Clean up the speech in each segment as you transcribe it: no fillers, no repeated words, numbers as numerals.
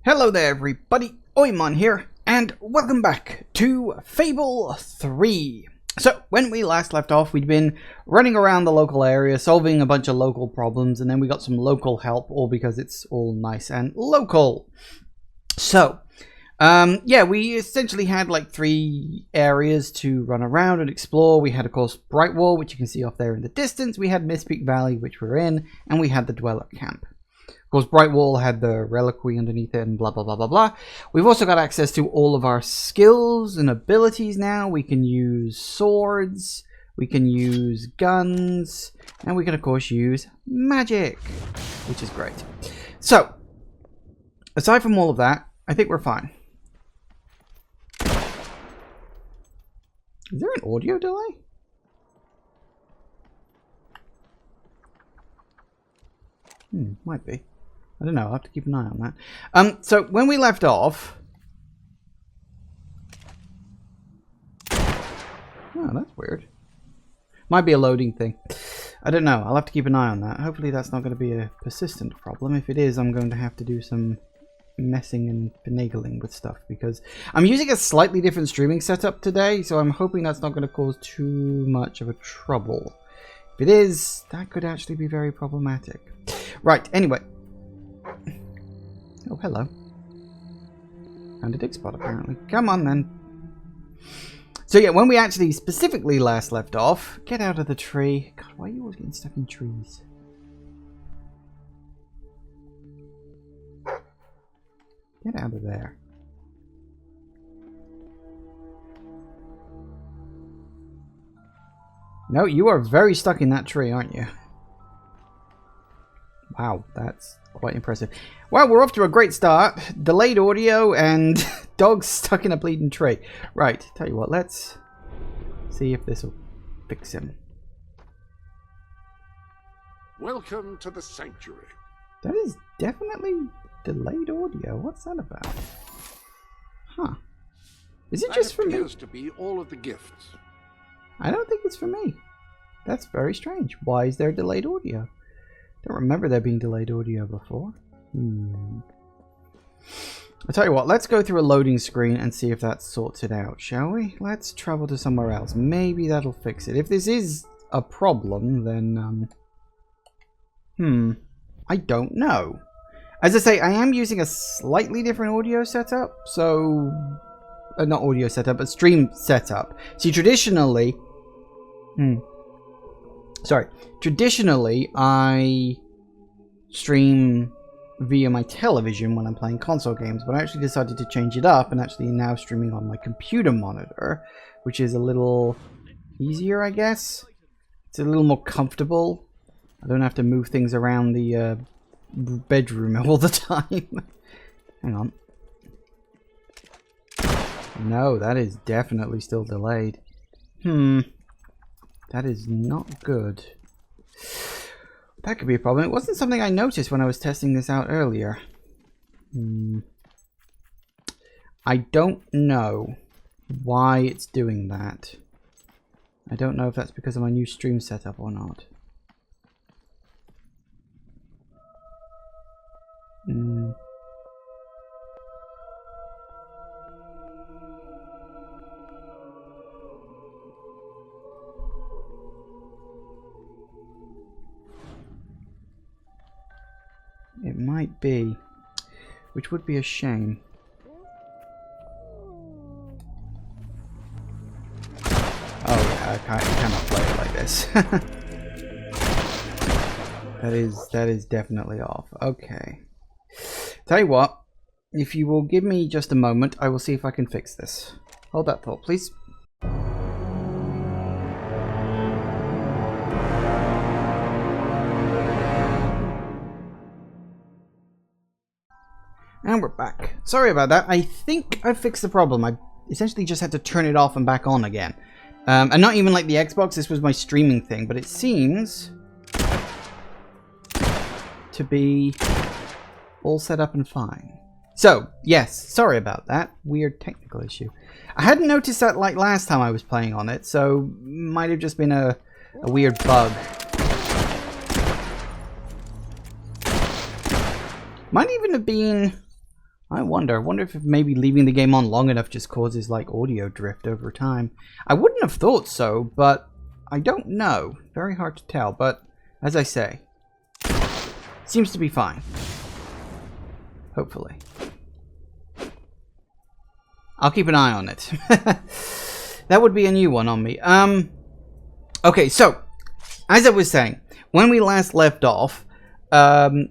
Hello there everybody, Oimon here, and welcome back to Fable 3. So, when we last left off, we'd been running around the local area, solving a bunch of local problems, and then we got some local help, all because it's all nice and local. So, yeah, we essentially had like 3 areas to run around and explore. We had, of course, Brightwall, which you can see off there in the distance. We had Mistpeak Valley, which we're in, and we had the Dweller Camp. Of course, Brightwall had the reliquary underneath it and blah, blah, blah, blah, blah. We've also got access to all of our skills and abilities now. We can use swords, we can use guns, and we can, of course, use magic, which is great. So, aside from all of that, I think we're fine. Is there an audio delay? Might be. I don't know. I'll have to keep an eye on that. So when we left off... Oh, that's weird. Might be a loading thing. I don't know. I'll have to keep an eye on that. Hopefully that's not going to be a persistent problem. If it is, I'm going to have to do some messing and finagling with stuff, because I'm using a slightly different streaming setup today, so I'm hoping that's not going to cause too much of a trouble. If it is, that could actually be very problematic. Right, anyway. Oh, hello. And a dig spot, apparently. Come on, then. So, yeah, when we actually specifically last left off... Get out of the tree. God, why are you always getting stuck in trees? Get out of there. No, you are very stuck in that tree, aren't you? Wow, that's quite impressive. Well, we're off to a great start. Delayed audio and dogs stuck in a bleeding tree. Right, tell you what, let's see if this will fix him. Welcome to the sanctuary. That is definitely delayed audio. What's that about? Huh. Is it just for me? That appears to be all of the gifts. I don't think it's for me. That's very strange. Why is there delayed audio? I don't remember there being delayed audio before. I'll tell you what, let's go through a loading screen and see if that sorts it out, shall we? Let's travel to somewhere else. Maybe that'll fix it. If this is a problem, then, I don't know. As I say, I am using a slightly different audio setup, so... not audio setup, but stream setup. See, traditionally... Traditionally, I stream via my television when I'm playing console games, but I actually decided to change it up and actually now streaming on my computer monitor, which is a little easier, I guess. It's a little more comfortable. I don't have to move things around the bedroom all the time. Hang on. No, that is definitely still delayed. That is not good. That could be a problem. It wasn't something I noticed when I was testing this out earlier. I don't know why it's doing that. I don't know if that's because of my new stream setup or not. It might be, which would be a shame. Oh yeah, I cannot play it like this. that is definitely off. Okay. Tell you what, if you will give me just a moment, I will see if I can fix this. Hold that thought, please. And we're back. Sorry about that. I think I fixed the problem. I essentially just had to turn it off and back on again. And not even like the Xbox, this was my streaming thing, but it seems to be all set up and fine. So, yes, sorry about that. Weird technical issue. I hadn't noticed that like last time I was playing on it, so might have just been a weird bug. Might even have been I wonder if maybe leaving the game on long enough just causes like audio drift over time. I wouldn't have thought so, but I don't know. Very hard to tell, but as I say, seems to be fine. Hopefully. I'll keep an eye on it. That would be a new one on me. Okay, so, as I was saying, when we last left off,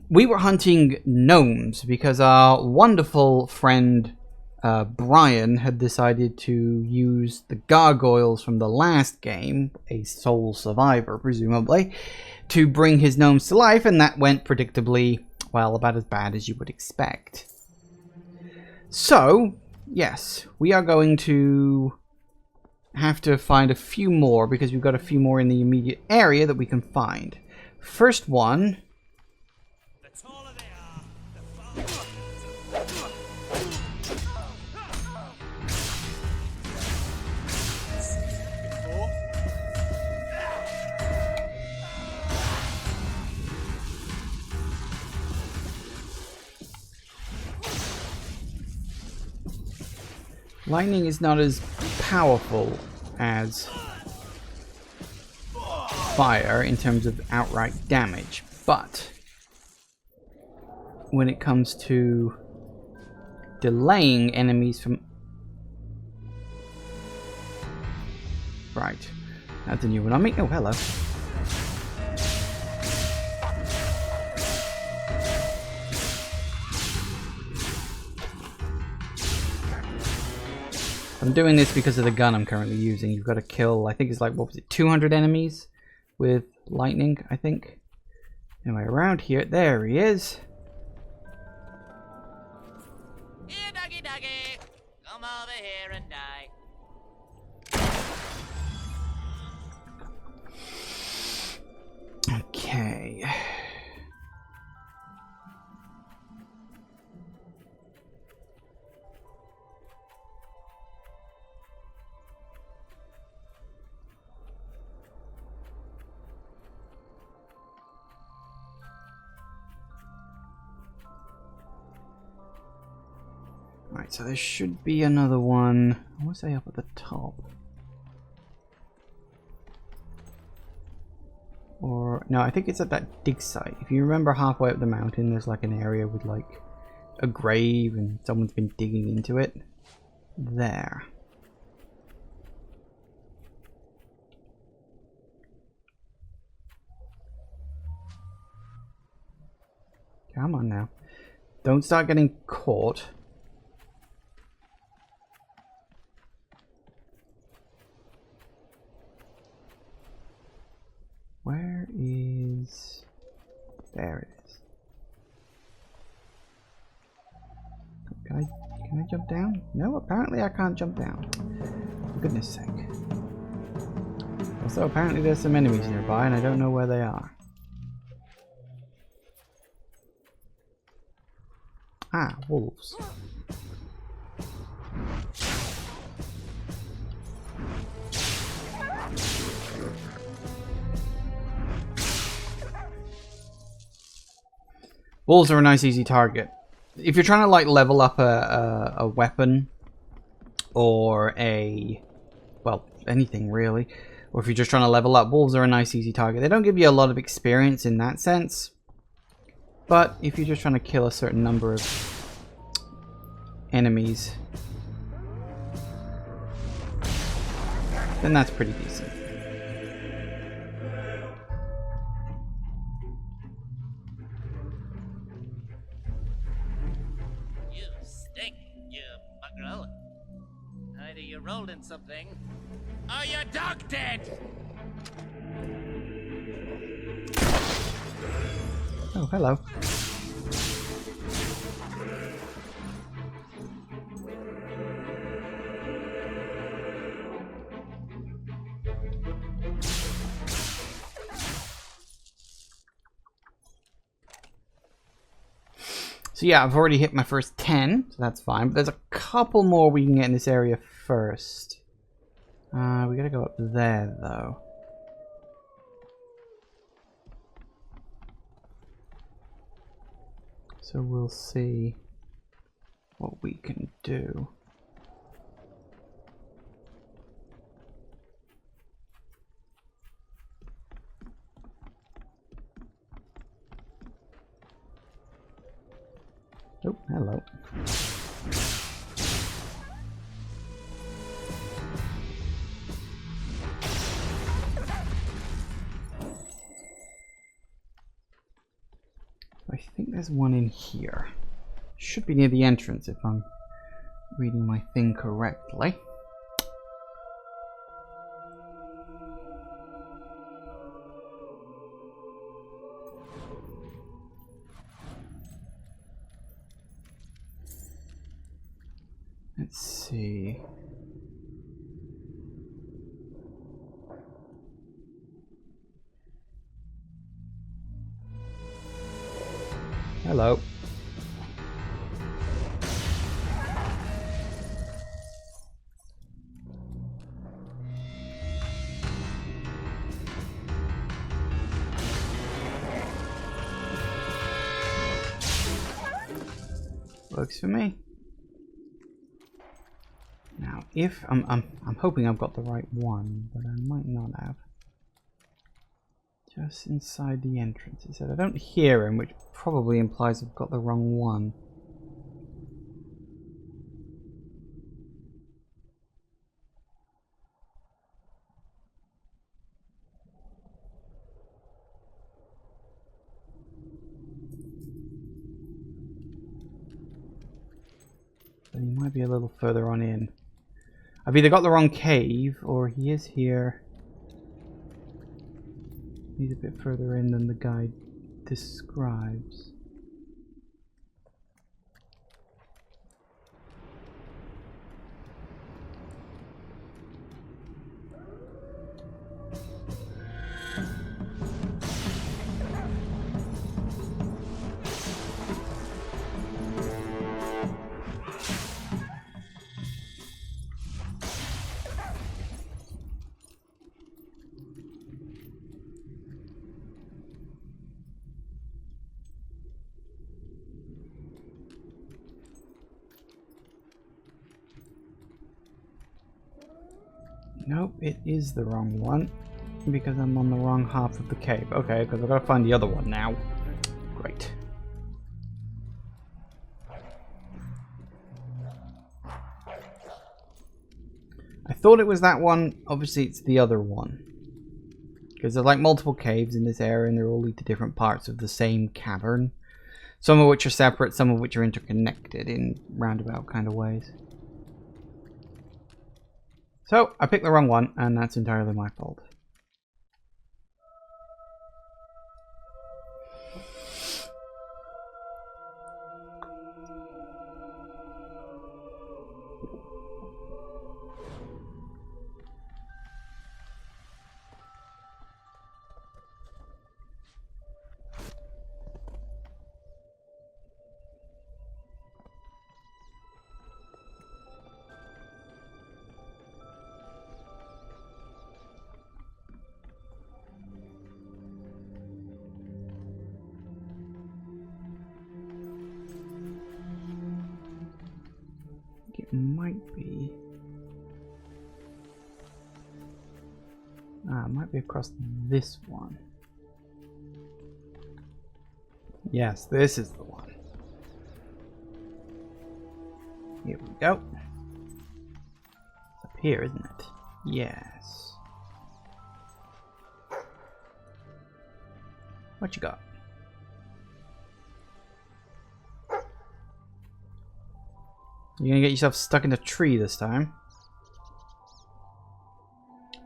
we were hunting gnomes because our wonderful friend Brian had decided to use the gargoyles from the last game, a sole survivor presumably, to bring his gnomes to life, and that went predictably, well, about as bad as you would expect. So, yes, we are going to have to find a few more because we've got a few more in the immediate area that we can find. First one. Lightning is not as powerful as fire in terms of outright damage, but when it comes to delaying enemies from... Right, that's a new one on me. Oh, hello. I'm doing this because of the gun I'm currently using. You've got to kill, I think it's like, what was it, 200 enemies with lightning, I think. Anyway, around here, there he is. Here, doggy doggy, come over here and die. Okay. Right, so there should be another one. I want to say up at the top. Or, no, I think it's at that dig site. If you remember halfway up the mountain, there's like an area with like a grave and someone's been digging into it. There. Come on now. Don't start getting caught. Where is... There it is. Can I jump down? No, apparently I can't jump down. For goodness sake. Also, apparently there's some enemies nearby and I don't know where they are. Ah, wolves. Wolves are a nice easy target. If you're trying to like level up a weapon or a, well, anything really, or if you're just trying to level up, wolves are a nice easy target. They don't give you a lot of experience in that sense, but if you're just trying to kill a certain number of enemies, then that's pretty decent. Either you rolled in something, or your dog dead! Oh, hello. So yeah, I've already hit my first 10, so that's fine. But there's a couple more we can get in this area first. We gotta go up there, though. So we'll see. what we can do. Oh, hello. I think there's one in here. Should be near the entrance if I'm reading my thing correctly. Let's see. Hello. Works for me. Now, if I'm hoping I've got the right one, but I might not have. Just inside the entrance. It said I don't hear him, which probably implies I've got the wrong one. But he might be a little further on in. I've either got the wrong cave, or he is here. He's a bit further in than the guide describes. Nope, it is the wrong one because I'm on the wrong half of the cave. Okay, because I've got to find the other one now. Great. I thought it was that one. Obviously, it's the other one. Because there's like multiple caves in this area and they all lead to different parts of the same cavern. Some of which are separate, some of which are interconnected in roundabout kind of ways. So, I picked the wrong one, and that's entirely my fault. It might be. It might be across this one. Yes, this is the one. Here we go. It's up here, isn't it? Yes. What you got? You're gonna get yourself stuck in a tree this time.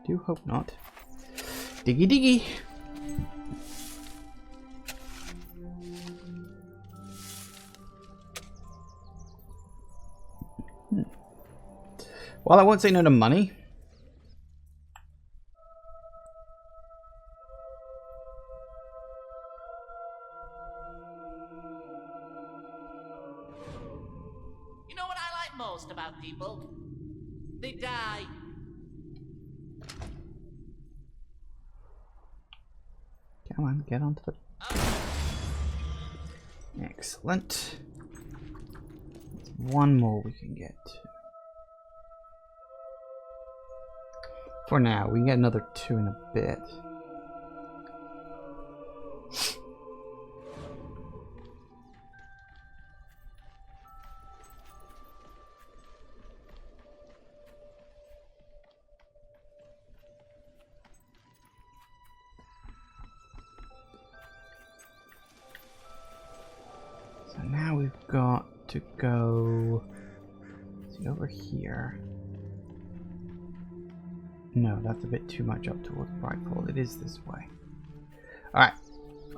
Do hope not. Diggy diggy. Well, I won't say no to money. You know what I like most about people? They die. Come on, get onto the... Excellent. Let's one more we can get to. For now, we can get another 2 in a bit. So now we've got to go, see, over here. No, that's a bit too much up towards Brightfall. It is this way. Alright.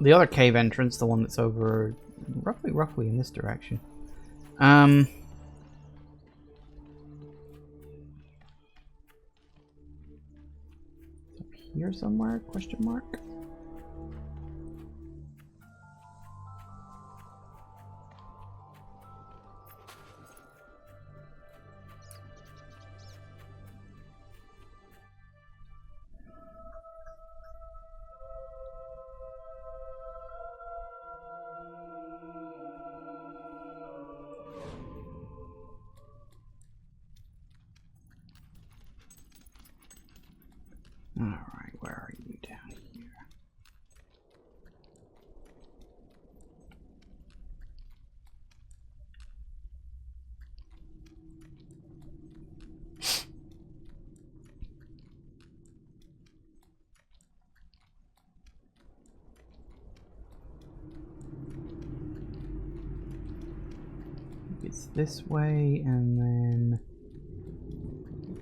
The other cave entrance, the one that's over roughly in this direction. Up here somewhere? Question mark? Alright, where are you down here? It's this way and then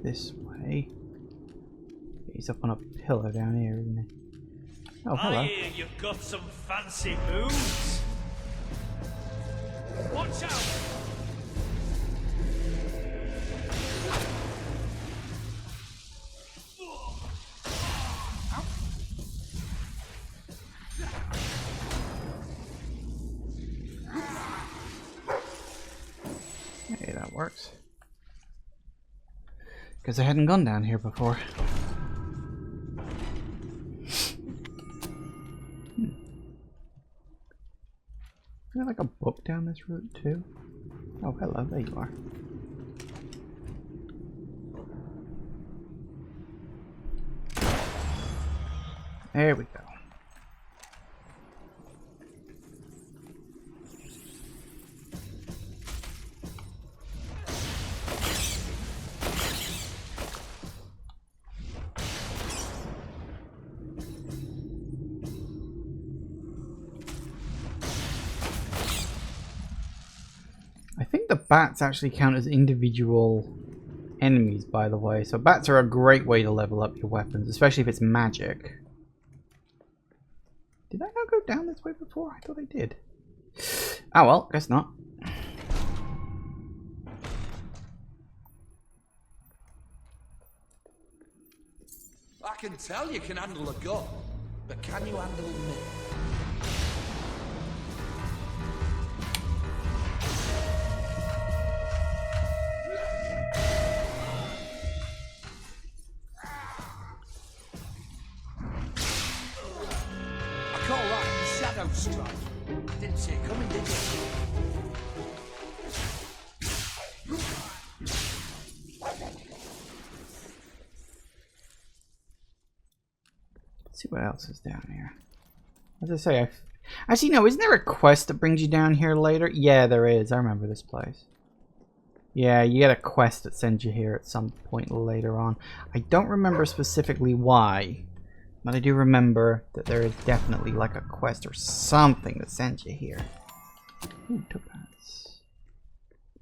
this way. He's up on a pillar down here, isn't he? Oh, hello. I hear you've got some fancy moves. Watch out! Hey, that works. Because I hadn't gone down here before. Is there like a book down this route too? Oh, hello, there you are. There we go. I think the bats actually count as individual enemies, by the way. So bats are a great way to level up your weapons, especially if it's magic. Did I not go down this way before? I thought I did. Oh well, guess not. I can tell you can handle a gun, but can you handle me? I call that shadow strike. Didn't see it coming, did you? Let's see what else is down here. As I say, actually no, isn't there a quest that brings you down here later? Yeah, there is. I remember this place. Yeah, you get a quest that sends you here at some point later on. I don't remember specifically why, but I do remember that there is definitely like a quest or something that sends you here. Ooh, topaz.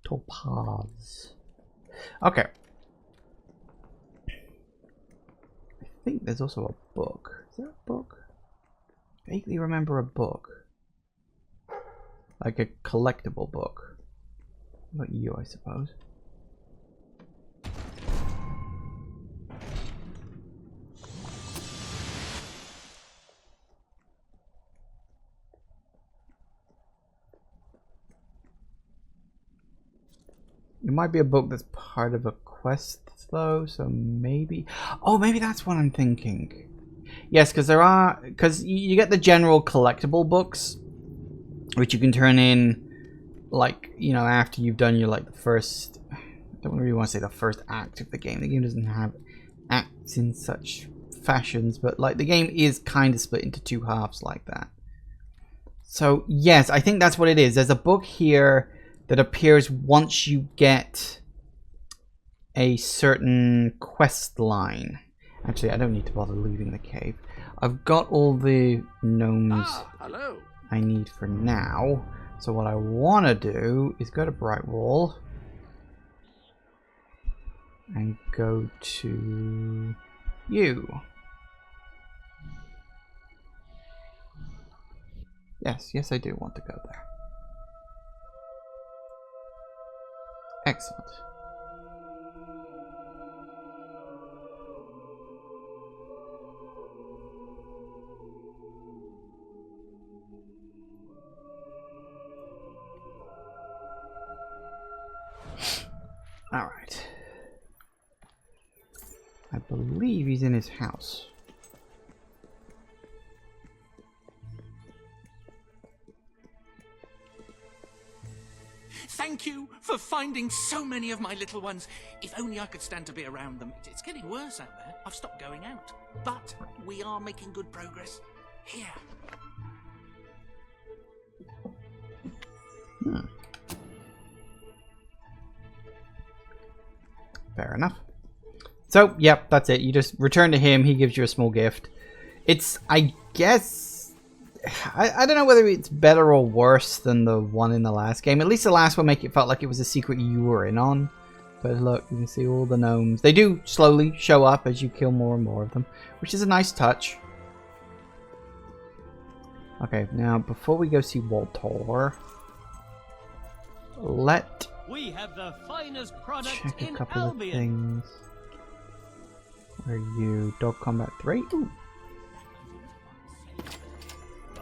Topaz. Okay. I think there's also a book. Is there a book? I vaguely remember a book. Like a collectible book. What about you, I suppose? It might be a book that's part of a quest, though, so maybe... Oh, maybe that's what I'm thinking. Yes, because there are... Because you get the general collectible books, which you can turn in like, you know, after you've done your, like, the first, I don't really want to say the first act of the game. The game doesn't have acts in such fashions, but like the game is kind of split into two halves like that. So yes, I think that's what it is. There's a book here that appears once you get a certain quest line. Actually, I don't need to bother leaving the cave. I've got all the gnomes Hello. I need for now. So what I want to do is go to Brightwall and go to you. Yes, I do want to go there. Excellent. All right. I believe he's in his house. Thank you for finding so many of my little ones. If only I could stand to be around them. It's getting worse out there. I've stopped going out. But we are making good progress. Here. Fair enough. So, yep, that's it. You just return to him. He gives you a small gift. It's, I guess, I don't know whether it's better or worse than the one in the last game. At least the last one make it felt like it was a secret you were in on. But look, you can see all the gnomes. They do slowly show up as you kill more and more of them, which is a nice touch. Okay, now before we go see Waltor, We have the finest product check a in couple Albion. of things. Where are you? Dog Combat 3? Ooh.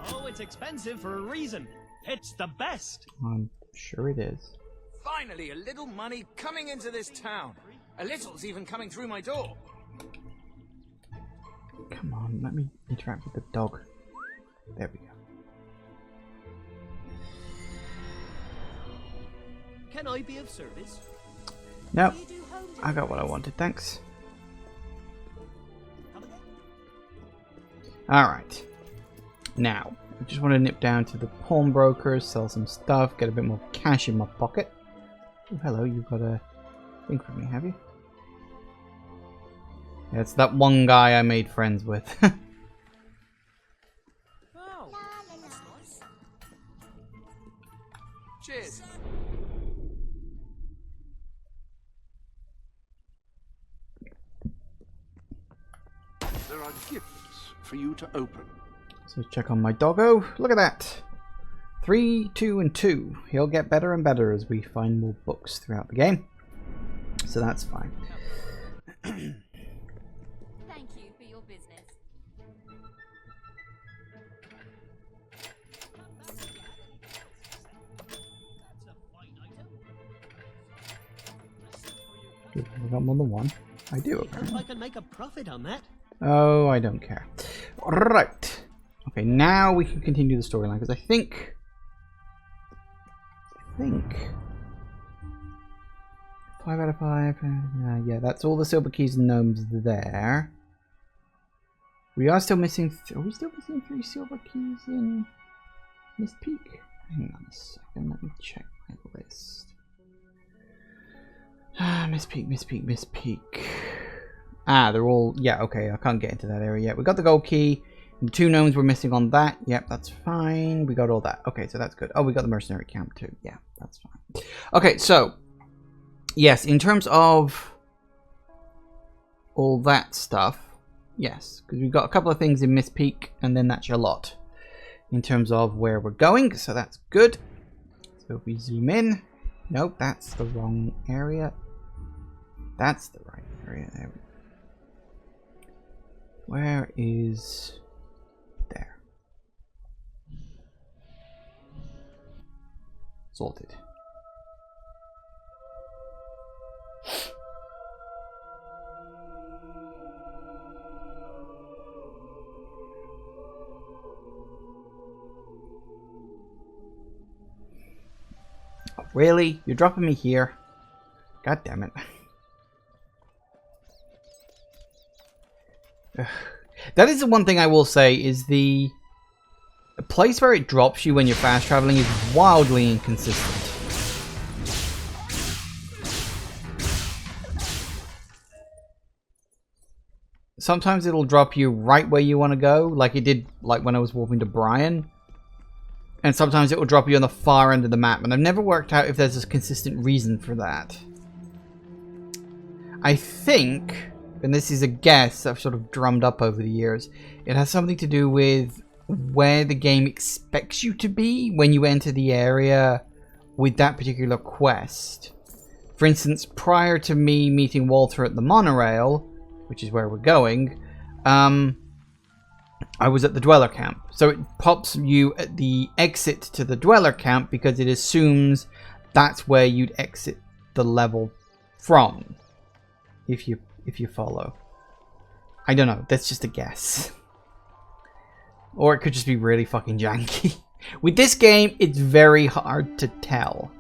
Oh, it's expensive for a reason. It's the best. I'm sure it is. Finally, a little money coming into this town. A little's even coming through my door. Come on, let me interact with the dog. There we go. Can I be of service? Nope. I got what I wanted, thanks. Alright. Now, I just want to nip down to the pawnbrokers, sell some stuff, get a bit more cash in my pocket. Oh, hello, you've got a thing for me, have you? Yeah, it's that one guy I made friends with. Oh, that's nice. Cheers. There are gifts for you to open. So check on my doggo. Look at that. 3, 2, and 2. He'll get better and better as we find more books throughout the game. So that's fine. Thank you for your business. I've got more than one. I do, Hope apparently. I can make a profit on that. Oh, I don't care. Right. Okay, now we can continue the storyline, because I think... 5 out of 5. Yeah, that's all the silver keys and gnomes there. We are still missing... Are we still missing 3 silver keys in Mist Peak? Hang on a second, let me check my list. Mist Peak. Ah, they're all... Yeah, okay, I can't get into that area yet. We got the gold key. The 2 gnomes were missing on that. Yep, that's fine. We got all that. Okay, so that's good. Oh, we got the mercenary camp too. Yeah, that's fine. Okay, so... Yes, in terms of... all that stuff. Yes, because we've got a couple of things in Mist Peak, and then that's your lot. In terms of where we're going, so that's good. So if we zoom in... Nope, that's the wrong area. That's the right area. There we go. Where is... There. Sorted. Really? You're dropping me here? God damn it. Ugh. That is the one thing I will say, is the place where it drops you when you're fast traveling is wildly inconsistent. Sometimes it'll drop you right where you want to go, like it did like when I was walking to Brian. And sometimes it will drop you on the far end of the map, and I've never worked out if there's a consistent reason for that. I think, and this is a guess I've sort of drummed up over the years, it has something to do with where the game expects you to be when you enter the area with that particular quest. For instance, prior to me meeting Walter at the monorail, which is where we're going, I was at the Dweller Camp. So it pops you at the exit to the Dweller Camp because it assumes that's where you'd exit the level from. If you follow. I don't know, that's just a guess. Or it could just be really fucking janky. With this game, it's very hard to tell.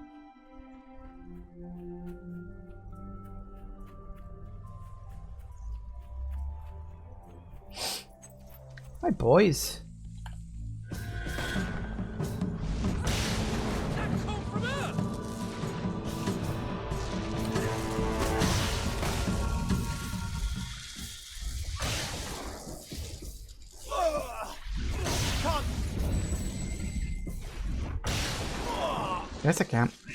Hi, boys. That's a camp. I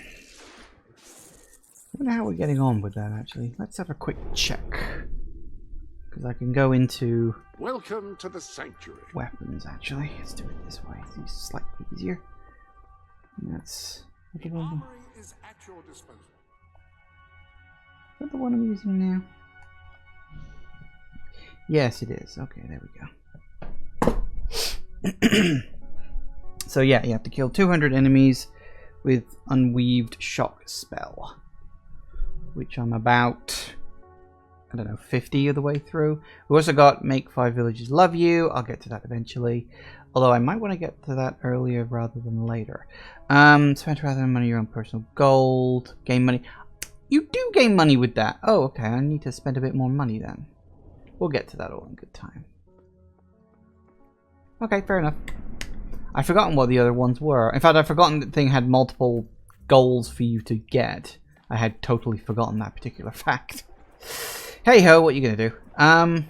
wonder how we're getting on with that, actually. Let's have a quick check. Because I can go into... Welcome to the sanctuary. Weapons, actually. Let's do it this way. It's slightly easier. And that's... The armory is at your disposal. Is that the one I'm using now? Yes, it is. Okay, there we go. So yeah, you have to kill 200 enemies with Unweaved Shock Spell. Which I'm about... I don't know, 50 of the way through. We also got Make 5 Villages Love You. I'll get to that eventually. Although I might want to get to that earlier rather than later. Spend rather than money your own personal gold. Gain money. You do gain money with that. Oh, okay. I need to spend a bit more money then. We'll get to that all in good time. Okay, fair enough. I've forgotten what the other ones were. In fact, I've forgotten that the thing had multiple goals for you to get. I had totally forgotten that particular fact. Hey ho, what are you gonna do? I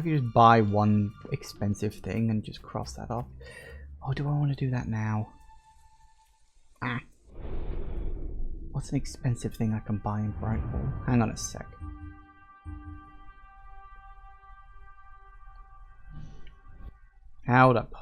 could just buy one expensive thing and just cross that off. Oh, do I want to do that now? Ah. What's an expensive thing I can buy in Brighthall? Hang on a sec. Hold up.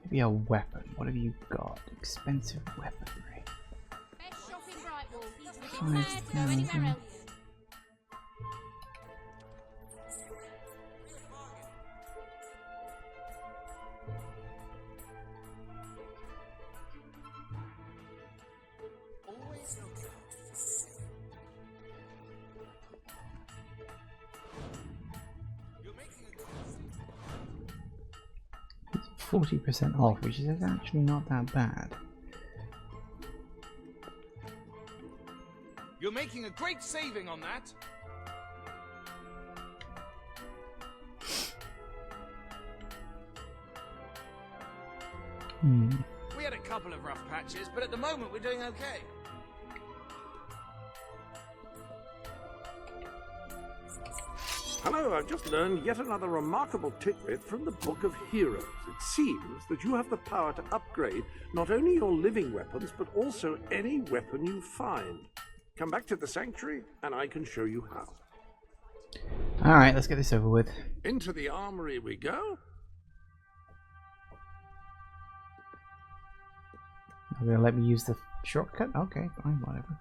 Maybe a weapon. What have you got? Expensive weaponry. Best shop in Brightwall. Five thousand. You're making a 40% off, which is actually not that bad. You're making a great saving on that. We had a couple of rough patches, but at the moment we're doing okay. Hello, I've just learned yet another remarkable tidbit from the Book of Heroes. It seems that you have the power to upgrade not only your living weapons, but also any weapon you find. Come back to the sanctuary, and I can show you how. Alright, let's get this over with. Into the armory we go. Are they gonna let me use the shortcut? Okay, fine, whatever.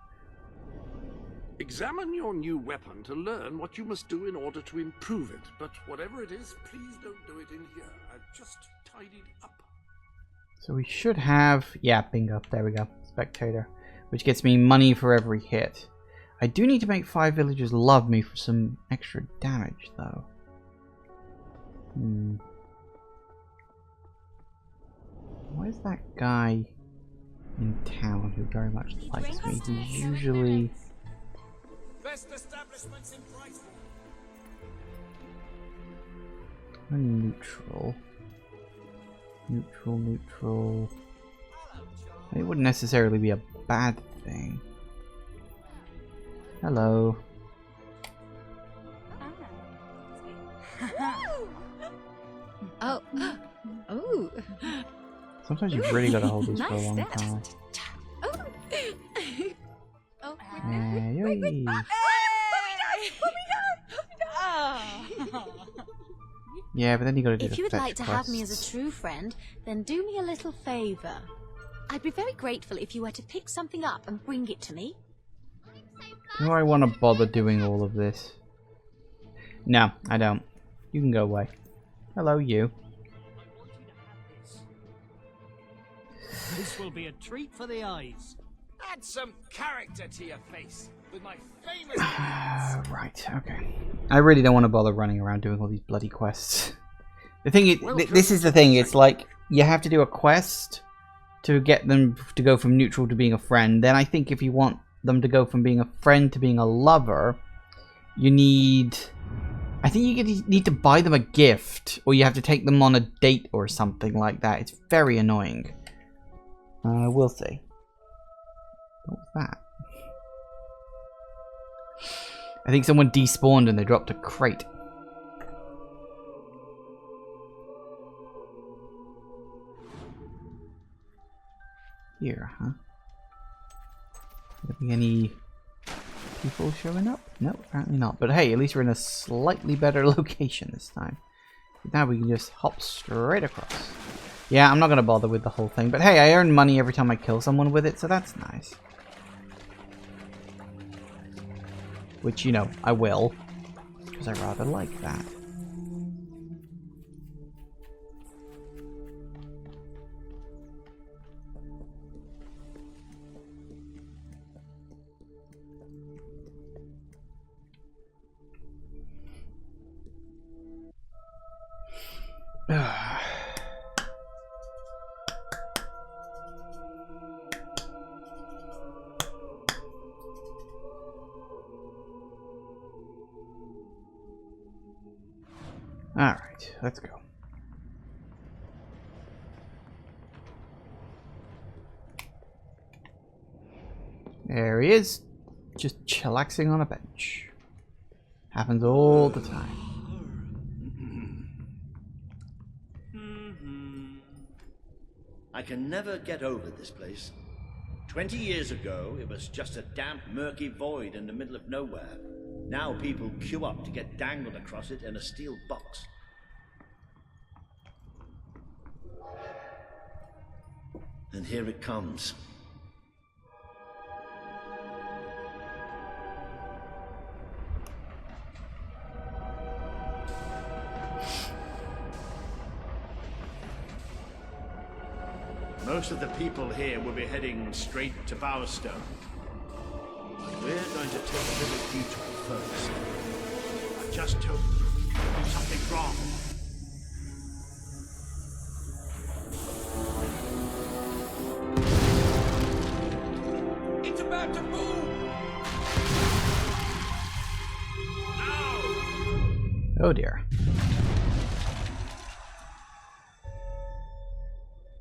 Examine your new weapon to learn what you must do in order to improve it. But whatever it is, please don't do it in here. I've just tidied up. So we should have... Yeah, bingo. There we go. Spectator. Which gets me money for every hit. I do need to make 5 villagers love me for some extra damage, though. Where's that guy in town who very much likes me? He's usually... Best establishments in Brightwall. neutral. Neutral. It wouldn't necessarily be a bad thing. Hello. Oh. Oh. Sometimes you've really got to hold these for a long time. Oh. Hey. Yeah, but then you got to do If the you would fetch like to have me as quests. a true friend, then do me a little favor. I'd be very grateful if you were to pick something up and bring it to me. Do I want to bother doing all of this? No, I don't. You can go away. Hello, you. This will be a treat for the eyes. Add some character to your face with my famous. Right, okay. I really don't want to bother running around doing all these bloody quests. The thing is, this is the thing, it's like, you have to do a quest to get them to go from neutral to being a friend. Then I think if you want them to go from being a friend to being a lover, you need... I think you need to buy them a gift, or you have to take them on a date or something like that. It's very annoying. We'll see. What was that? I think someone despawned and they dropped a crate. Here, huh? Are there any people showing up? No, apparently not. But hey, at least we're in a slightly better location this time. Now we can just hop straight across. Yeah, I'm not going to bother with the whole thing. But hey, I earn money every time I kill someone with it, so that's nice. Which, you know, I will. Because I rather like that. Alright, let's go. There he is. Just chillaxing on a bench. Happens all the time. I can never get over this place. 20 years ago, it was just a damp, murky void in the middle of nowhere. Now people queue up to get dangled across it in a steel box. And here it comes. Most of the people here will be heading straight to Bowerstone. But we're going to take a little detour first. I just hope there's something wrong. It's about to move! Now! Oh dear.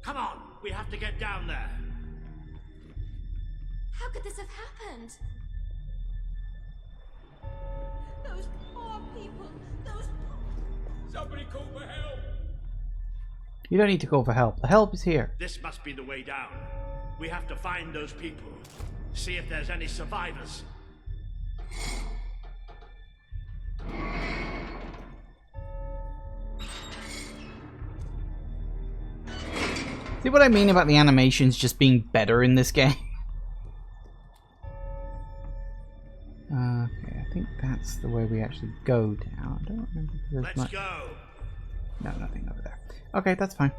Come on, we have to get down there. How could this have happened? Those poor people, Somebody call for help! You don't need to call for help. The help is here. This must be the way down. We have to find those people. See if there's any survivors. See what I mean about the animations just being better in this game? Okay, I think that's the way we actually go down. I don't remember if there's Let's much. go. No, nothing over there. Okay, that's fine.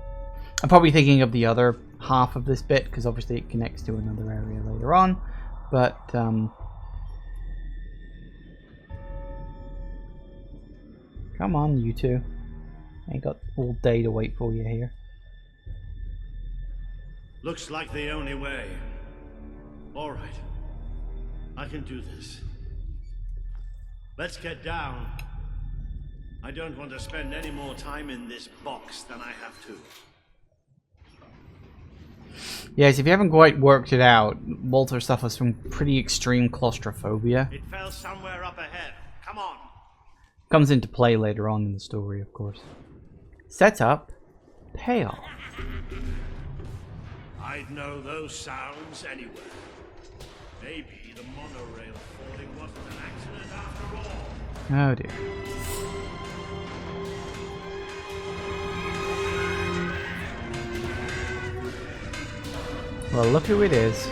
I'm probably thinking of the other half of this bit, because obviously it connects to another area later on. But, come on, you two. Ain't got all day to wait for you here. Looks like the only way. All right. I can do this. Let's get down. I don't want to spend any more time in this box than I have to. Yes, if you haven't quite worked it out, Walter suffers from pretty extreme claustrophobia. It fell somewhere up ahead. Come on. Comes into play later on in the story, of course. Setup, payoff. I'd know those sounds anywhere. Maybe the monorail falling wasn't an accident after all. Oh dear. Well, look who it is.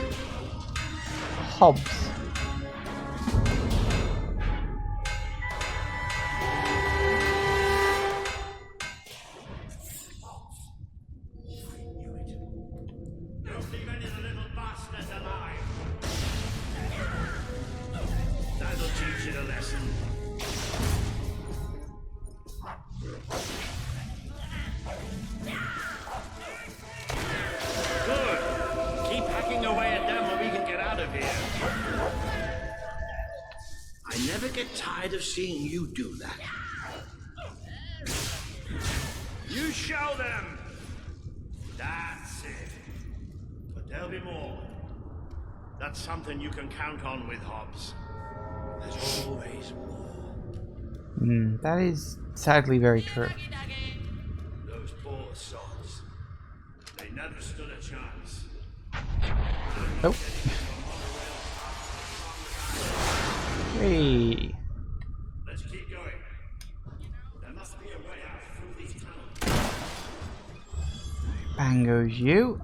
Hobbs. Don't leave any of the little bastards alive. That'll teach you a lesson. Good. Keep hacking away at them and we can get out of here. I never get tired of seeing you do that. You show them! That's it. But there'll be more. That's something you can count on with Hobbs. There's always more. That is sadly very true. Those poor sods. They never stood a chance. Nope. Hey. Let's keep going. There must be a way out through these tunnels. Bang goes you.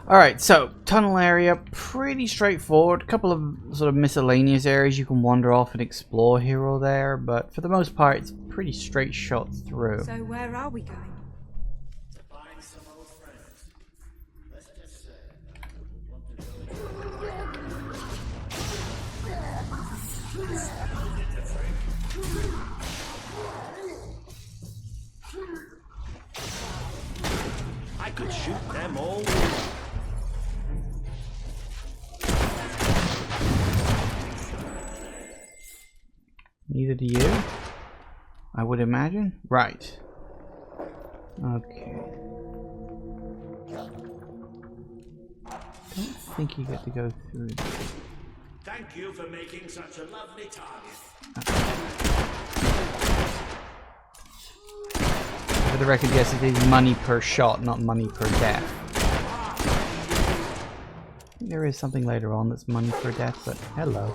Alright, so tunnel area, pretty straightforward. A couple of sort of miscellaneous areas you can wander off and explore here or there, but for the most part it's pretty straight shot through. So where are we going? To find some old friends. Let's just say I could shoot them all. Neither do you, I would imagine. Right. Okay. Don't think you get to go through this. Thank you for making such a lovely target. For the record, yes, it is money per shot, not money per death. I think there is something later on that's money per death, but hello.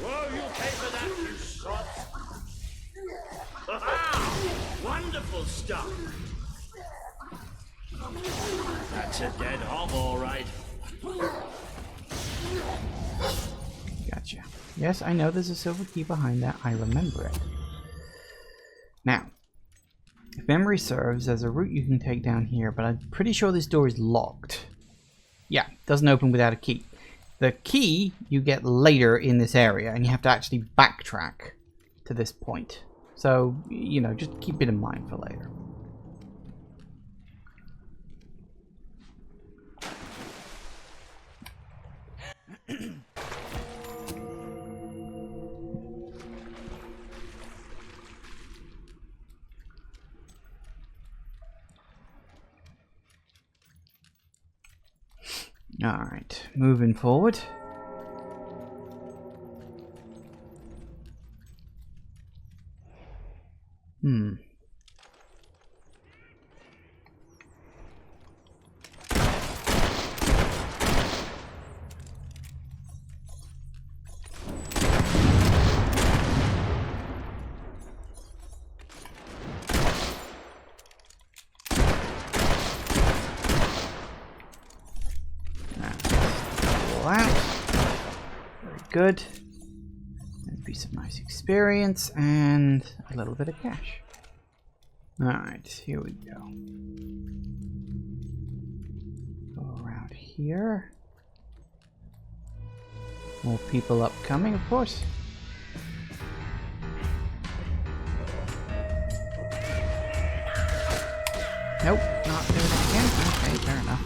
Whoa, you pay for that, you sots! Aha! Wonderful stuff! That's a dead hob, all right. Gotcha. Yes, I know there's a silver key behind that. I remember it. Now, if memory serves, there's a route you can take down here, but I'm pretty sure this door is locked. Yeah, doesn't open without a key. The key you get later in this area, and you have to actually backtrack to this point. So, you know, just keep it in mind for later. Alright, moving forward. people out. Very good. That'd be some nice experience and a little bit of cash. Alright, here we go. Go around here. More people upcoming, of course. Nope, not doing it again. Okay, fair enough.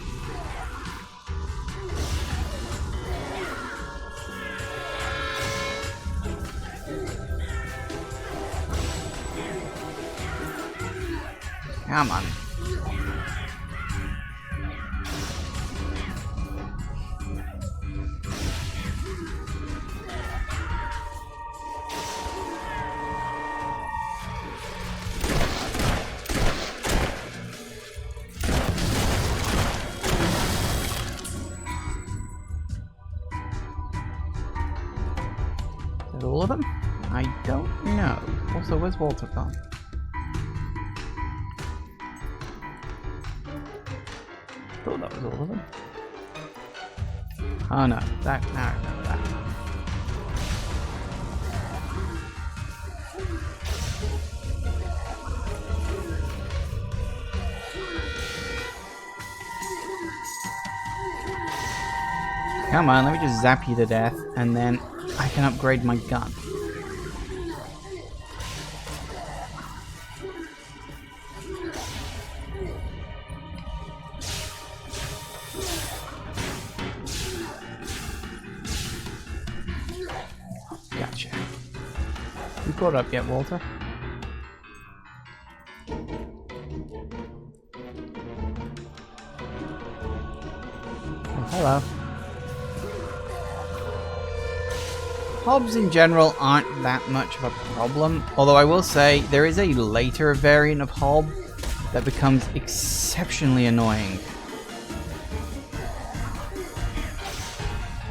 Come on. Is that all of them? I don't know. Also, where's Walter gone? Thought that was all of them. Oh no, that, now I remember that. Come on, let me just zap you to death, and then I can upgrade my gun. Gotcha. You caught up yet, Walter? Oh, hello. Hobs in general aren't that much of a problem, although I will say there is a later variant of Hob that becomes exceptionally annoying.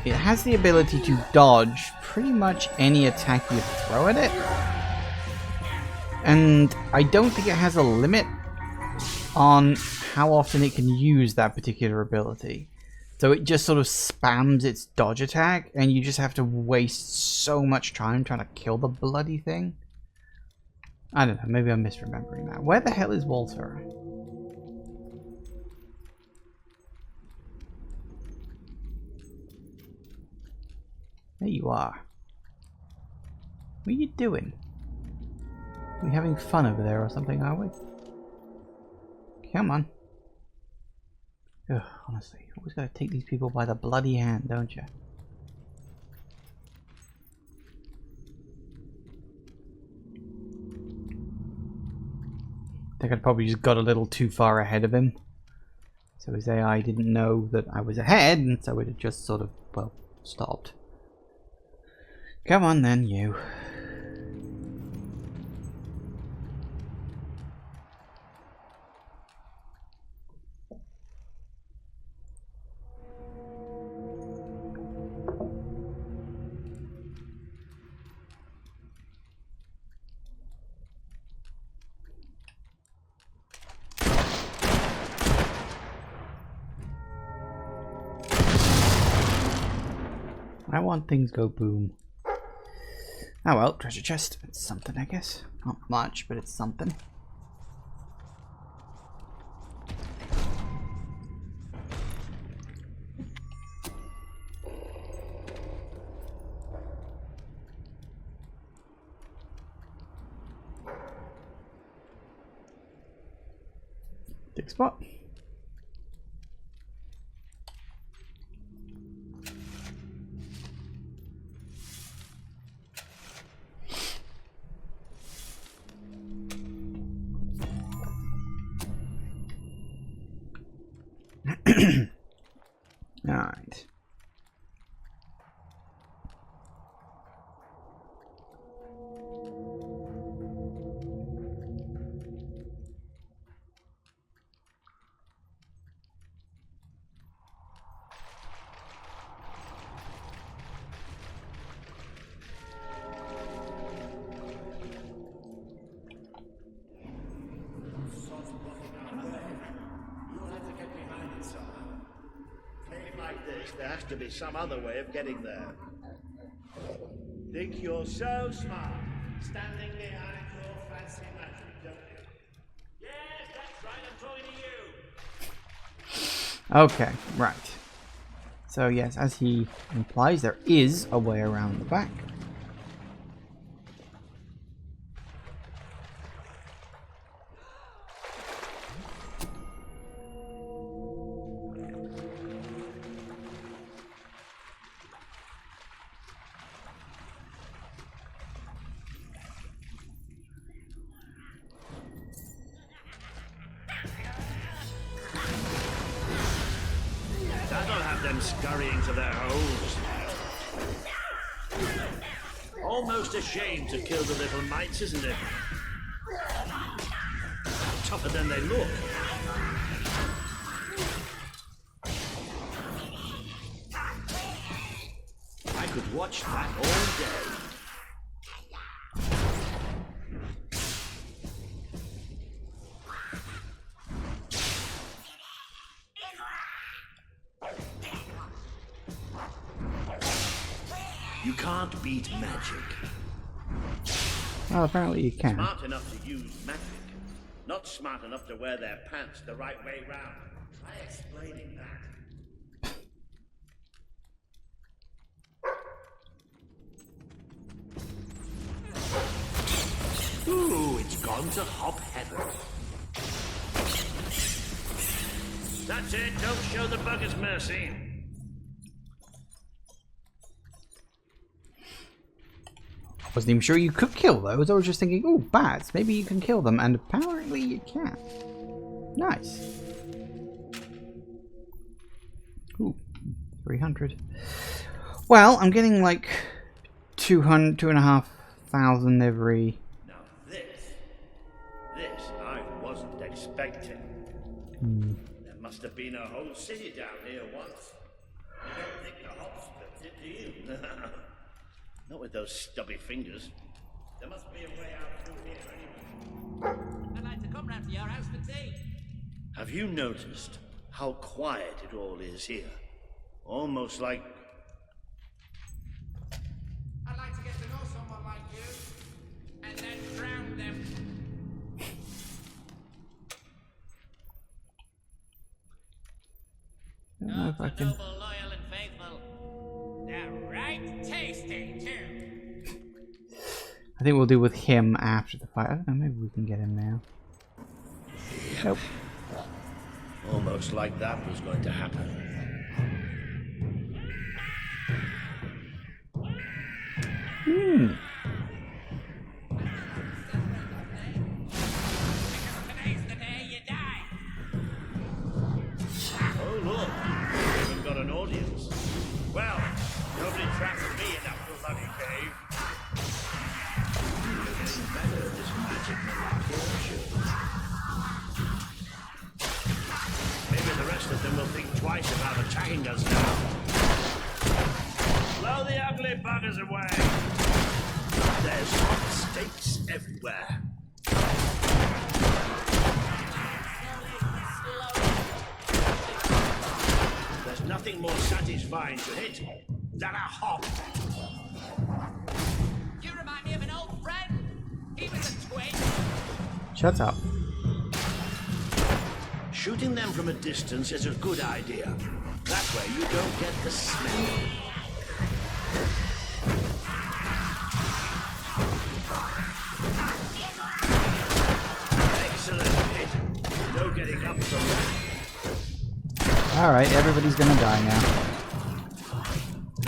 It has the ability to dodge pretty much any attack you throw at it, and I don't think it has a limit on how often it can use that particular ability. So it just sort of spams its dodge attack, and you just have to waste so much time trying to kill the bloody thing. I don't know, maybe I'm misremembering that. Where the hell is Walter? There you are. What are you doing? Are we having fun over there or something, are we? Come on. Ugh, honestly, you always gotta take these people by the bloody hand, don't you? I think I'd probably just got a little too far ahead of him. So his AI didn't know that I was ahead, and so it had just sort of, well, stopped. Come on then, you. I want things go boom. Oh well, treasure chest. It's something, I guess. Not much, but it's something. Big spot. Alright. this, there has to be some other way of getting there. Think you're so smart, standing behind your fancy magic, don't you? Yes, that's right, I'm talking to you. Okay, right. So yes, as he implies, there is a way around the back. That'll have them scurrying to their holes. Almost a shame to kill the little mites, isn't it? Tougher than they look. I could watch that all day. You can't beat magic. Well, apparently you can. Smart enough to use magic. Not smart enough to wear their pants the right way round. Try explaining that. Ooh, it's gone to hop heaven. That's it, don't show the buggers mercy. Wasn't even sure you could kill those. I was just thinking, oh, bats, maybe you can kill them, and apparently you can. Nice. Ooh, 300. Well, I'm getting like 2,500 every. Now this I wasn't expecting. There must have been a whole city down here once. You don't think the hops built it, do you? Not with those stubby fingers. There must be a way out through here anyway. I'd like to come round to your house for tea. Have you noticed how quiet it all is here? Almost like... I'd like to get to know someone like you, and then drown them. I don't know if I can. Noble, loyal, and faithful. They're right tasty, too. I think we'll do with him after the fight. I don't know, maybe we can get him now. Nope. Almost like that was going to happen. Today's the day you die. Oh, look. We've even got an audience. Well, nobody traps me in that bloody cave. You're getting better at this magic than I thought you. Maybe the rest of them will think twice about attacking us now. Blow the ugly buggers away. There's hot steaks everywhere. There's nothing more satisfying to hit than a hop. You remind me of an old friend. He was a twin. Shut up. Shooting them from a distance is a good idea. That way you don't get the smell. Excellent hit. No getting up from that. Alright, everybody's gonna die now.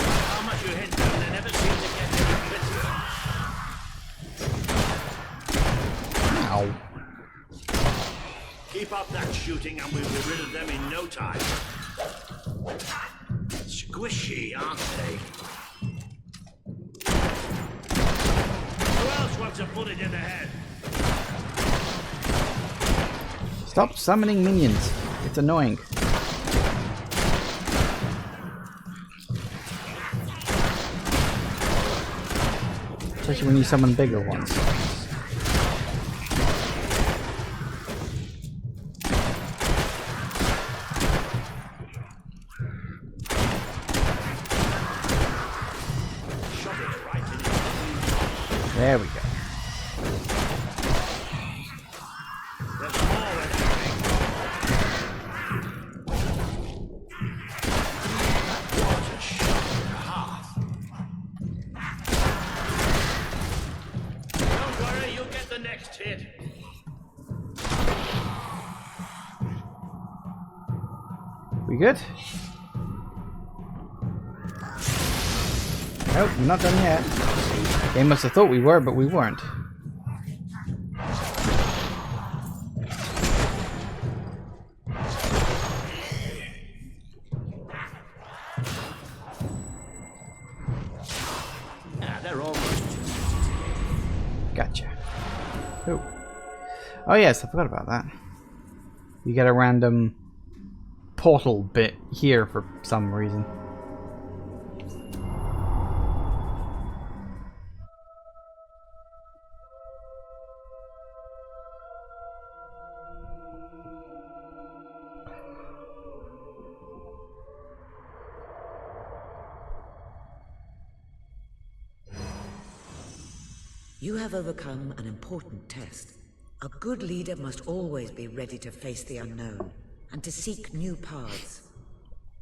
How much you hit them, they never seem to get any glitter. Ow. Keep up that shooting and we'll be rid of them in no time. Squishy, aren't they? Who else wants a bullet in the head? Stop summoning minions. It's annoying. Especially when you summon bigger ones. There we go. Don't worry, you'll get the next hit. We good? Nope, we're not done yet. They must have thought we were, but we weren't. They're almost. Gotcha. Oh. Oh yes, I forgot about that. You get a random portal bit here for some reason. You have overcome an important test. A good leader must always be ready to face the unknown and to seek new paths.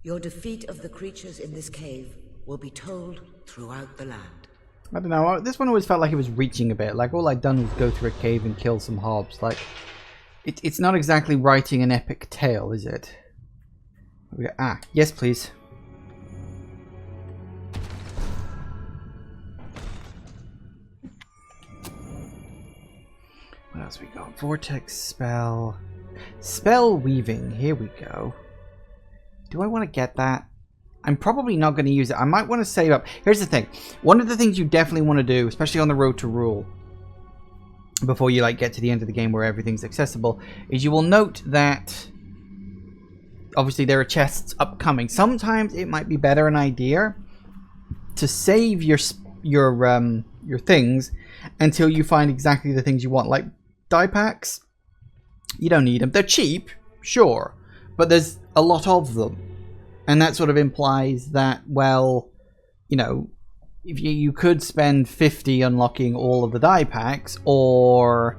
Your defeat of the creatures in this cave will be told throughout the land. I don't know, this one always felt like it was reaching a bit. Like all I'd done was go through a cave and kill some hobs. Like, it's not exactly writing an epic tale, is it? Ah, yes please. What else we got? Vortex spell. Spell weaving. Here we go. Do I want to get that? I'm probably not going to use it. I might want to save up. Here's the thing. One of the things you definitely want to do, especially on the road to rule, before you like get to the end of the game where everything's accessible, is you will note that obviously there are chests upcoming. Sometimes it might be better an idea to save your things until you find exactly the things you want. Like die packs, you don't need them. They're cheap, sure, but there's a lot of them, and that sort of implies that, well, you know, if you could spend 50 unlocking all of the die packs, or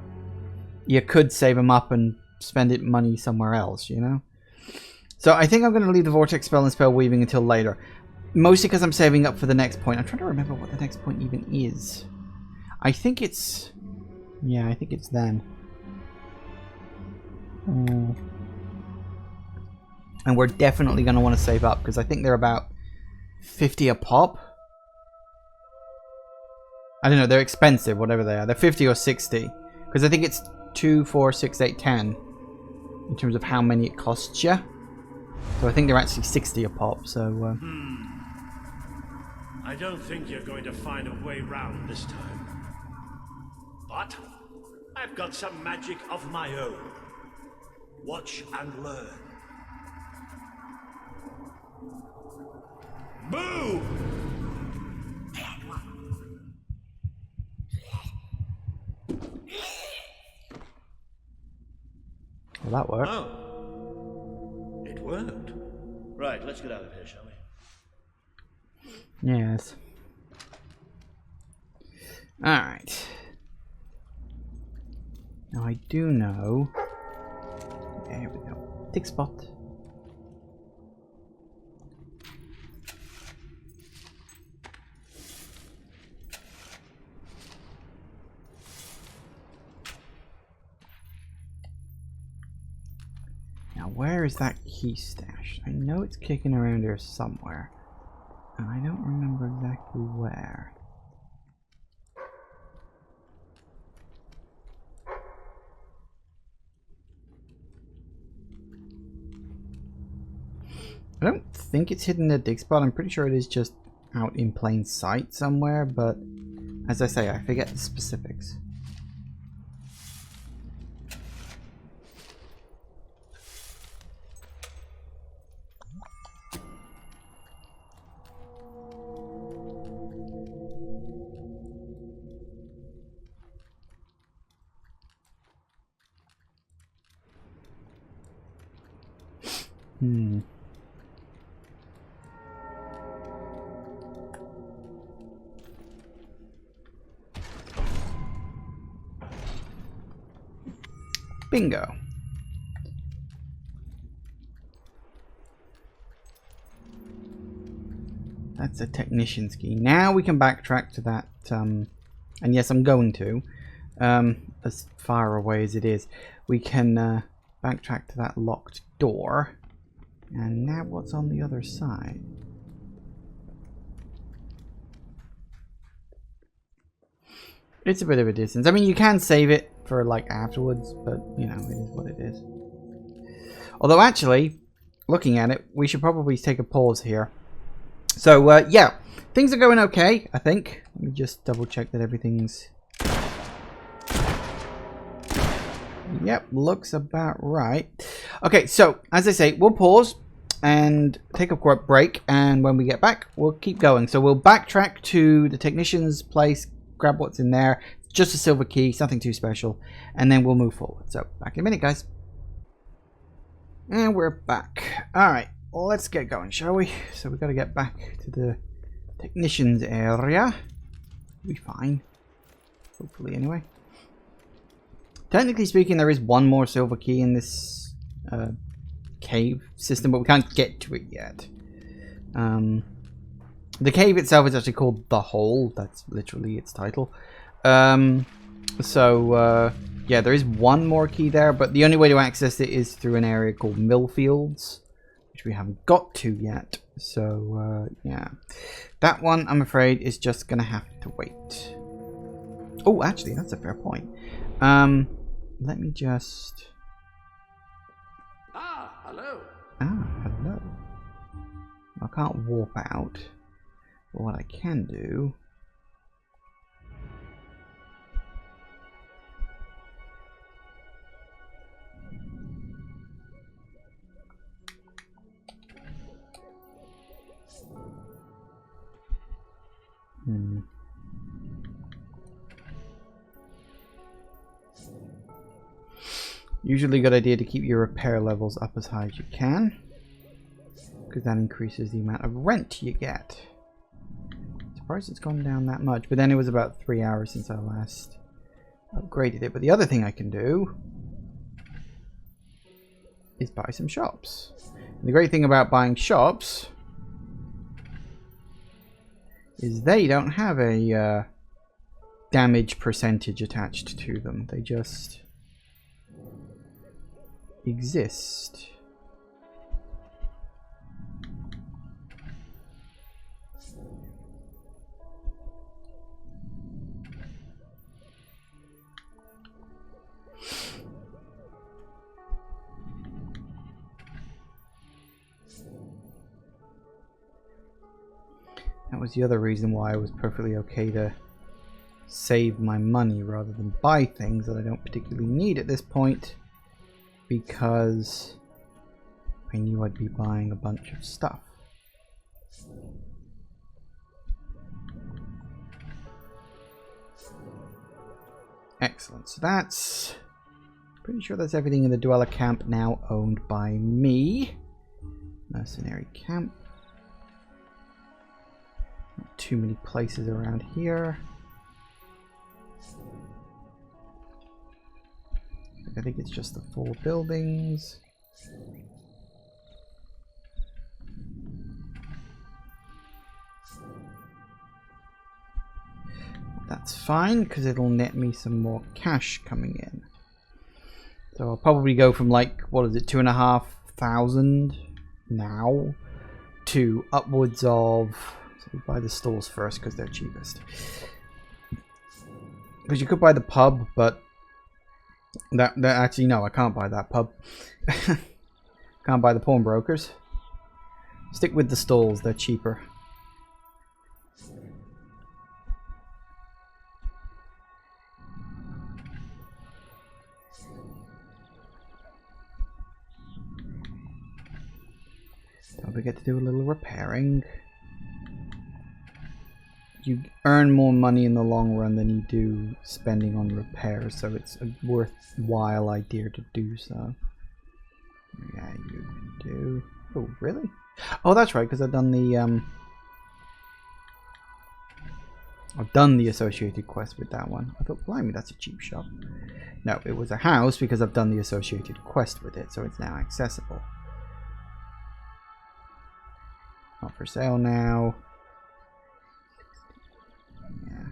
you could save them up and spend it money somewhere else, you know. So I think I'm going to leave the vortex spell and spell weaving until later, mostly because I'm saving up for the next point. I'm trying to remember what the next point even is. I think it's... yeah, I think it's then. And we're definitely going to want to save up, because I think they're about 50 a pop. I don't know, they're expensive, whatever they are. They're 50 or 60. Because I think it's 2, 4, 6, 8, 10. In terms of how many it costs you. So I think they're actually 60 a pop, so... I don't think you're going to find a way round this time. But I've got some magic of my own. Watch and learn. Move! Well, that worked. Oh. It worked. Right, let's get out of here, shall we? Yes. Alright. Now I do know... there we go. Tick spot. Now where is that key stashed? I know it's kicking around here somewhere. And I don't remember exactly where. I don't think it's hidden in the dig spot. I'm pretty sure it is just out in plain sight somewhere, but as I say, I forget the specifics. Bingo. That's a technician's key. Now we can backtrack to that, and yes, I'm going to, as far away as it is. We can backtrack to that locked door. And now what's on the other side? It's a bit of a distance. I mean, you can save it for like afterwards, but you know, it is what it is. Although actually, looking at it, we should probably take a pause here. So yeah, things are going okay, I think. Let me just double check that everything's... Yep, looks about right. Okay, so as I say, we'll pause and take a quick break, and when we get back, we'll keep going. So we'll backtrack to the technician's place, grab what's in there, just a silver key, something too special, and then we'll move forward. So back in a minute, guys. And we're back. Alright, well, let's get going, shall we? So we've got to get back to the technician's area. We'll be fine. Hopefully, anyway. Technically speaking, there is one more silver key in this cave system, but we can't get to it yet. The cave itself is actually called The Hole. That's literally its title. Yeah, there is one more key there, but the only way to access it is through an area called Millfields, which we haven't got to yet. So, yeah. That one, I'm afraid, is just going to have to wait. Oh, actually, that's a fair point. Let me just... Ah, hello. Ah, hello. I can't warp out. But what I can do... Usually a good idea to keep your repair levels up as high as you can, because that increases the amount of rent you get. Surprised it's gone down that much, but then it was about 3 hours since I last upgraded it. But the other thing I can do is buy some shops. And the great thing about buying shops is they don't have a damage percentage attached to them. They just exist. That was the other reason why it was perfectly okay to save my money rather than buy things that I don't particularly need at this point, because I knew I'd be buying a bunch of stuff. Excellent. So that's... pretty sure that's everything in the Dweller Camp now owned by me. Mercenary Camp. Not too many places around here. I think it's just the 4 buildings. That's fine, because it'll net me some more cash coming in. So I'll probably go from like, what is it, 2,500 now to upwards of... So we buy the stalls first because they're cheapest. Because you could buy the pub, but that actually no, I can't buy that pub. Can't buy the pawnbrokers. Stick with the stalls; they're cheaper. Don't forget to do a little repairing. You earn more money in the long run than you do spending on repairs, so it's a worthwhile idea to do so. Yeah, you can do... Oh, really? Oh, that's right, because I've done the... I've done the associated quest with that one. I thought, blimey, that's a cheap shop. No, it was a house because I've done the associated quest with it, so it's now accessible. Not for sale now. Yeah.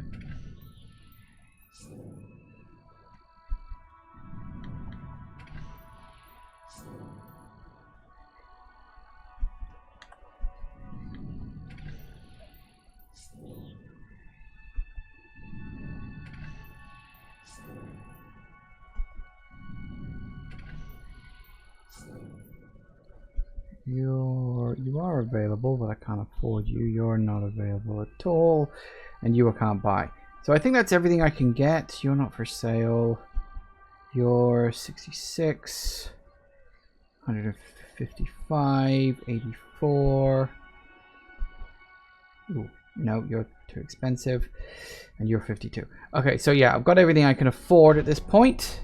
You are available, but I can't afford you. You're not available at all, and you I can't buy. So I think that's everything I can get. You're not for sale. You're 66, 155, 84. Ooh, no, you're too expensive, and you're 52. Okay, so yeah, I've got everything I can afford at this point.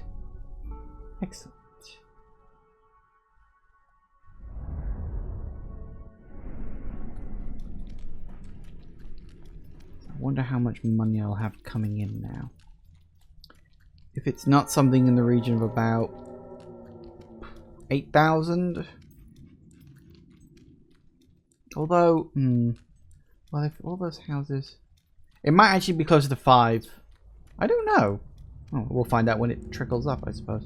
Excellent. I wonder how much money I'll have coming in now. If it's not something in the region of about 8,000. Although, well, if all those houses, it might actually be closer to 5. I don't know. Oh, we'll find out when it trickles up, I suppose.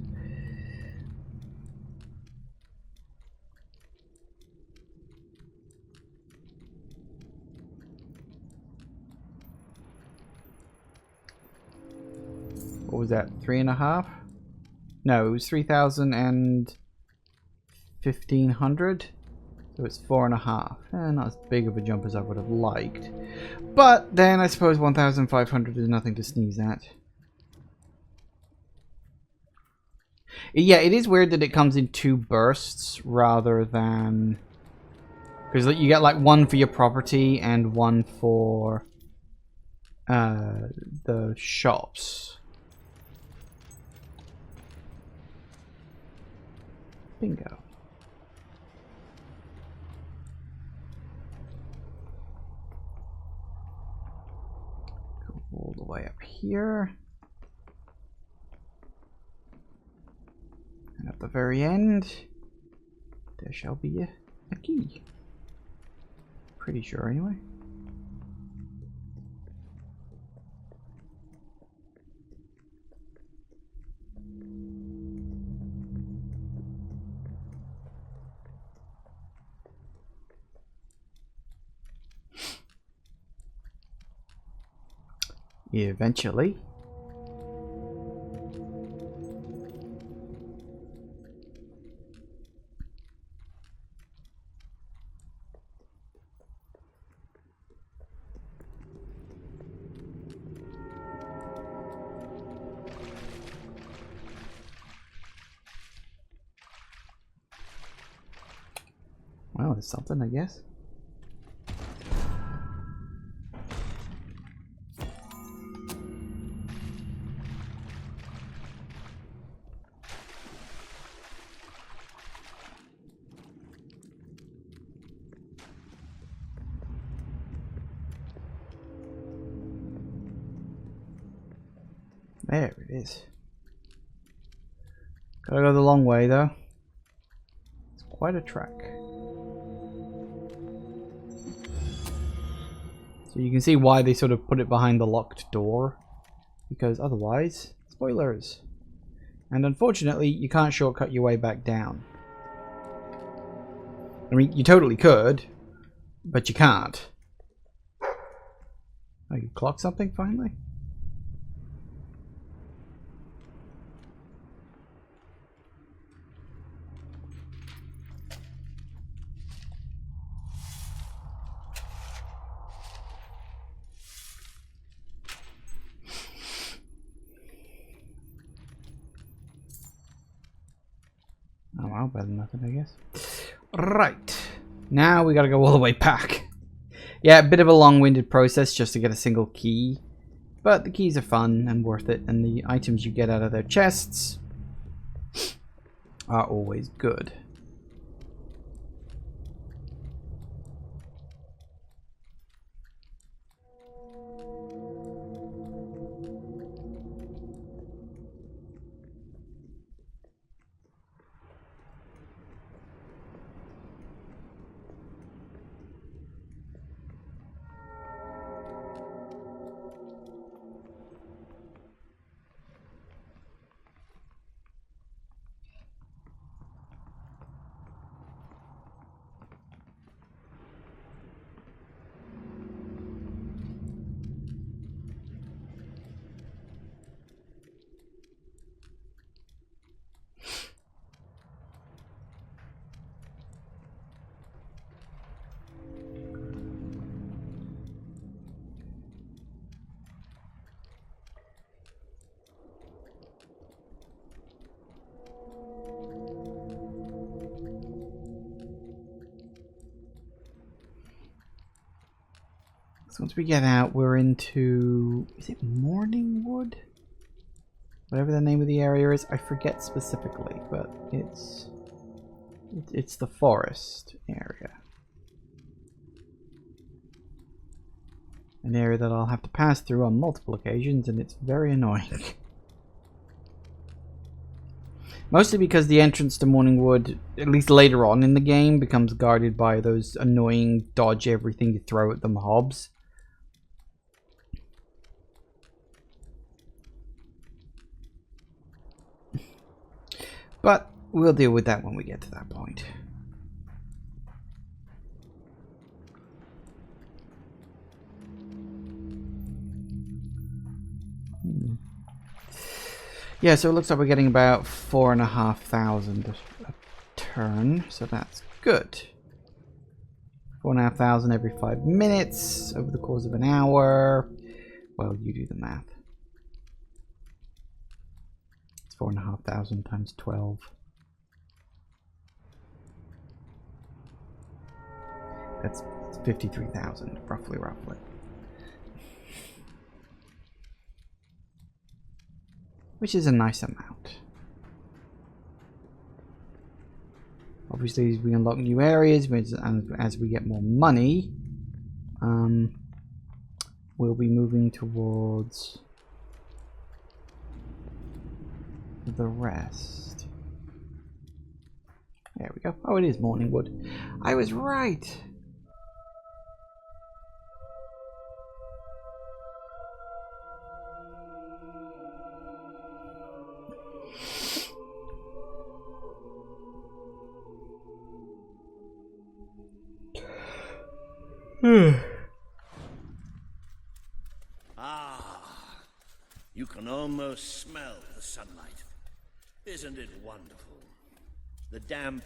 What was that? 3.5? No, it was 3,000 and 1,500. So it's 4.5. Not as big of a jump as I would have liked. But then I suppose 1,500 is nothing to sneeze at. Yeah, it is weird that it comes in 2 bursts rather than... Because you get like one for your property and one for the shops. Bingo. Go all the way up here. And at the very end, there shall be a key. Pretty sure, anyway. Eventually. Well, there's something, I guess. There it is. Gotta go the long way though. It's quite a trek. So you can see why they sort of put it behind the locked door. Because otherwise, spoilers. And unfortunately, you can't shortcut your way back down. I mean, you totally could, but you can't. Oh, you clocked something finally? Oh well, better than nothing, I guess. Right. Now we gotta go all the way back. Yeah, a bit of a long-winded process just to get a single key. But the keys are fun and worth it, and the items you get out of their chests are always good. So once we get out, we're into... Is it Morningwood? Whatever the name of the area is. I forget specifically, but it's the forest area. An area that I'll have to pass through on multiple occasions, and it's very annoying. Mostly because the entrance to Morningwood, at least later on in the game, becomes guarded by those annoying dodge everything you throw at them mobs. But we'll deal with that when we get to that point. Yeah, so it looks like we're getting about 4,500 a turn, so that's good. 4,500 every 5 minutes over the course of an hour. Well, you do the math. It's 4,500 times 12. That's 53,000, roughly. Which is a nice amount. Obviously, as we unlock new areas, and as we get more money, we'll be moving towards the rest. There we go. Oh, it is Morningwood. I was right. You can almost smell the sunlight. Isn't it wonderful? The damp,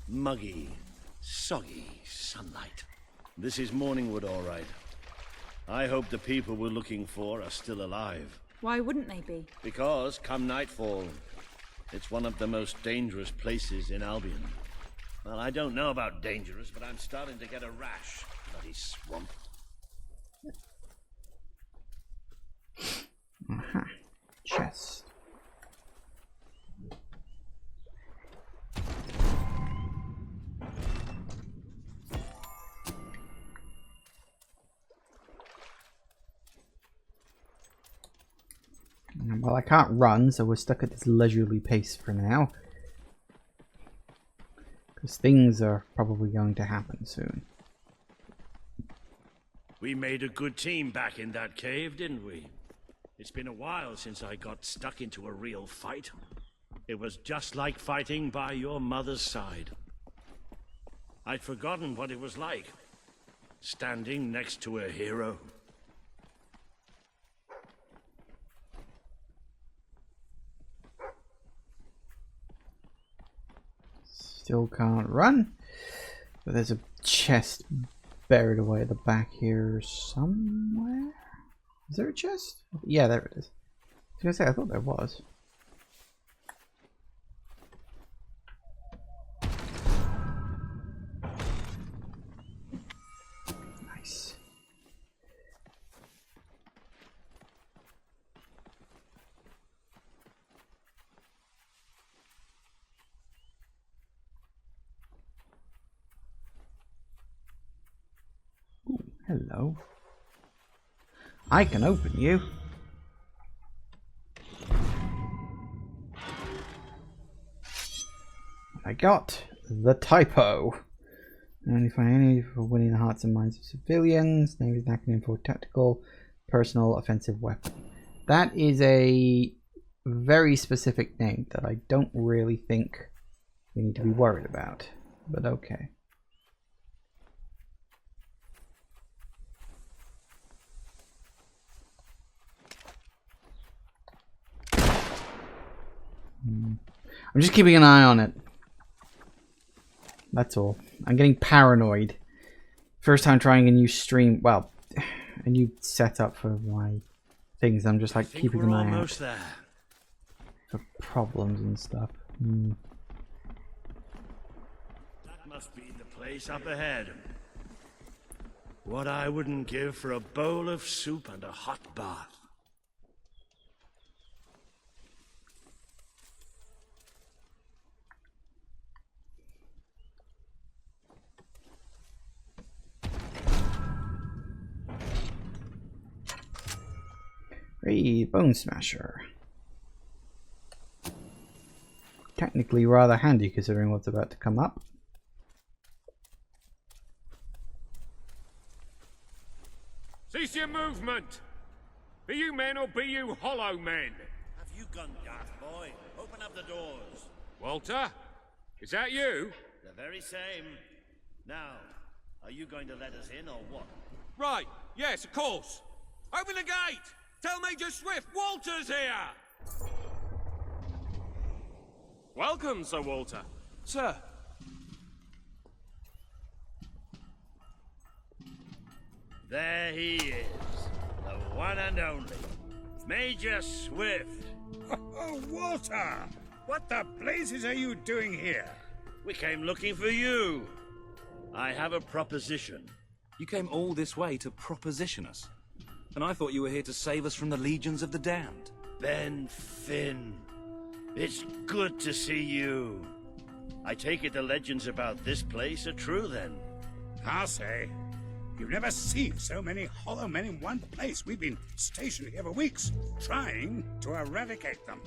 muggy, soggy sunlight. This is Morningwood, all right. I hope the people we're looking for are still alive. Why wouldn't they be? Because, come nightfall, it's one of the most dangerous places in Albion. Well, I don't know about dangerous, but I'm starting to get a rash. Bloody swamp. Chest. Well, I can't run, so we're stuck at this leisurely pace for now. Because things are probably going to happen soon. We made a good team back in that cave, didn't we? It's been a while since I got stuck into a real fight. It was just like fighting by your mother's side. I'd forgotten what it was like, standing next to a hero. Still can't run. But there's a chest buried away at the back here somewhere. Is there a chest? Yeah, there it is. I was gonna say, I thought there was. Nice. Ooh, hello. I can open you. I got the typo. Only find any for winning the hearts and minds of civilians. Name is an acronym for tactical, personal, offensive weapon. That is a very specific name that I don't really think we need to be worried about. But okay. I'm just keeping an eye on it. That's all. I'm getting paranoid. First time trying a new stream, well, a new setup for my things. I'm just like keeping an eye out for problems and stuff. That must be the place up ahead. What I wouldn't give for a bowl of soup and a hot bath. Hey, Bone Smasher. Technically rather handy considering what's about to come up. Cease your movement! Be you men or be you hollow men? Have you gone daft, boy? Open up the doors. Walter? Is that you? The very same. Now, are you going to let us in or what? Right, yes, of course. Open the gate! Tell Major Swift Walter's here! Welcome, Sir Walter. Sir. There he is. The one and only. Major Swift. Oh, Walter! What the blazes are you doing here? We came looking for you. I have a proposition. You came all this way to proposition us. And I thought you were here to save us from the legions of the damned. Ben Finn. It's good to see you. I take it the legends about this place are true then? I'll say. You've never seen so many hollow men in one place. We've been stationed here for weeks, trying to eradicate them.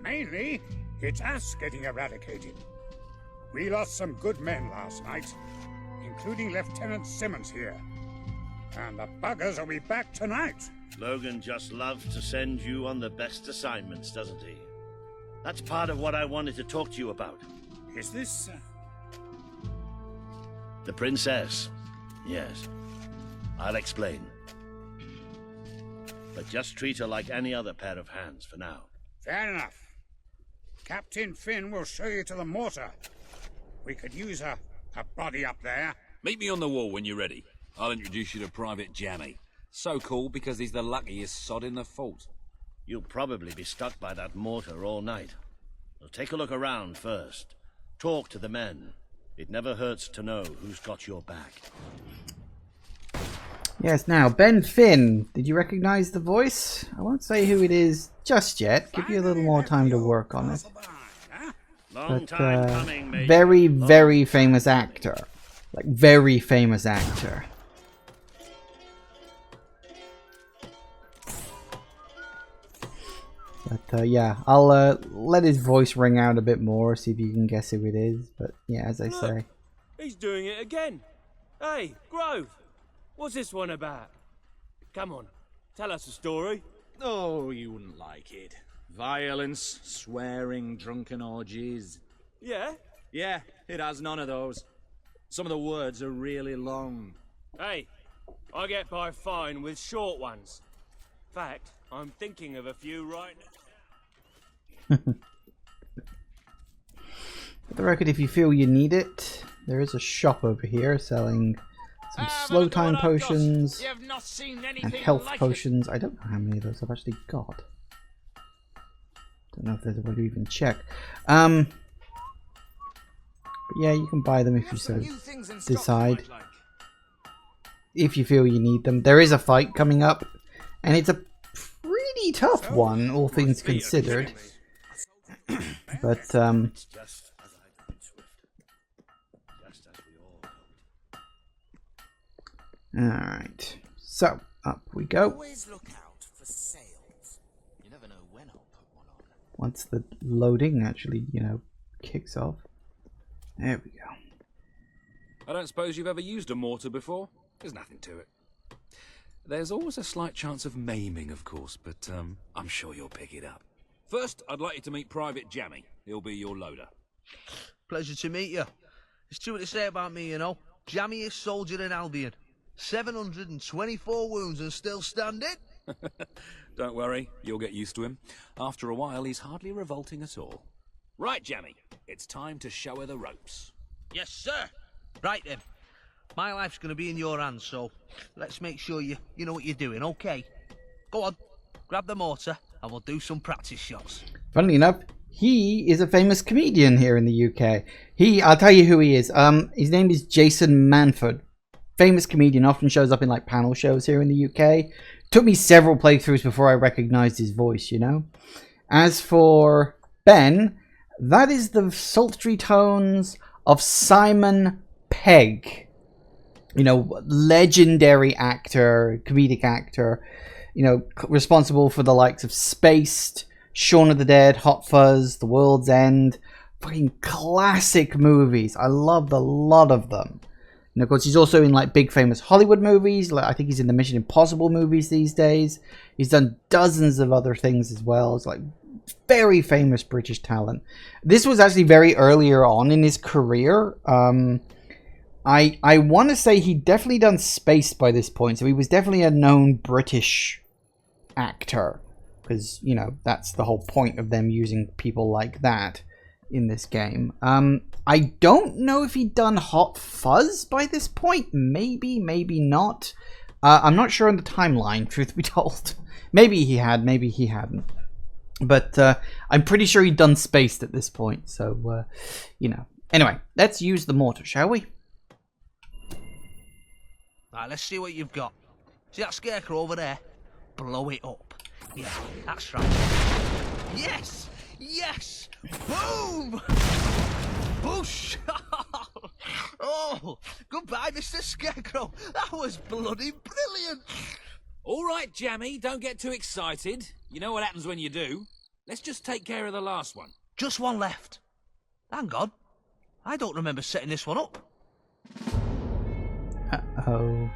Mainly, it's us getting eradicated. We lost some good men last night, including Lieutenant Simmons here. And the buggers will be back tonight. Logan just loves to send you on the best assignments, doesn't he? That's part of what I wanted to talk to you about. Is this... The princess. Yes. I'll explain. But just treat her like any other pair of hands for now. Fair enough. Captain Finn will show you to the mortar. We could use a body up there. Meet me on the wall when you're ready. I'll introduce you to Private Jammy. So cool because he's the luckiest sod in the fort. You'll probably be stuck by that mortar all night. So take a look around first. Talk to the men. It never hurts to know who's got your back. Yes, now, Ben Finn. Did you recognize the voice? I won't say who it is just yet. Give you a little more time to work on it. But, very, very famous actor. Like, very famous actor. But, yeah, I'll let his voice ring out a bit more, see if you can guess who it is. But, yeah, as I say. He's doing it again. Hey, Grove, what's this one about? Come on, tell us a story. Oh, you wouldn't like it. Violence, swearing, drunken orgies. Yeah? Yeah, it has none of those. Some of the words are really long. Hey, I get by fine with short ones. In fact, I'm thinking of a few right now. For the record, if you feel you need it, there is a shop over here selling some slow time potions and health potions. I don't know how many of those I've actually got. Don't know if there's a way to even check. But yeah, you can buy them if you so decide. If you feel you need them. There is a fight coming up, and it's a pretty tough one, all things considered. But alright. So, up we go. Always look out for sales. You never know when I'll put one on. Once the loading actually, kicks off. There we go. I don't suppose you've ever used a mortar before? There's nothing to it. There's always a slight chance of maiming, of course, but I'm sure you'll pick it up. First, I'd like you to meet Private Jammy. He'll be your loader. Pleasure to meet you. There's too much to say about me, Jammiest soldier in Albion. 724 wounds and still standing. Don't worry, you'll get used to him. After a while, he's hardly revolting at all. Right, Jammy, it's time to show her the ropes. Yes, sir. Right then. My life's going to be in your hands, so let's make sure you know what you're doing, okay? Go on, grab the mortar, and we'll do some practice shots. Funnily enough, he is a famous comedian here in the UK. I'll tell you who he is. His name is Jason Manford. famous comedian, often shows up in like panel shows here in the UK. Took me several playthroughs before I recognized his voice, you know. As for Ben, that is the sultry tones of Simon Pegg. You know, legendary actor, comedic actor, you know, responsible for the likes of Spaced, Shaun of the Dead, Hot Fuzz, The World's End. Fucking classic movies. I loved a lot of them. And of course, he's also in like big famous Hollywood movies. Like I think he's in the Mission Impossible movies these days. He's done dozens of other things as well. It's like very famous British talent. This was actually very earlier on in his career. I want to say he'd definitely done Spaced by this point, so he was definitely a known British actor, because, you know, that's the whole point of them using people like that in this game. I don't know if he'd done Hot Fuzz by this point. Maybe, maybe not. I'm not sure on the timeline, truth be told. Maybe he had, maybe he hadn't. But I'm pretty sure he'd done Spaced at this point, so, you know. Anyway, let's use the mortar, shall we? Right, let's see what you've got. See that scarecrow over there? Blow it up. Yeah, that's right. Yes! Yes! Boom! Boosh! Oh, goodbye, Mr. Scarecrow. That was bloody brilliant. All right, Jammy, don't get too excited. You know what happens when you do. Let's just take care of the last one. Just one left. Hang on. I don't remember setting this one up. Uh-oh.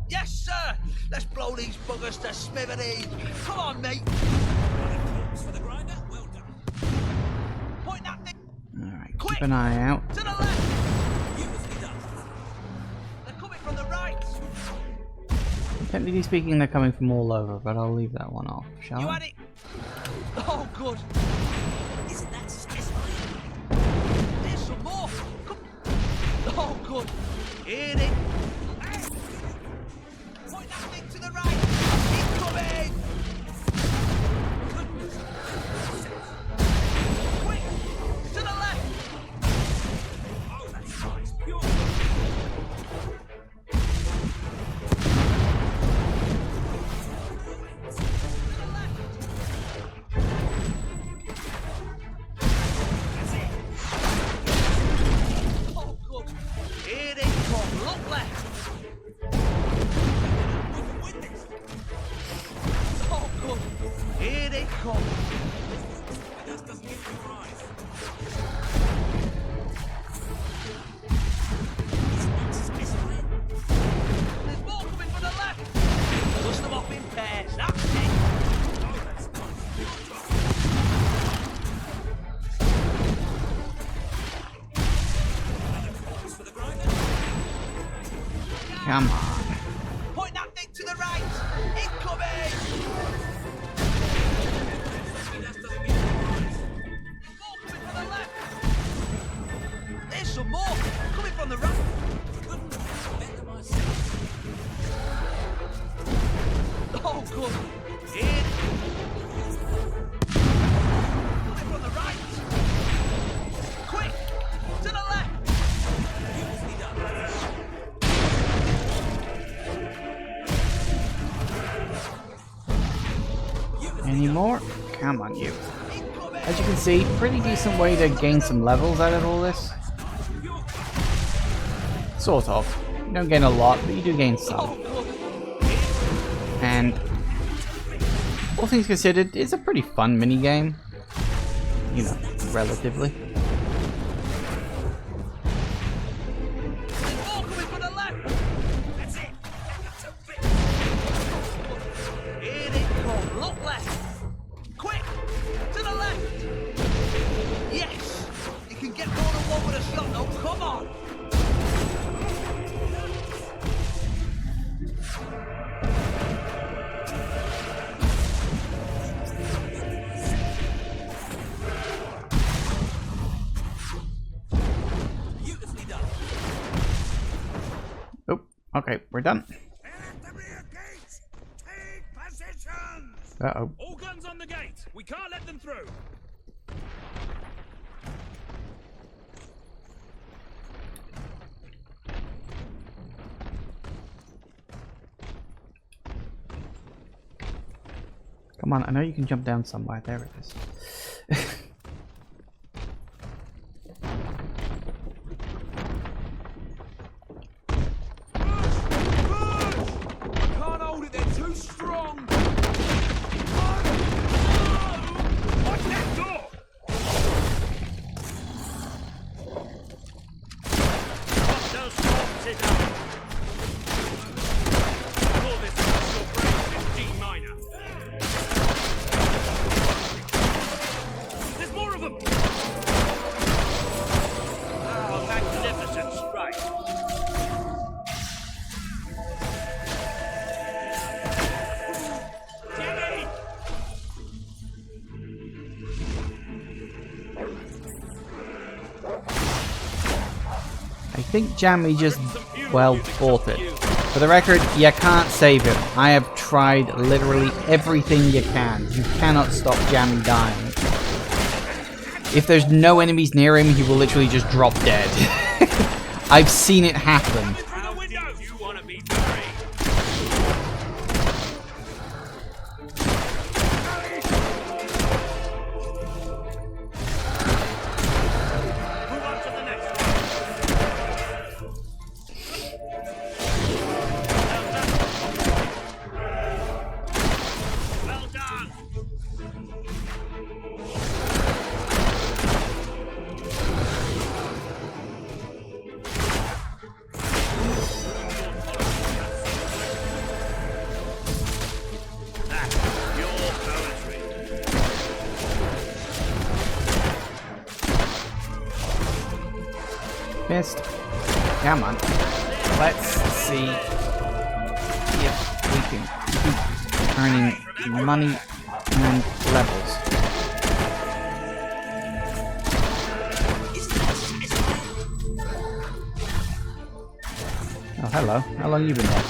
Yes, sir! Let's blow these buggers to smithereens. Come on, mate. For the grinder, well done. Point that thing. Alright, keep an eye out. To the left. Beautifully done. They're coming from the right. Technically speaking, they're coming from all over, but I'll leave that one off, shall You I? had it. Oh, good. Isn't that satisfying? There's some more. Come. Oh, good. Here it. Point that thing to the right. Incoming. Quick. To the left. Oh, that's nice. Pure. Oh, good. Here they come. Look left. Oh, good. Here they come. That doesn't give you your eyes. There's more coming from the left. Dust them off in pairs. That's it. Oh, that's nice. For the grinder. Come on. Point that thing to the right. Incoming. That doesn't give you your eyes. There's more coming from the left. There's some more coming from the right. Couldn't have better myself. Oh, good. In. Coming from the right. Quick. To the left. Beautifully done. Any more? Come on, you. As you can see, pretty decent way to gain some levels out of all this. Sort of. You don't gain a lot, but you do gain some. And all things considered, it's a pretty fun minigame. You know, relatively. There's more coming from the left. That's it. Here they come. Look left. Quick. To the left. Yes. You can get more than one with a shot, though. Come on. Okay, we're done. Uh-oh. All guns on the gate. We can't let them through. Come on, I know you can jump down somewhere. There it is. Can't hold it. They're too strong. Watch that door. Pop those corpses up. Call this special phrase in D minor. There's more of them. Oh, magnificent strike. I think Jammy just, well, bought it. For the record, you can't save him. I have tried literally everything you can. You cannot stop Jammy dying. If there's no enemies near him, he will literally just drop dead. I've seen it happen. You want to be buried? Move on to the next one. Well done. That's your poetry. Missed. Come on. Let's see if we can keep earning money and levels. Oh, hello. How long you been there?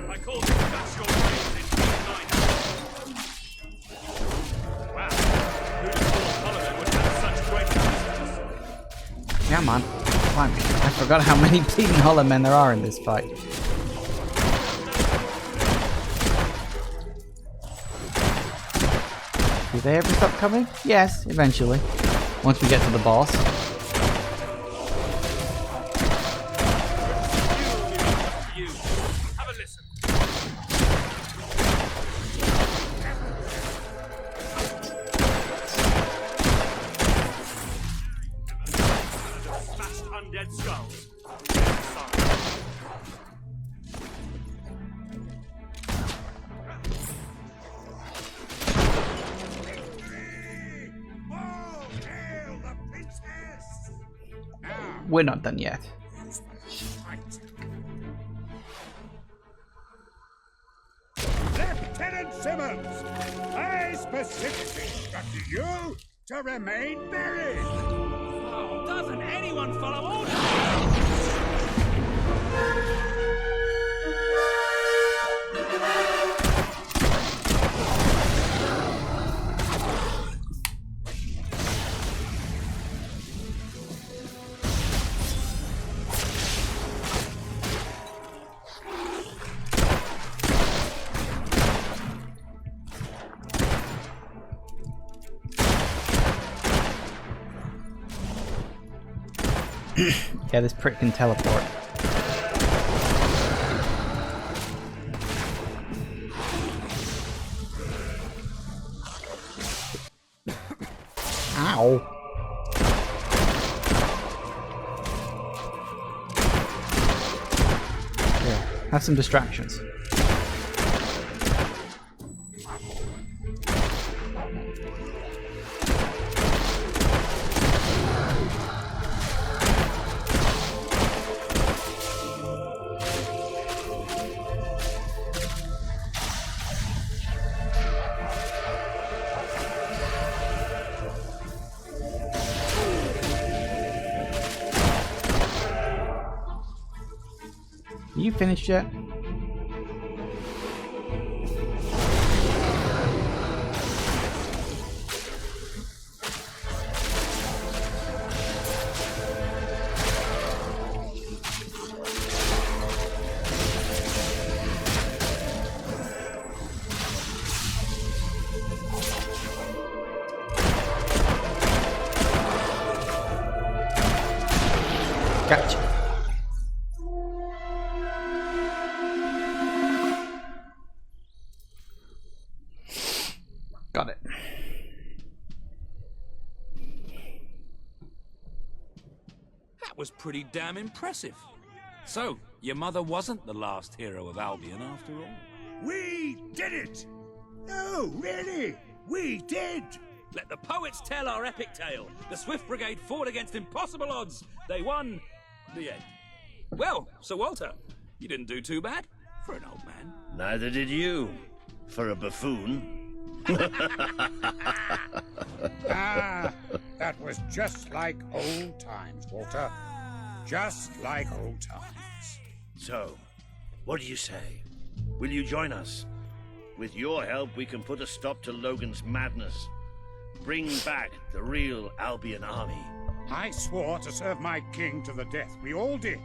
I call this special phrase in D minor. Wow. Who'd have thought Holloman would have such great resistance? Come on. Climb. I forgot how many bleeding hollow men there are in this fight. Do they ever stop coming? Yes, eventually. Once we get to the boss. You. Have a listen. Smashed undead skulls. We're not done yet. Lieutenant Simmons, I specifically instructed you to remain buried. Oh, doesn't anyone follow orders? Yeah, this prick can teleport. Ow. Here, have some distractions. You finished yet? Gotcha. Got it. That was pretty damn impressive. So, your mother wasn't the last hero of Albion after all? We did it! No, really! We did! Let the poets tell our epic tale. The Swift Brigade fought against impossible odds. They won. The end. Well, Sir Walter, you didn't do too bad for an old man. Neither did you, for a buffoon. Ah, that was just like old times, Walter. Just like old times. So, what do you say? Will you join us? With your help, we can put a stop to Logan's madness. Bring back the real Albion army. I swore to serve my king to the death. We all did.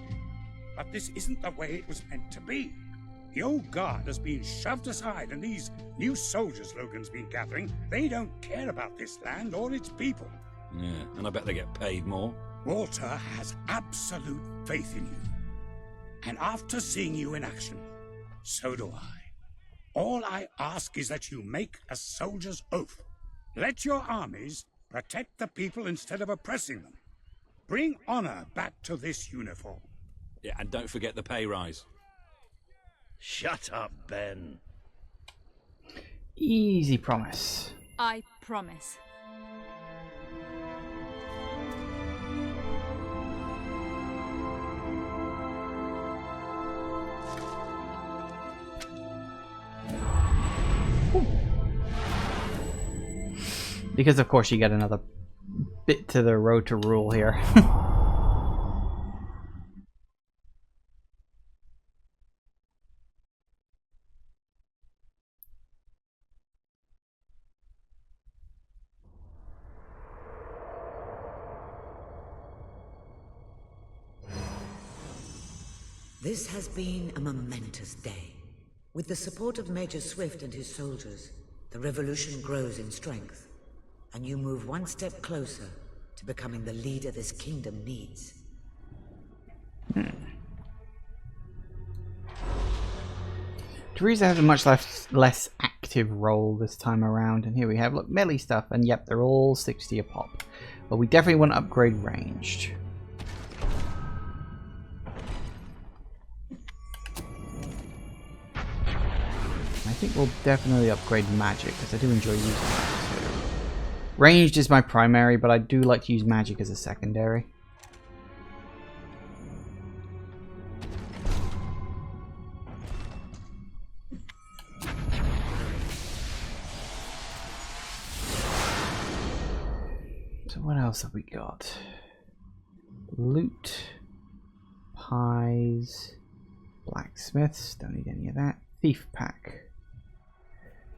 But this isn't the way it was meant to be. The old guard has been shoved aside, and these new soldiers Logan's been gathering, they don't care about this land or its people. Yeah, and I bet they get paid more. Walter has absolute faith in you. And after seeing you in action, so do I. All I ask is that you make a soldier's oath. Let your armies protect the people instead of oppressing them. Bring honor back to this uniform. Yeah, and don't forget the pay rise. Shut up, Ben. Easy promise. I promise. Because of course you get another bit to the road to rule here. This has been a momentous day. With the support of Major Swift and his soldiers, the revolution grows in strength, and you move one step closer to becoming the leader this kingdom needs. Teresa has a much less active role this time around, and here we have, look, melee stuff, and yep, they're all 60 a pop. But we definitely want to upgrade ranged. I think we'll definitely upgrade magic, because I do enjoy using that too. Ranged is my primary, but I do like to use magic as a secondary. So what else have we got? Loot, pies, blacksmiths, don't need any of that. Thief pack.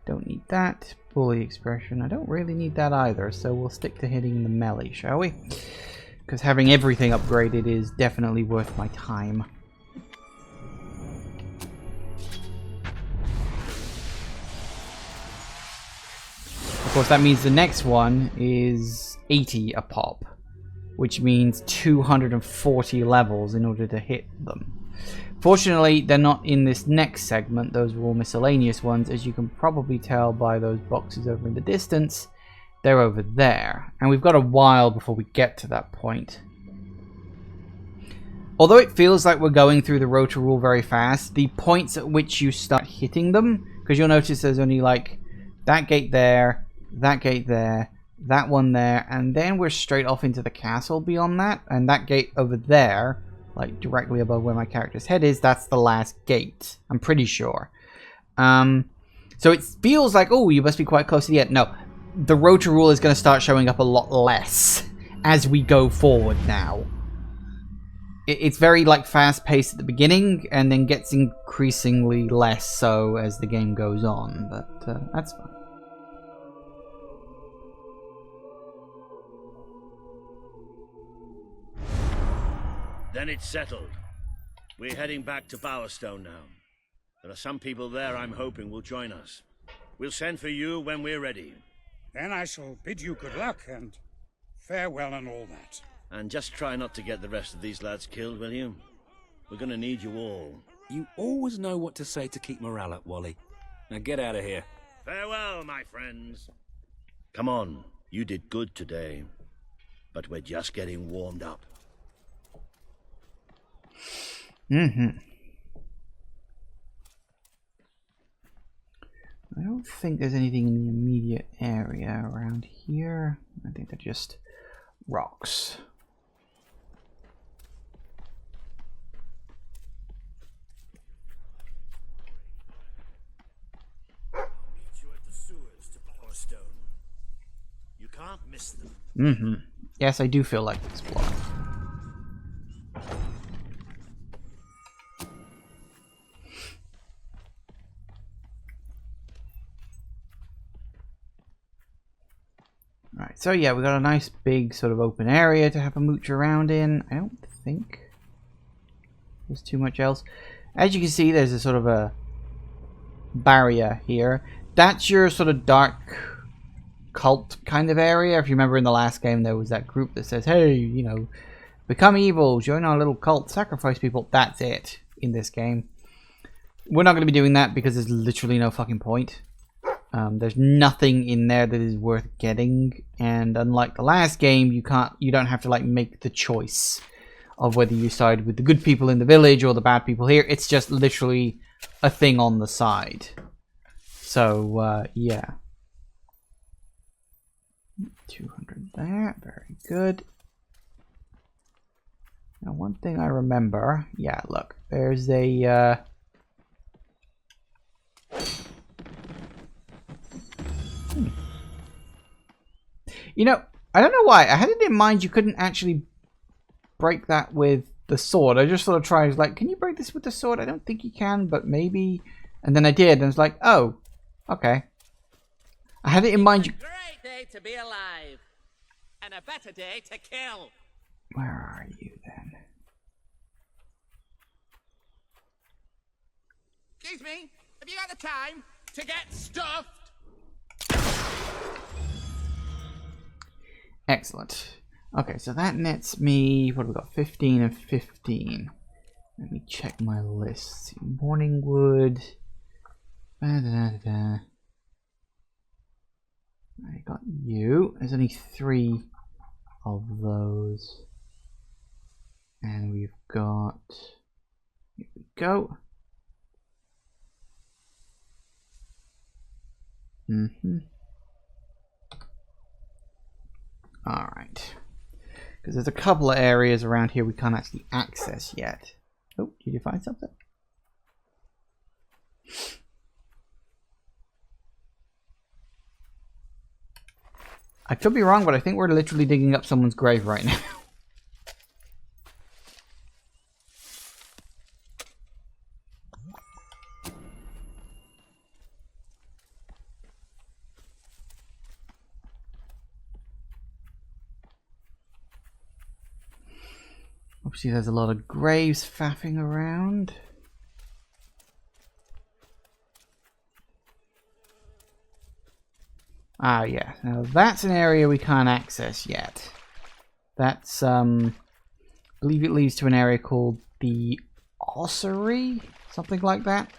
Don't need that. Bully expression. I don't really need that either, so we'll stick to hitting the melee, shall we? Because having everything upgraded is definitely worth my time. Of course, that means the next one is 80 a pop, which means 240 levels in order to hit them. Fortunately, they're not in this next segment. Those are all miscellaneous ones, as you can probably tell by those boxes over in the distance. They're over there. And we've got a while before we get to that point. Although it feels like we're going through the rotor rule very fast, the points at which you start hitting them, because you'll notice there's only like that gate there, that one there, and then we're straight off into the castle beyond that, and that gate over there, like directly above where my character's head is, that's the last gate. I'm pretty sure. So it feels like, oh, you must be quite close to the end. No, the rotor rule is going to start showing up a lot less as we go forward now. It's very like fast-paced at the beginning, and then gets increasingly less so as the game goes on, but that's fine. Then it's settled. We're heading back to Bowerstone now. There are some people there I'm hoping will join us. We'll send for you when we're ready. Then I shall bid you good luck and farewell and all that. And just try not to get the rest of these lads killed, will you? We're gonna need you all. You always know what to say to keep morale up, Wally. Now get out of here. Farewell, my friends. Come on, you did good today. But we're just getting warmed up. I don't think there's anything in the immediate area around here. I think they're just rocks. I'll meet you at the sewers to Bowerstone. You can't miss them. Yes, I do feel like exploring. Right, so yeah, we got a nice big sort of open area to have a mooch around in. I don't think there's too much else. As you can see, there's a sort of a barrier here. That's your sort of dark cult kind of area. If you remember in the last game, there was that group that says, hey, you know, become evil, join our little cult, sacrifice people. That's it in this game. We're not going to be doing that because there's literally no fucking point. There's nothing in there that is worth getting, and unlike the last game, you don't have to like make the choice of whether you side with the good people in the village or the bad people here. It's just literally a thing on the side. So yeah, 200 there, very good. Now one thing I remember, yeah, look, there's a You know, I don't know why. I had it in mind you couldn't actually break that with the sword. I just sort of tried, like, can you break this with the sword? I don't think you can, but maybe. And then I did, and it's like, oh, okay. I had it in mind. It's a great day to be alive, and a better day to kill. Where are you then? Excuse me, have you got the time to get stuffed? Excellent. Okay, so that nets me, what have we got? 15 and 15. Let me check my list. See, Morningwood. I got you. There's only 3 of those. And we've got... Here we go. Alright. Because there's a couple of areas around here we can't actually access yet. Oh, did you find something? I could be wrong, but I think we're literally digging up someone's grave right now. Obviously there's a lot of graves faffing around. Ah, yeah. Now that's an area we can't access yet. That's, I believe it leads to an area called the Ossuary? Something like that.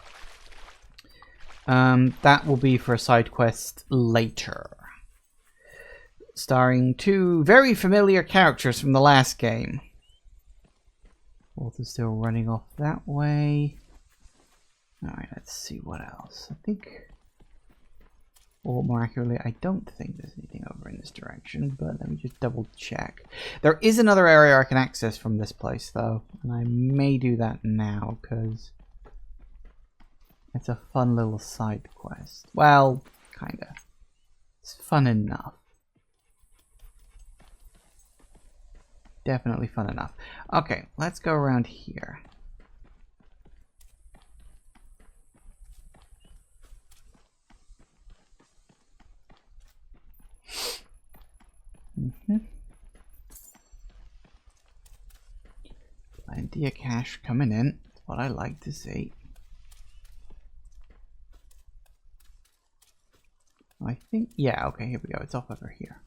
That will be for a side quest later. starring two very familiar characters from the last game. Both are still running off that way. Alright, let's see what else. I think, or more accurately, I don't think there's anything over in this direction, but let me just double check. There is another area I can access from this place, though, and I may do that now, because it's a fun little side quest. Well, kinda. It's fun enough. Definitely fun enough. Okay, let's go around here. Plenty of cash coming in. That's what I like to see. I think, yeah, okay, here we go. It's off over here.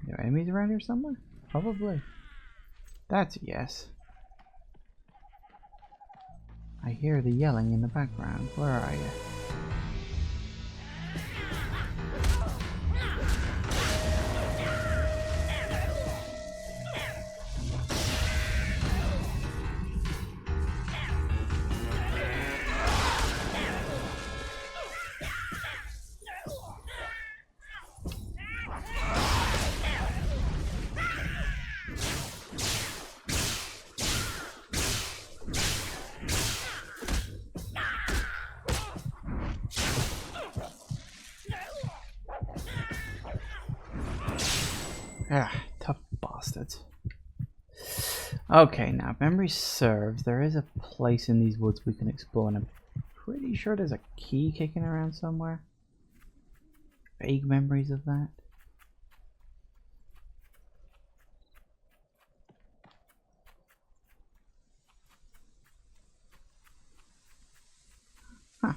There are enemies around here somewhere? Probably. That's a yes. I hear the yelling in the background. Where are you? Ah, tough bastards. Okay, now if memory serves, there is a place in these woods we can explore, and I'm pretty sure there's a key kicking around somewhere. Vague memories of that. Huh.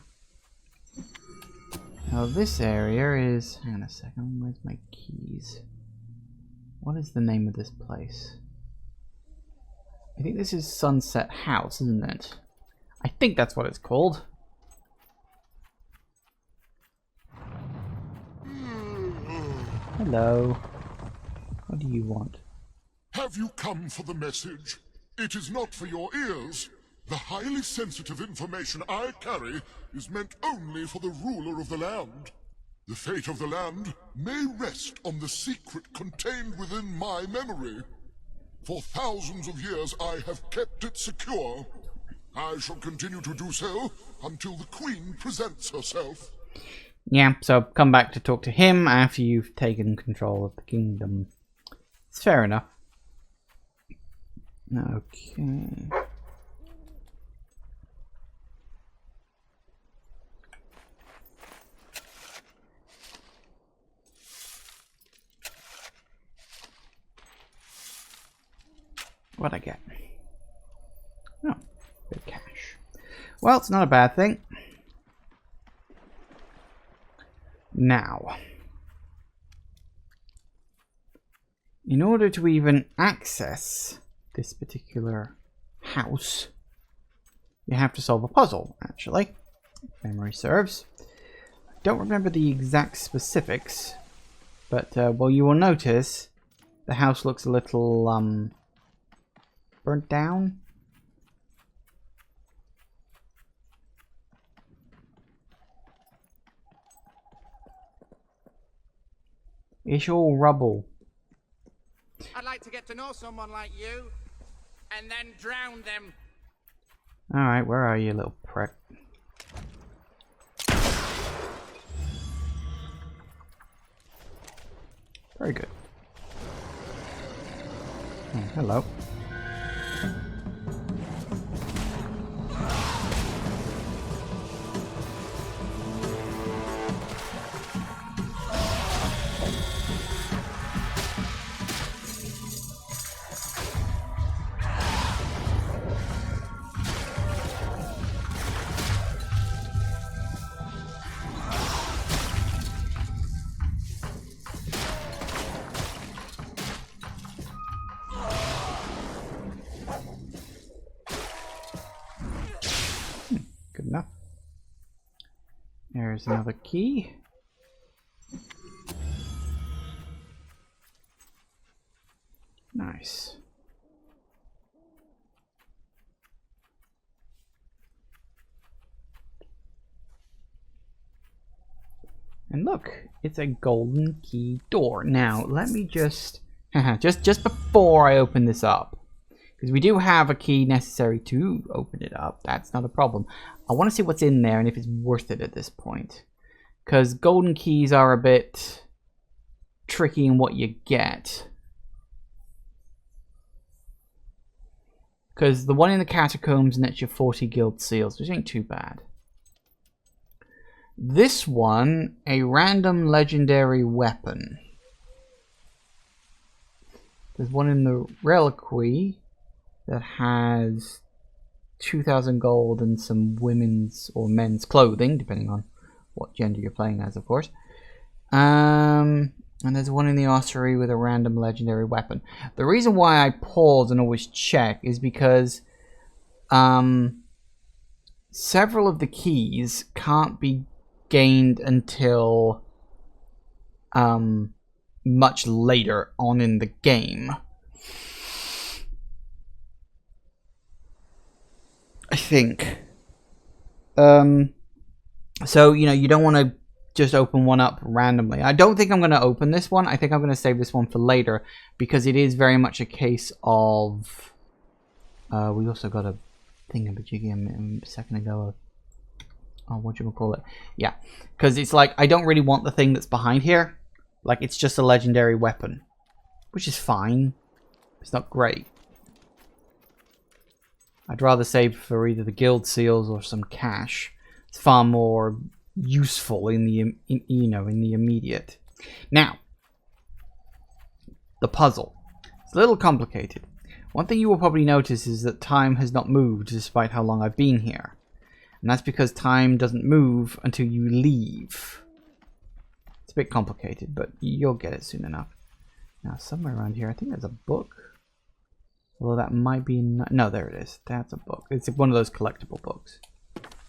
Now this area is... hang on a second, where's my keys? What is the name of this place? I think this is Sunset House, isn't it? I think that's what it's called. Hello. What do you want? Have you come for the message? It is not for your ears. The highly sensitive information I carry is meant only for the ruler of the land. The fate of the land may rest on the secret contained within my memory. For thousands of years I have kept it secure. I shall continue to do so until the Queen presents herself. Yeah, so come back to talk to him after you've taken control of the kingdom. It's fair enough. Okay. What'd I get? Oh, bit of cash. Well, it's not a bad thing. Now, in order to even access this particular house, you have to solve a puzzle, actually. Memory serves. I don't remember the exact specifics, but, well, you will notice the house looks a little, burnt down. It's all rubble. I'd like to get to know someone like you, and then drown them. Alright, where are you, little prick? Very good. Oh, hello. there's another key. Nice. And look, it's a golden key door. Now, let me just before I open this up, because we do have a key necessary to open it up. That's not a problem. I want to see what's in there and if it's worth it at this point. Because golden keys are a bit tricky in what you get. Because the one in the catacombs nets you 40 guild seals, which ain't too bad. This one, a random legendary weapon. There's one in the reliquary that has 2,000 gold and some women's or men's clothing, depending on what gender you're playing as, of course. And there's one in the ossuary with a random legendary weapon. The reason why I pause and always check is because several of the keys can't be gained until much later on in the game. I think. So, you know, you don't want to just open one up randomly. I don't think I'm going to open this one. I think I'm going to save this one for later because it is very much a case of... we also got a thingamajiggy a second ago. Oh, whatchamacallit? Yeah, because it's like, I don't really want the thing that's behind here. Like, it's just a legendary weapon, which is fine. It's not great. I'd rather save for either the guild seals or some cash. It's far more useful in the in the immediate. Now, the puzzle. It's a little complicated. One thing you will probably notice is that time has not moved despite how long I've been here. And that's because time doesn't move until you leave. It's a bit complicated, but you'll get it soon enough. Now, somewhere around here, I think there's a book. Although that might be... No, there it is. That's a book. It's one of those collectible books.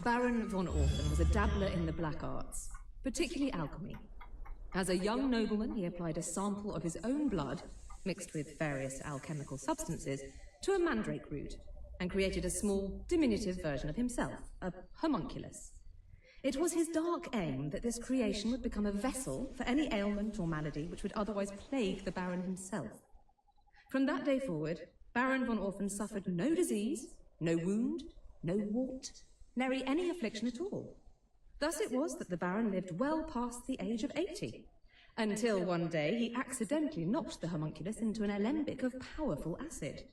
Baron von Orphan was a dabbler in the black arts, particularly alchemy. As a young nobleman, he applied a sample of his own blood, mixed with various alchemical substances, to a mandrake root, and created a small, diminutive version of himself, a homunculus. It was his dark aim that this creation would become a vessel for any ailment or malady which would otherwise plague the Baron himself. From that day forward, Baron von Orphan suffered no disease, no wound, no wart, nary any affliction at all. Thus it was that the Baron lived well past the age of 80, until one day he accidentally knocked the homunculus into an alembic of powerful acid.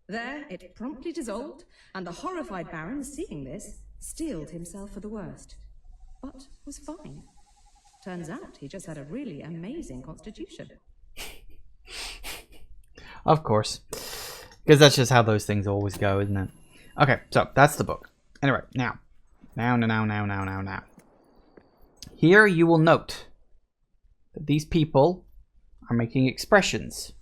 There, it promptly dissolved, and the horrified Baron, seeing this, steeled himself for the worst. But was fine. Turns out he just had a really amazing constitution. Of course. Because that's just how those things always go, isn't it? Okay, so that's the book. Anyway, now. Here you will note that these people are making expressions.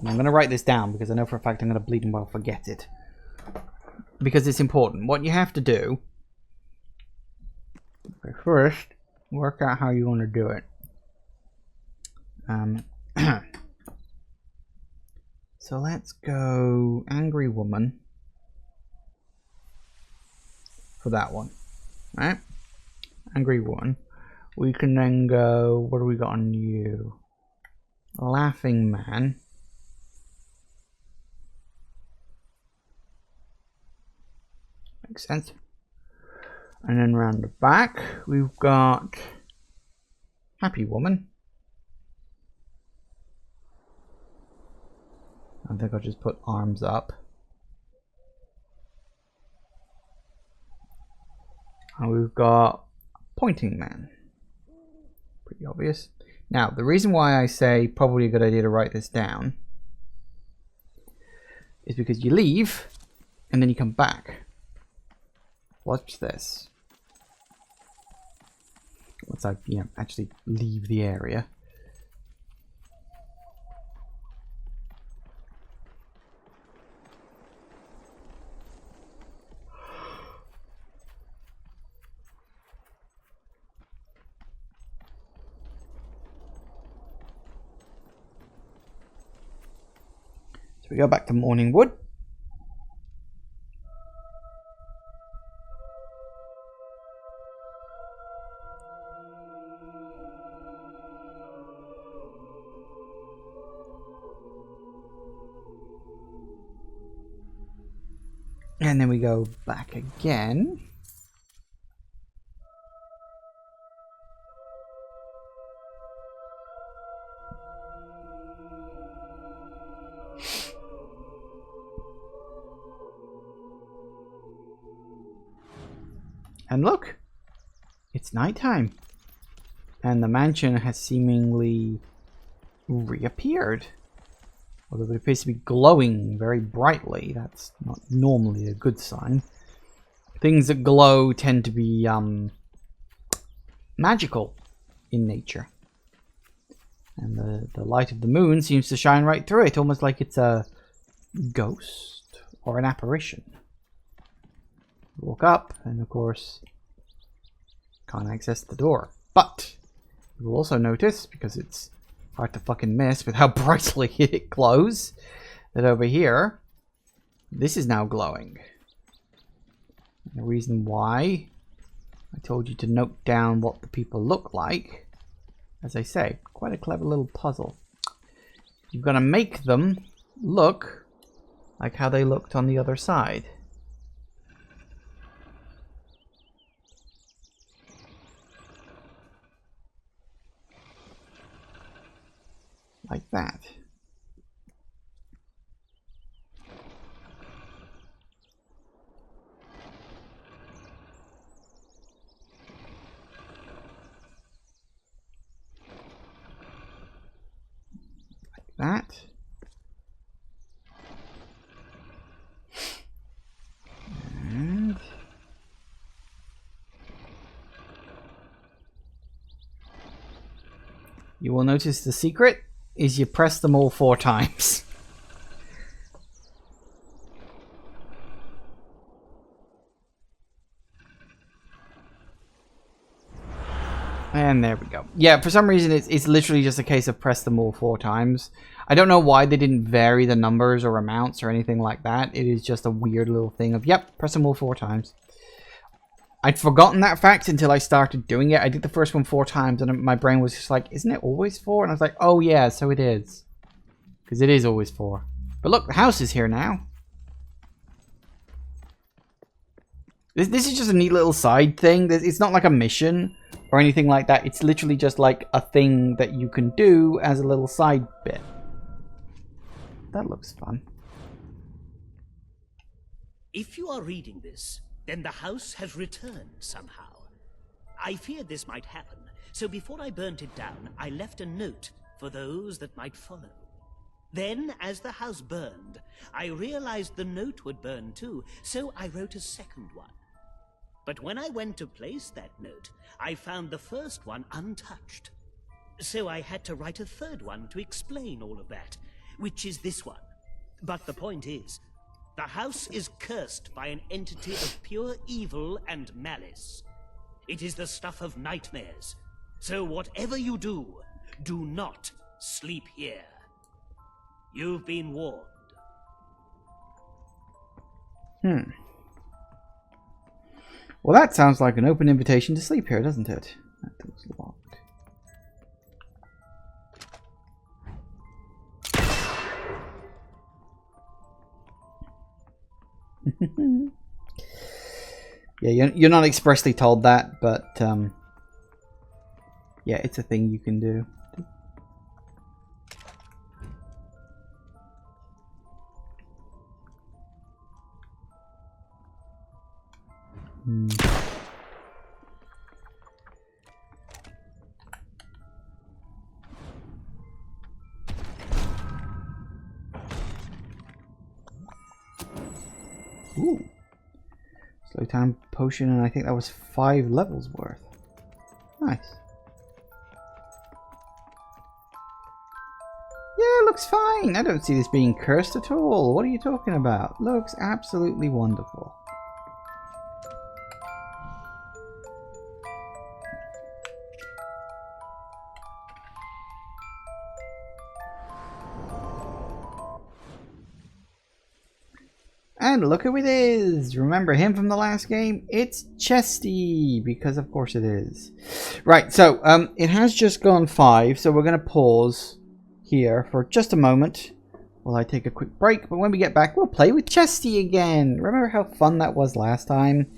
And I'm going to write this down because I know for a fact I'm going to bleed and well forget it. Because it's important. What you have to do... Okay, first, work out how you want to do it. So let's go Angry Woman for that one, right? Angry Woman. We can then go, what do we got on you? Laughing Man. Makes sense. And then round the back, we've got Happy Woman. I think I'll just put arms up. And we've got Pointing Man. Pretty obvious. Now, the reason why I say probably a good idea to write this down is because you leave and then you come back. Watch this. Once I, actually leave the area. we go back to Morningwood. And then we go back again. And look, it's nighttime. And the mansion has seemingly reappeared. Although it appears to be glowing very brightly. That's not normally a good sign. Things that glow tend to be magical in nature. And the light of the moon seems to shine right through it, almost like it's a ghost or an apparition. Walk up, and of course, can't access the door. But you will also notice, because it's hard to fucking miss with how brightly it glows, that over here, this is now glowing. And the reason why I told you to note down what the people look like, as I say, quite a clever little puzzle. You've got to make them look like how they looked on the other side. Like that. Like that. And you will notice the secret is you press them all 4 times. And there we go. Yeah, for some reason it's literally just a case of press them all 4 times. I don't know why they didn't vary the numbers or amounts or anything like that. It is just a weird little thing of, yep, press them all 4 times. I'd forgotten that fact until I started doing it. I did the first one 4 times and my brain was just like, isn't it always 4? And I was like, oh yeah, so it is. Because it is always 4. But look, the house is here now. This is just a neat little side thing. It's not like a mission or anything like that. It's literally just like a thing that you can do as a little side bit. That looks fun. If you are reading this, then the house has returned somehow. I feared this might happen, so before I burnt it down, I left a note for those that might follow. Then, as the house burned, I realized the note would burn too, so I wrote a second one. But when I went to place that note, I found the first one untouched. So I had to write a third one to explain all of that, which is this one. But the point is, the house is cursed by an entity of pure evil and malice. It is the stuff of nightmares. So whatever you do, do not sleep here. You've been warned. Well, that sounds like an open invitation to sleep here, doesn't it? That door's locked. Yeah, you're not expressly told that, but yeah, it's a thing you can do. Ooh. Slow time potion, and I think that was 5 levels worth. Nice. Yeah, it looks fine. I don't see this being cursed at all. What are you talking about? Looks absolutely wonderful. And look who it is! Remember him from the last game? It's Chesty, because of course it is. Right, so it has just gone 5, so we're going to pause here for just a moment while I take a quick break. But when we get back, we'll play with Chesty again. Remember how fun that was last time?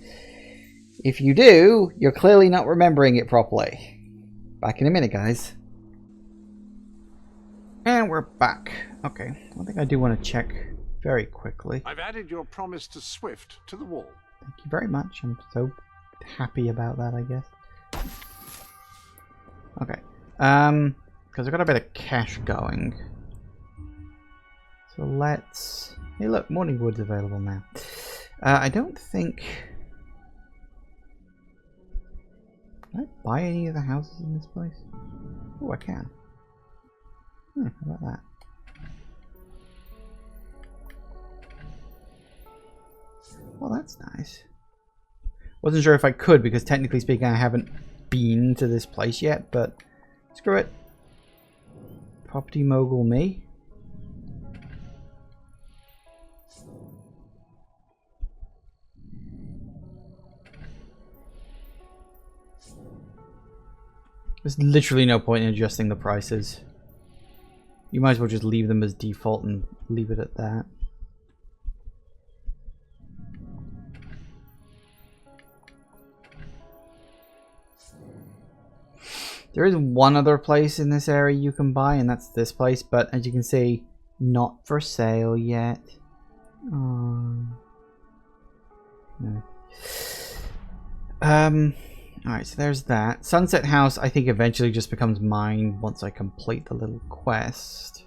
If you do, you're clearly not remembering it properly. Back in a minute, guys. And we're back. Okay, I think I do want to check very quickly. I've added your promise to Swift to the wall. Thank you very much. I'm so happy about that, I guess. Okay. Because I've got a bit of cash going. So let's... Hey look, Morningwood's available now. I don't think... Can I buy any of the houses in this place? Oh, I can. How about that? Well, that's nice. Wasn't sure if I could because technically speaking I haven't been to this place yet, but screw it. Property mogul me. There's literally no point in adjusting the prices. You might as well just leave them as default and leave it at that. There is one other place in this area you can buy, and that's this place, but as you can see, not for sale yet. No. Alright, so there's that. Sunset House, I think eventually just becomes mine once I complete the little quest.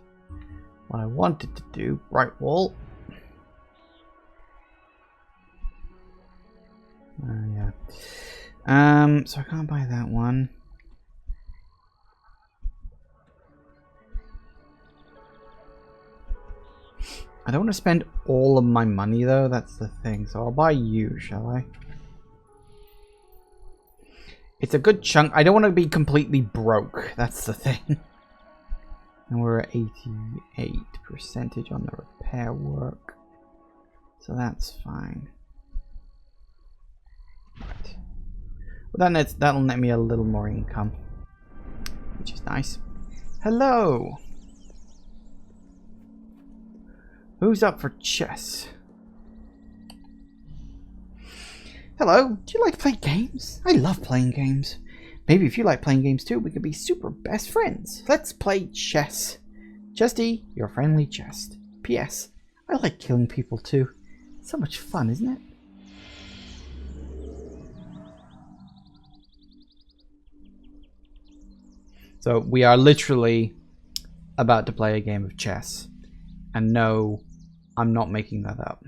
What I wanted to do, Bright Wall. Yeah. So I can't buy that one. I don't want to spend all of my money though, that's the thing. So I'll buy you, shall I? It's a good chunk. I don't want to be completely broke, that's the thing. And we're at 88% on the repair work. So that's fine. Right. Well, then that'll net me a little more income, which is nice. Hello! Who's up for chess? Hello, do you like to play games? I love playing games. Maybe if you like playing games too, we could be super best friends. Let's play chess. Chesty, your friendly chest. P.S. I like killing people too. It's so much fun, isn't it? So we are literally about to play a game of chess. And no, I'm not making that up.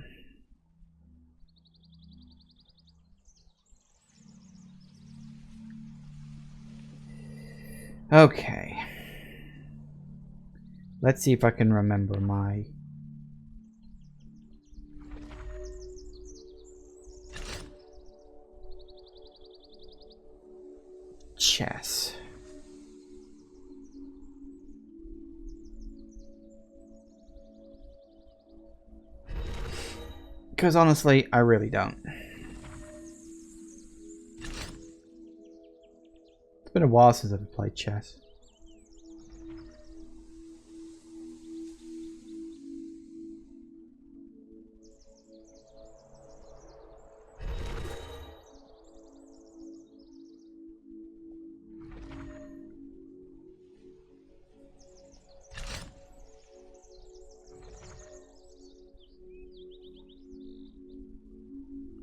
Okay. Let's see if I can remember my... chess. Because honestly, I really don't. It's been a while since I've played chess.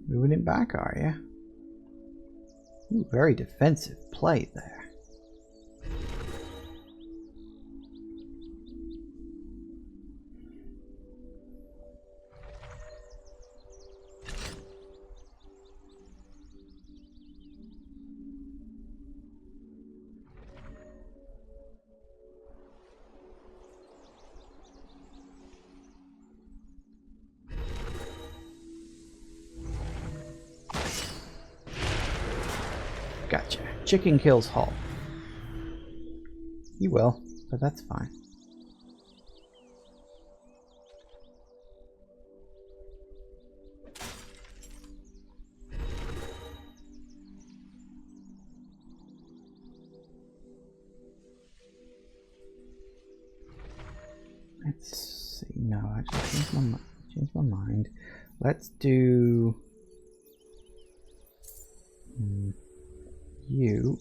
Moving it back, are you? Ooh, very defensive play there. Gotcha. Chicken kills Hall. You will, but that's fine. Let's see. No, I actually changed my mind. Let's do you.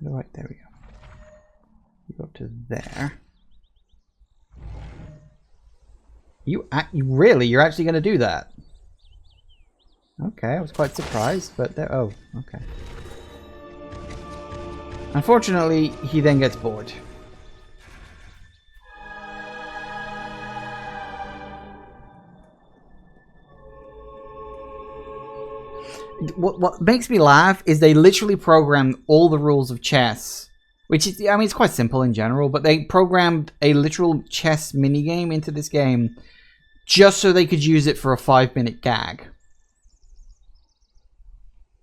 Right, there we go. You go up to there. You really? You're actually going to do that? Okay, I was quite surprised, but there. Oh, okay. Unfortunately, he then gets bored. What makes me laugh is they literally programmed all the rules of chess, which is, I mean, it's quite simple in general, but they programmed a literal chess minigame into this game just so they could use it for a 5-minute gag.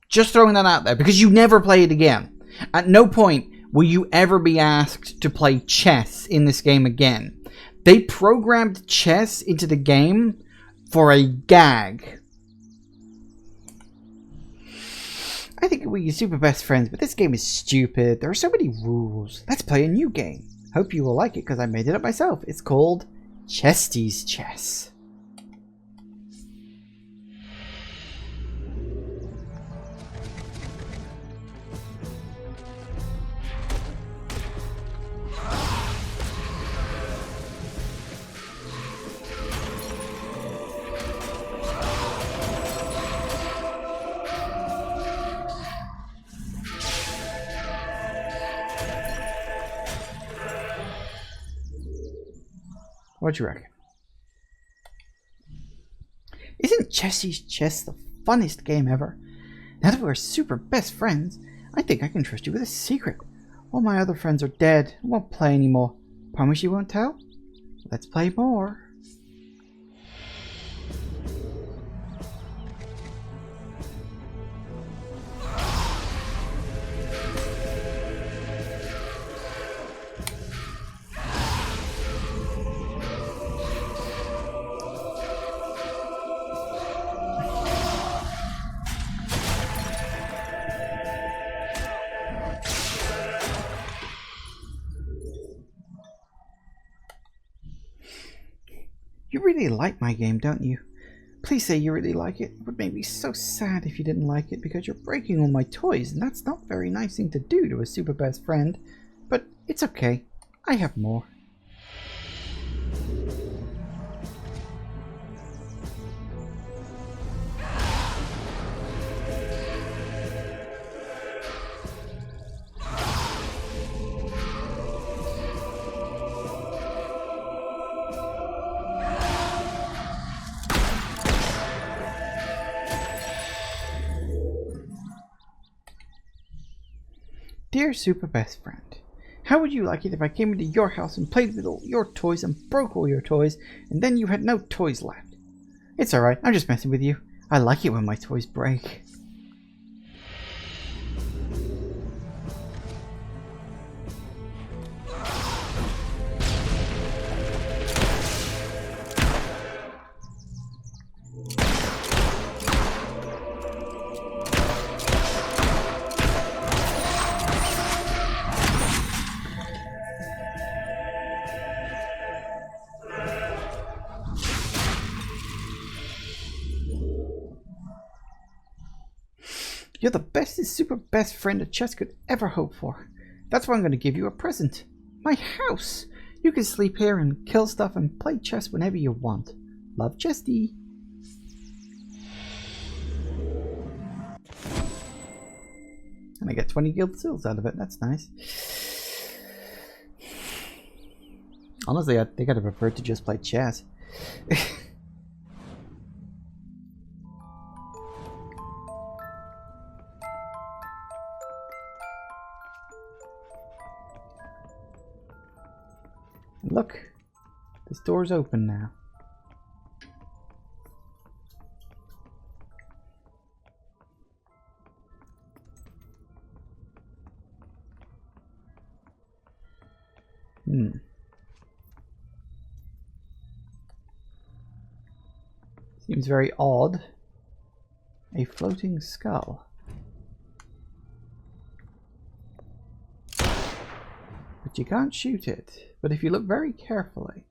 Just throwing that out there, because you never play it again. At no point will you ever be asked to play chess in this game again. They programmed chess into the game for a gag. I think we're super best friends, but this game is stupid. There are so many rules. Let's play a new game. Hope you will like it, because I made it up myself. It's called Chesty's Chess. What do you reckon? Isn't Chesty's Chess the funnest game ever? Now that we're super best friends, I think I can trust you with a secret. All my other friends are dead and won't play anymore. Promise you won't tell? Let's play more. You really like my game, don't you? Please say you really like it. It would make me so sad if you didn't like it, because you're breaking all my toys, and that's not a very nice thing to do to a super best friend. But it's okay. I have more. Dear super best friend, how would you like it if I came into your house and played with all your toys and broke all your toys, and then you had no toys left? It's alright, I'm just messing with you. I like it when my toys break. You're the bestest super best friend a chess could ever hope for. That's why I'm going to give you a present. My house! You can sleep here and kill stuff and play chess whenever you want. Love, Chesty. And I get 20 guild seals out of it. That's nice. Honestly, I think I'd have preferred to just play chess. Look, this door's open now. Seems very odd. A floating skull. But you can't shoot it. But if you look very carefully,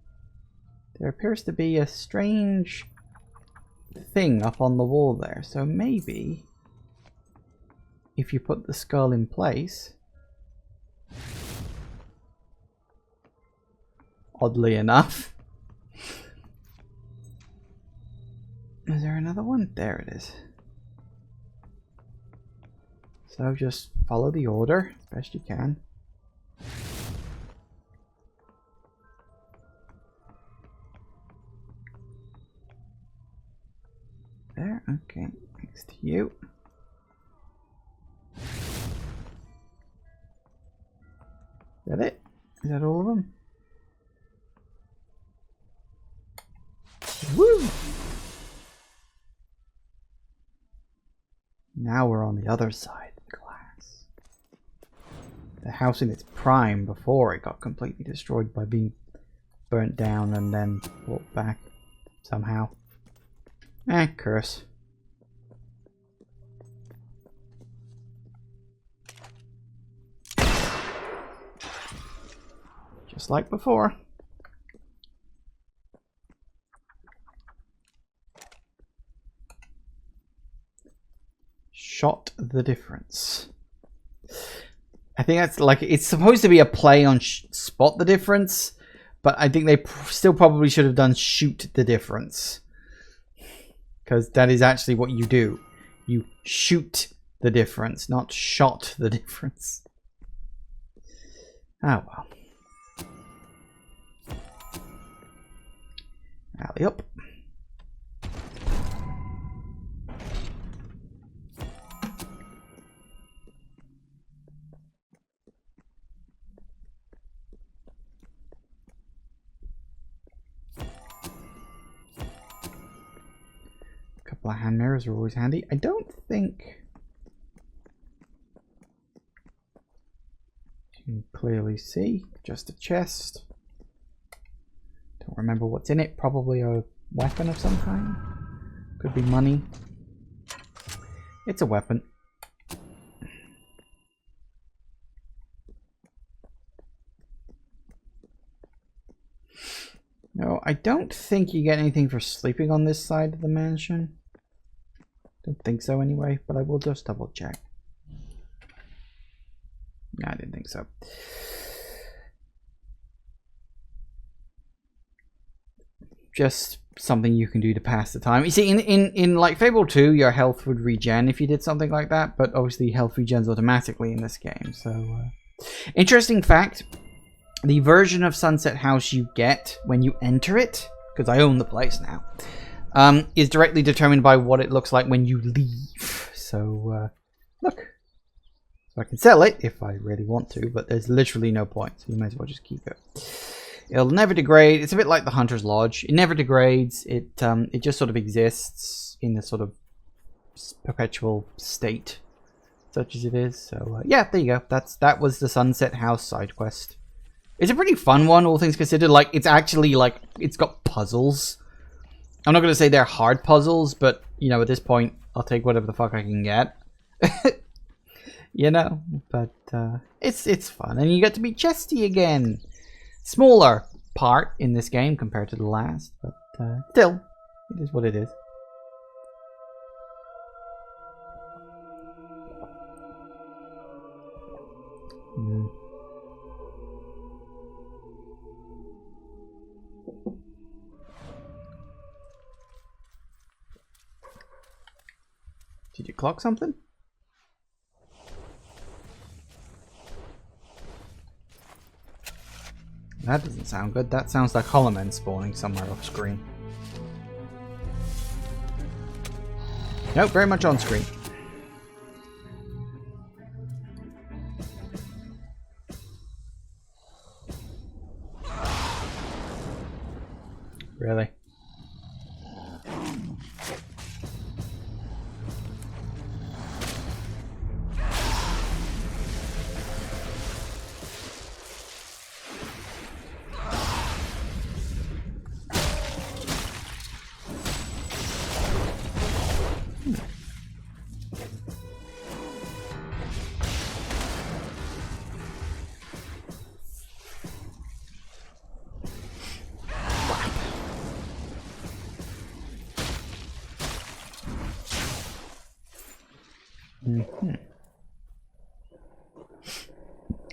there appears to be a strange thing up on the wall there. So maybe if you put the skull in place, oddly enough. Is there another one? There it is. So just follow the order as best you can. There, okay, next to you. Is that it? Is that all of them? Woo! Now we're on the other side of the glass. The house in its prime before it got completely destroyed by being burnt down and then brought back somehow. Curse. Just like before. Shot the difference. I think that's like, it's supposed to be a play on spot the difference, but I think they still probably should have done shoot the difference. Because that is actually what you do. You shoot the difference, not shot the difference. Ah well. Alley up. Couple of hand mirrors are always handy. I don't think you can clearly see. Just a chest. Don't remember what's in it. Probably a weapon of some kind. Could be money. It's a weapon. No, I don't think you get anything for sleeping on this side of the mansion. Don't think so anyway, but I will just double check. No, I didn't think so. Just something you can do to pass the time. You see, in like Fable 2, your health would regen if you did something like that, but obviously health regens automatically in this game. So, interesting fact. The version of Sunset House you get when you enter it, because I own the place now, is directly determined by what it looks like when you leave. So, look. So I can sell it if I really want to, but there's literally no point, so you may as well just keep it. It'll never degrade. It's a bit like the Hunter's Lodge. It never degrades. It just sort of exists in a sort of perpetual state, such as it is. So, yeah, there you go. That was the Sunset House side quest. It's a pretty fun one, all things considered. Like, it's actually, like, it's got puzzles. I'm not going to say they're hard puzzles, but, you know, at this point, I'll take whatever the fuck I can get. You know? But, it's fun. And you get to be Chesty again. Smaller part in this game compared to the last, but, still, it is what it is. Did you clock something? That doesn't sound good. That sounds like Hollow Men spawning somewhere off screen. Nope, very much on screen. Really?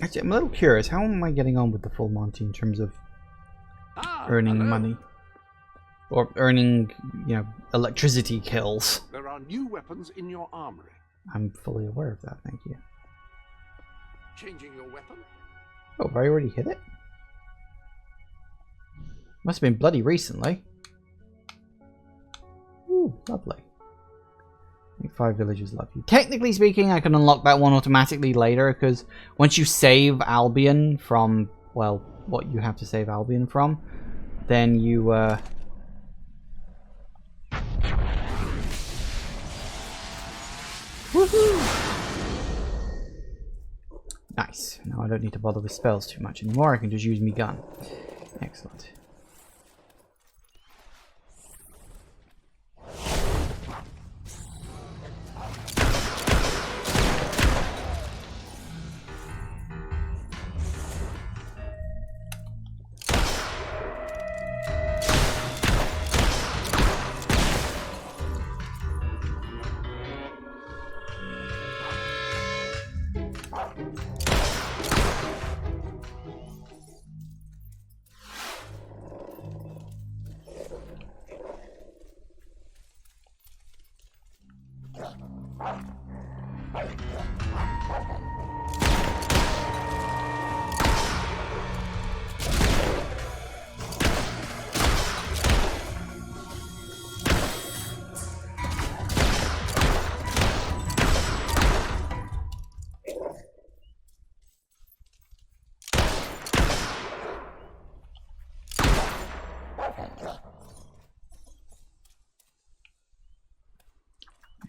Actually, I'm a little curious. How am I getting on with the full Monty in terms of earning money? Or earning, you know, electricity kills? There are new weapons in your armory. I'm fully aware of that, thank you. Changing your weapon? Oh, have I already hit it? Must have been bloody recently. Ooh, lovely. 5 villagers love you. Technically speaking, I can unlock that one automatically later, because once you save Albion from, well, what you have to save Albion from, then you, woohoo! Nice. Now I don't need to bother with spells too much anymore. I can just use me gun. Excellent.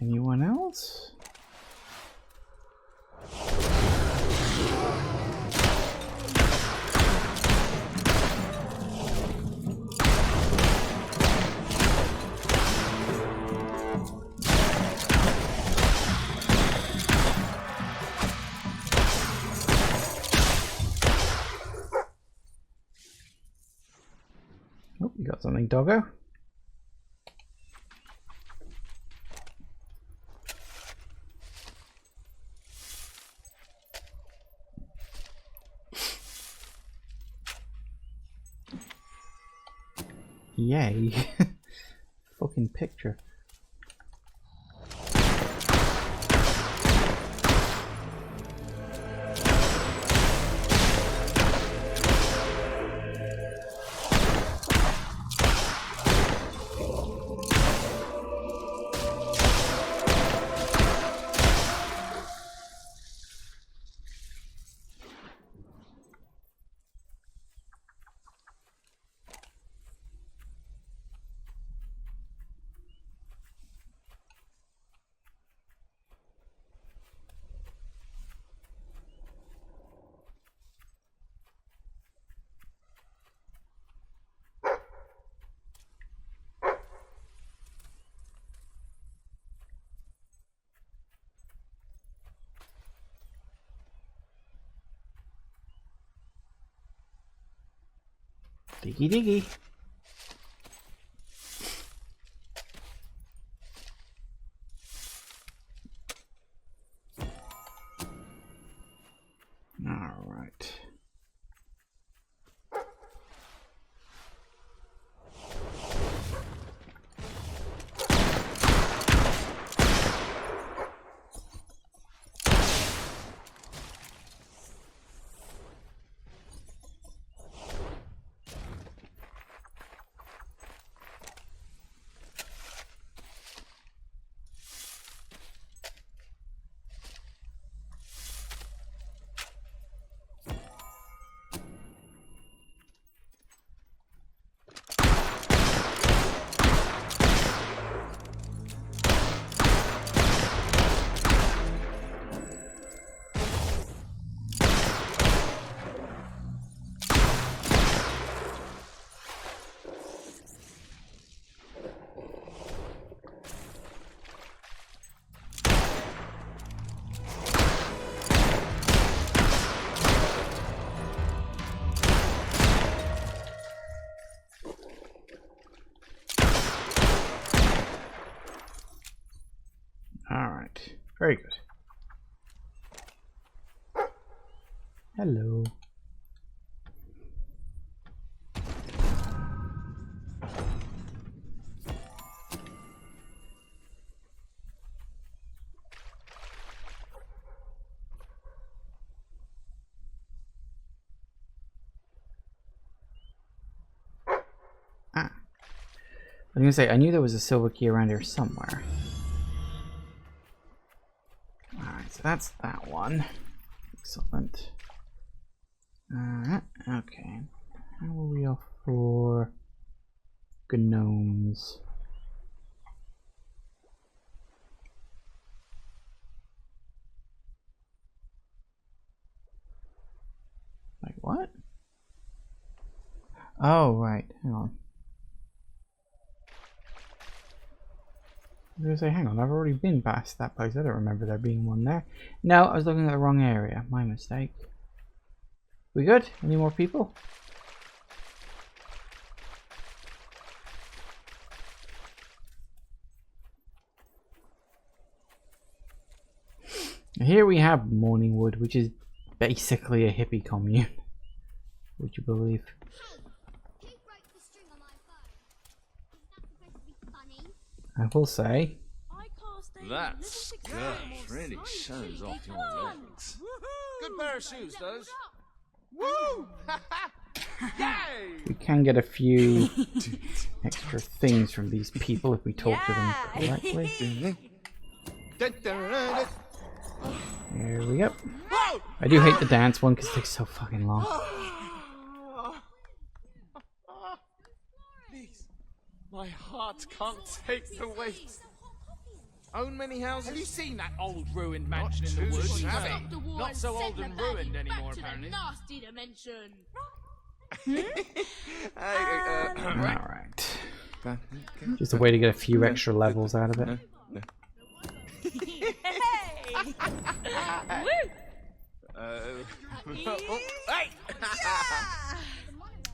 Anyone else? Oh, you got something, doggo? Yay. Fucking picture. Diggy diggy. All right. All right, very good. Hello. Ah. I was gonna say, I knew there was a silver key around here somewhere. Alright, so that's that one. Excellent. Okay. How are we off for gnomes? Like what? Oh, right. Hang on. I was gonna say, hang on, I've already been past that place. I don't remember there being one there. No, I was looking at the wrong area. My mistake. We good? Any more people? Here we have Morningwood, which is basically a hippie commune. Would you believe? I will say. That skirt really shows off your legs. Good pair of shoes, those. Woo! Yay! We can get a few extra things from these people if we talk to them correctly. There we go. I do hate the dance one because it takes so fucking long. Please, my heart can't take the weight. Own many houses? Have you seen that old ruined mansion in the woods? Not so old and ruined anymore, apparently. Nasty dimension. Alright. Just a way to get a few extra levels out of it.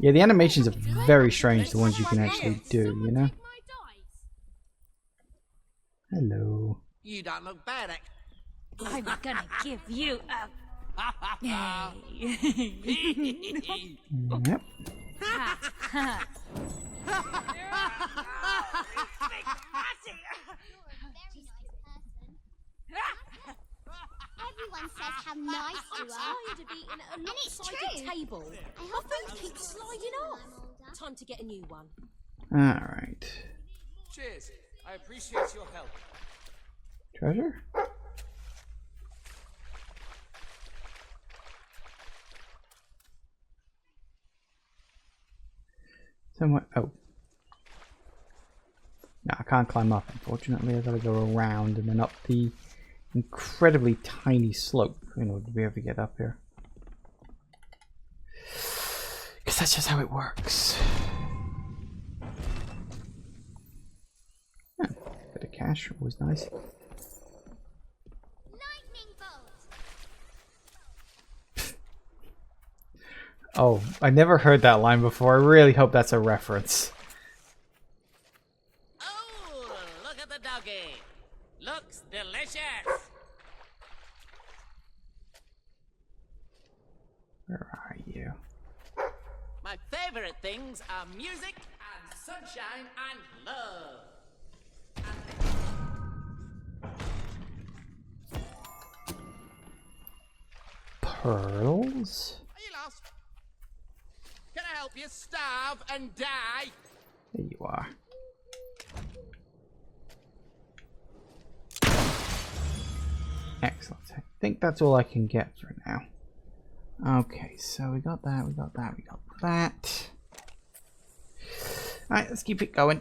Yeah, the animations are very strange, the ones you can actually do, you know? Hello. You don't look bad, I'm gonna give you a... Yep. Everyone says how nice you are. I'm tired of eating at a lopsided table. My food keeps sliding off. Time to get a new one. Alright. Cheers. I appreciate your help. Treasure? Somewhere. Oh. No, I can't climb up, unfortunately. I've got to go around and then up the incredibly tiny slope in order to be able to get up here. Because that's just how it works. Yeah, bit of cash, always nice. Oh, I never heard that line before. I really hope that's a reference. Oh, look at the doggy. Looks delicious. Where are you? My favorite things are music and sunshine and love. Pearls? Are you lost? Can I help you starve and die? There you are. Excellent. I think that's all I can get for now. Okay, so we got that, we got that, we got that. Alright, let's keep it going.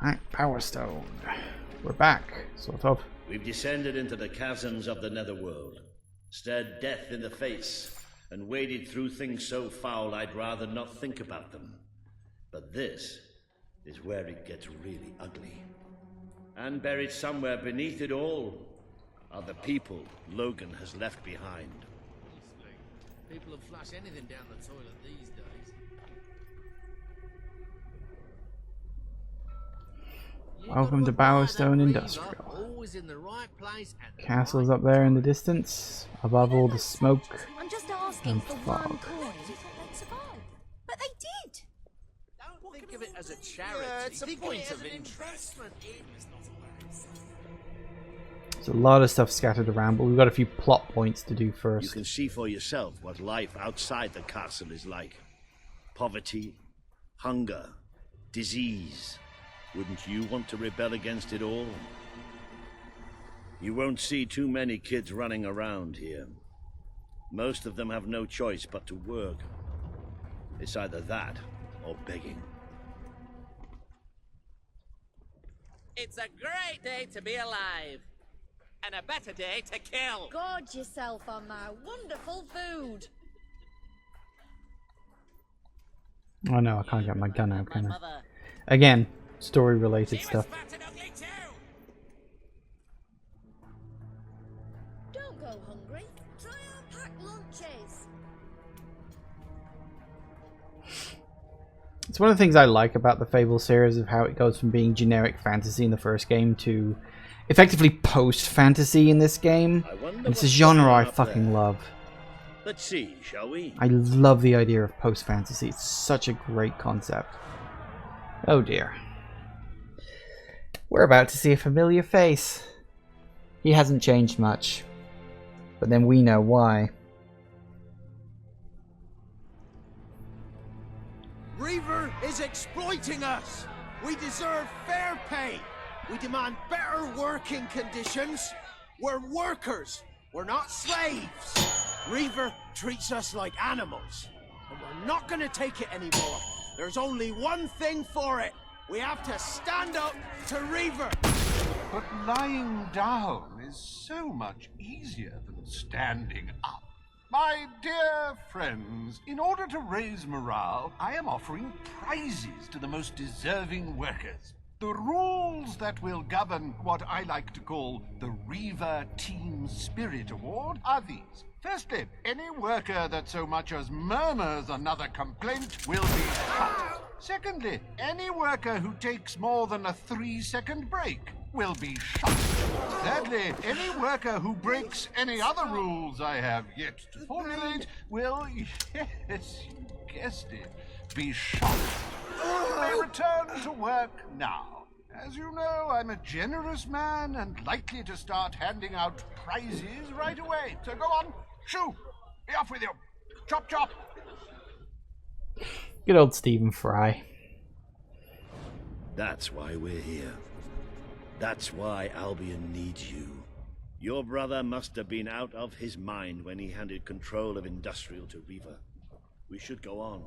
Alright, Power Stone. We're back, sort of. We've descended into the chasms of the netherworld, stared death in the face, and waded through things so foul I'd rather not think about them. But this is where it gets really ugly. And buried somewhere beneath it all are the people Logan has left behind. People will flush anything down the toilet these days. Welcome to Bowerstone Industrial. Always in the right place at the Castle's up there in the distance, above all the smoke I'm just asking and for fog. one coin. You thought they'd survive. But they did. Don't think of it as a charity. it's a Think point of it of as an investment. There's a lot of stuff scattered around, but we've got a few plot points to do You first. can see for yourself what life outside the castle is like. Poverty, hunger, disease. Wouldn't you want to rebel against it all? You won't see too many kids running around here. Most of them have no choice but to work. It's either that or begging. It's a great day to be alive. And a better day to kill. Gorge yourself on my wonderful food. Oh no, I can't get my gun out, can I? Again, story-related stuff. Don't go hungry. Try our packed lunches. It's one of the things I like about the Fable series, of how it goes from being generic fantasy in the first game to effectively post-fantasy in this game. And it's a genre I fucking love. Let's see, shall we? I love the idea of post-fantasy. It's such a great concept. Oh dear. We're about to see a familiar face. He hasn't changed much. But then we know why. Reaver is exploiting us. We deserve fair pay. We demand better working conditions. We're workers. We're not slaves. Reaver treats us like animals. And we're not gonna take it anymore. There's only one thing for it. We have to stand up to Reaver. But lying down is so much easier than standing up. My dear friends, in order to raise morale, I am offering prizes to the most deserving workers. The rules that will govern what I like to call the Reaver Team Spirit Award are these. Firstly, any worker that so much as murmurs another complaint will be shot. Secondly, any worker who takes more than a 3-second break will be shot. Thirdly, any worker who breaks any other rules I have yet to formulate will, yes, you guessed it, be shot. You may return to work now. As you know, I'm a generous man and likely to start handing out prizes right away. So go on, shoo! Be off with you! Chop chop! Good old Stephen Fry. That's why we're here. That's why Albion needs you. Your brother must have been out of his mind when he handed control of Industrial to Reaver. We should go on.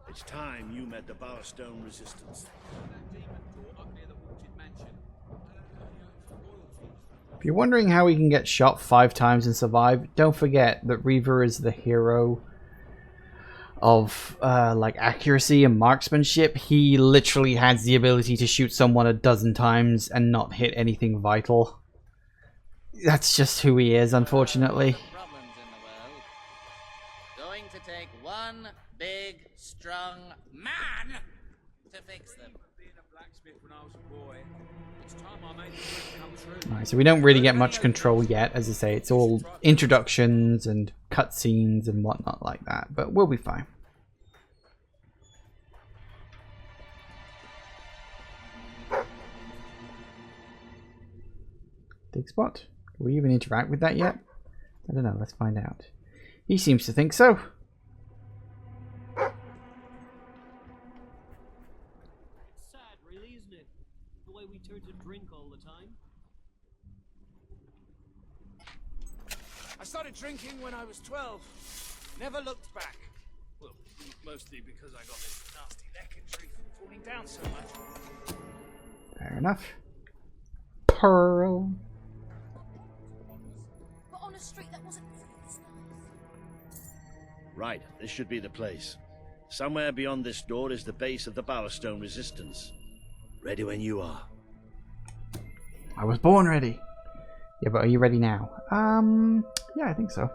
It's time you met the Bowerstone Resistance. If you're wondering how he can get shot 5 times and survive, don't forget that Reaver is the hero of like accuracy and marksmanship. He literally has the ability to shoot someone a dozen times and not hit anything vital. That's just who he is, unfortunately. Problems in the world. Going to take one big, strong man to fix them. Being a blacksmith when I was a boy, it's time I made the dream come true. Alright, so we don't really get much control yet. As I say, it's all introductions and cutscenes and whatnot like that, but we'll be fine. Dig spot. Will we even interact with that yet? I don't know, let's find out. He seems to think so. Sad, really, isn't it? The way we turn to drink all the time. I started drinking when I was 12. Never looked back. Well, mostly because I got this nasty neck injury from falling down so much. Fair enough. Pearl. But on a street that wasn't. Right, this should be the place. Somewhere beyond this door is the base of the Bowerstone Resistance. Ready when you are. I was born ready. Yeah, but are you ready now? Yeah, I think so.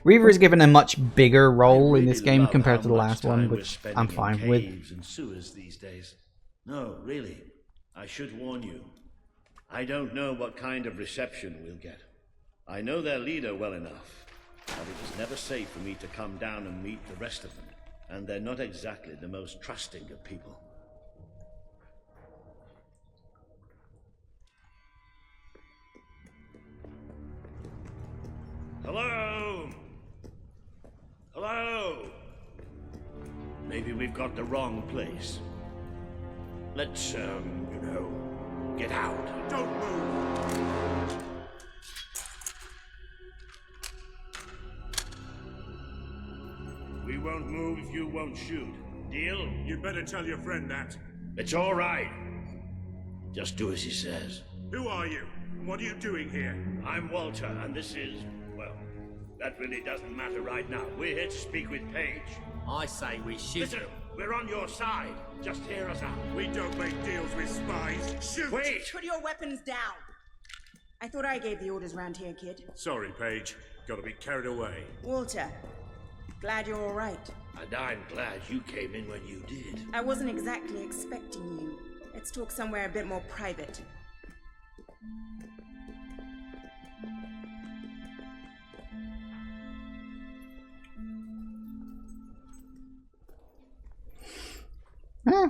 Reaver is given a much bigger role in this game compared to the last one, which I'm fine with. And sewers these days. No, really, I should warn you. I don't know what kind of reception we'll get. I know their leader well enough, but it was never safe for me to come down and meet the rest of them. And they're not exactly the most trusting of people. Hello? Hello? Maybe we've got the wrong place. Let's, get out. Don't move! We won't move if you won't shoot. Deal? You better tell your friend that. It's all right. Just do as he says. Who are you? What are you doing here? I'm Walter, and this is, well, that really doesn't matter right now. We're here to speak with Paige. I say we shoot. Listen, we're on your side. Just hear us out. We don't make deals with spies. Shoot! Wait! Put your weapons down. I thought I gave the orders round here, kid. Sorry, Paige. Gotta be carried away. Walter, glad you're all right. And I'm glad you came in when you did. I wasn't exactly expecting you. Let's talk somewhere a bit more private.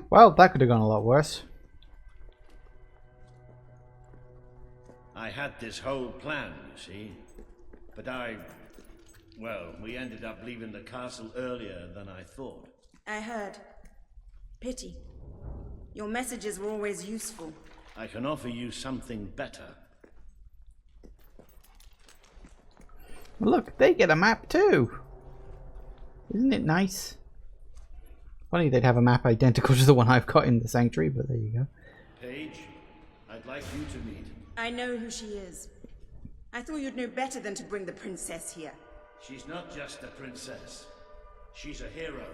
Well, that could have gone a lot worse. I had this whole plan, you see. But well, we ended up leaving the castle earlier than I thought. I heard. Pity. Your messages were always useful. I can offer you something better. Look, they get a map too. Isn't it nice? Funny they'd have a map identical to the one I've got in the sanctuary, but there you go. Paige, I'd like you to meet. I know who she is. I thought you'd know better than to bring the princess here. She's not just a princess. She's a hero.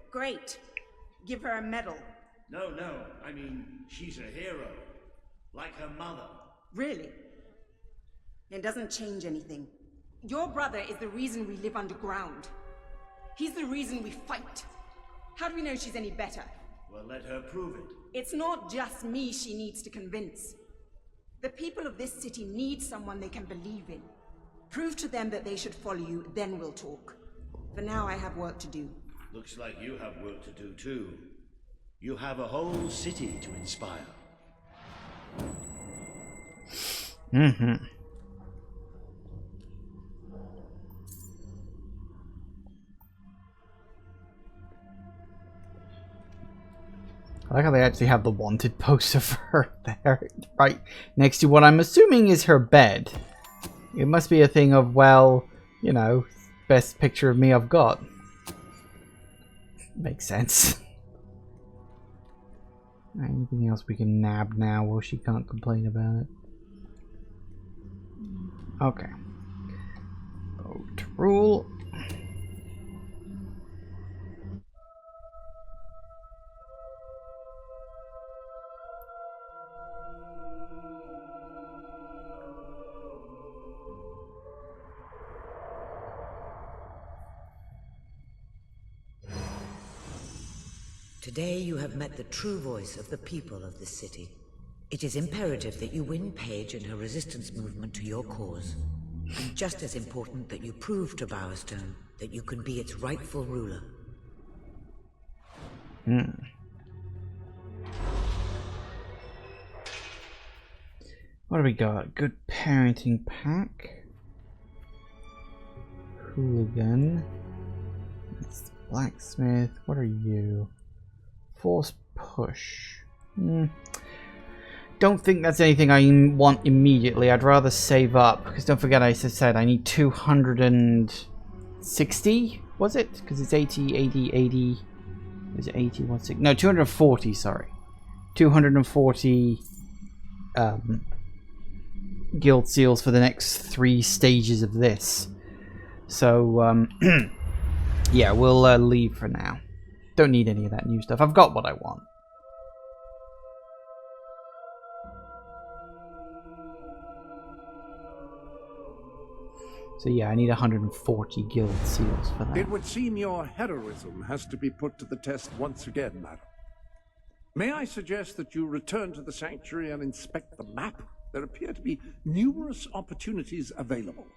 Great. Give her a medal. No, I mean, she's a hero. Like her mother. Really? It doesn't change anything. Your brother is the reason we live underground. He's the reason we fight. How do we know she's any better? Well, let her prove it. It's not just me she needs to convince. The people of this city need someone they can believe in. Prove to them that they should follow you, then we'll talk. For now, I have work to do. Looks like you have work to do too. You have a whole city to inspire. Mm-hmm. I like how they actually have the wanted poster for her there, right next to what I'm assuming is her bed. It must be a thing of, well, you know, best picture of me I've got. Makes sense. Anything else we can nab now? Well, she can't complain about it. Okay. Vote rule. Today you have met the true voice of the people of this city. It is imperative that you win Paige and her resistance movement to your cause. And just as important that you prove to Bowerstone that you can be its rightful ruler. What do we got? Good parenting pack. Hooligan. It's blacksmith. What are you? Force push. Don't think that's anything I want immediately. I'd rather save up, because don't forget I said I need 260, was it? Because it's 80. Is it 80? What's it? No, 240, sorry. 240 guild seals for the next 3 stages of this. So, yeah, we'll leave for now. Don't need any of that new stuff. I've got what I want. So yeah, I need 140 guild seals for that. It would seem your heroism has to be put to the test once again, madam. May I suggest that you return to the sanctuary and inspect the map? There appear to be numerous opportunities available.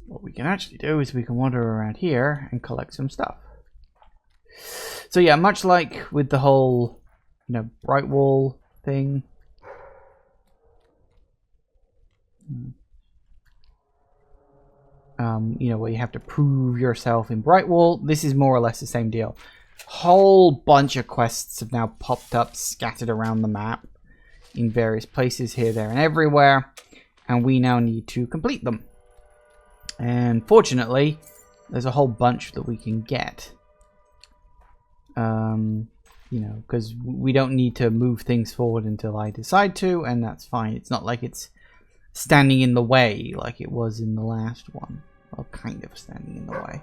What we can actually do is we can wander around here and collect some stuff. So yeah, much like with the whole, you know, bright wall thing. You know, where you have to prove yourself in Brightwall. This is more or less the same deal. Whole bunch of quests have now popped up, scattered around the map in various places here, there, and everywhere, and we now need to complete them. And fortunately, there's a whole bunch that we can get. You know, because we don't need to move things forward until I decide to, and that's fine. It's not like it's standing in the way like it was in the last one. Well, kind of standing in the way.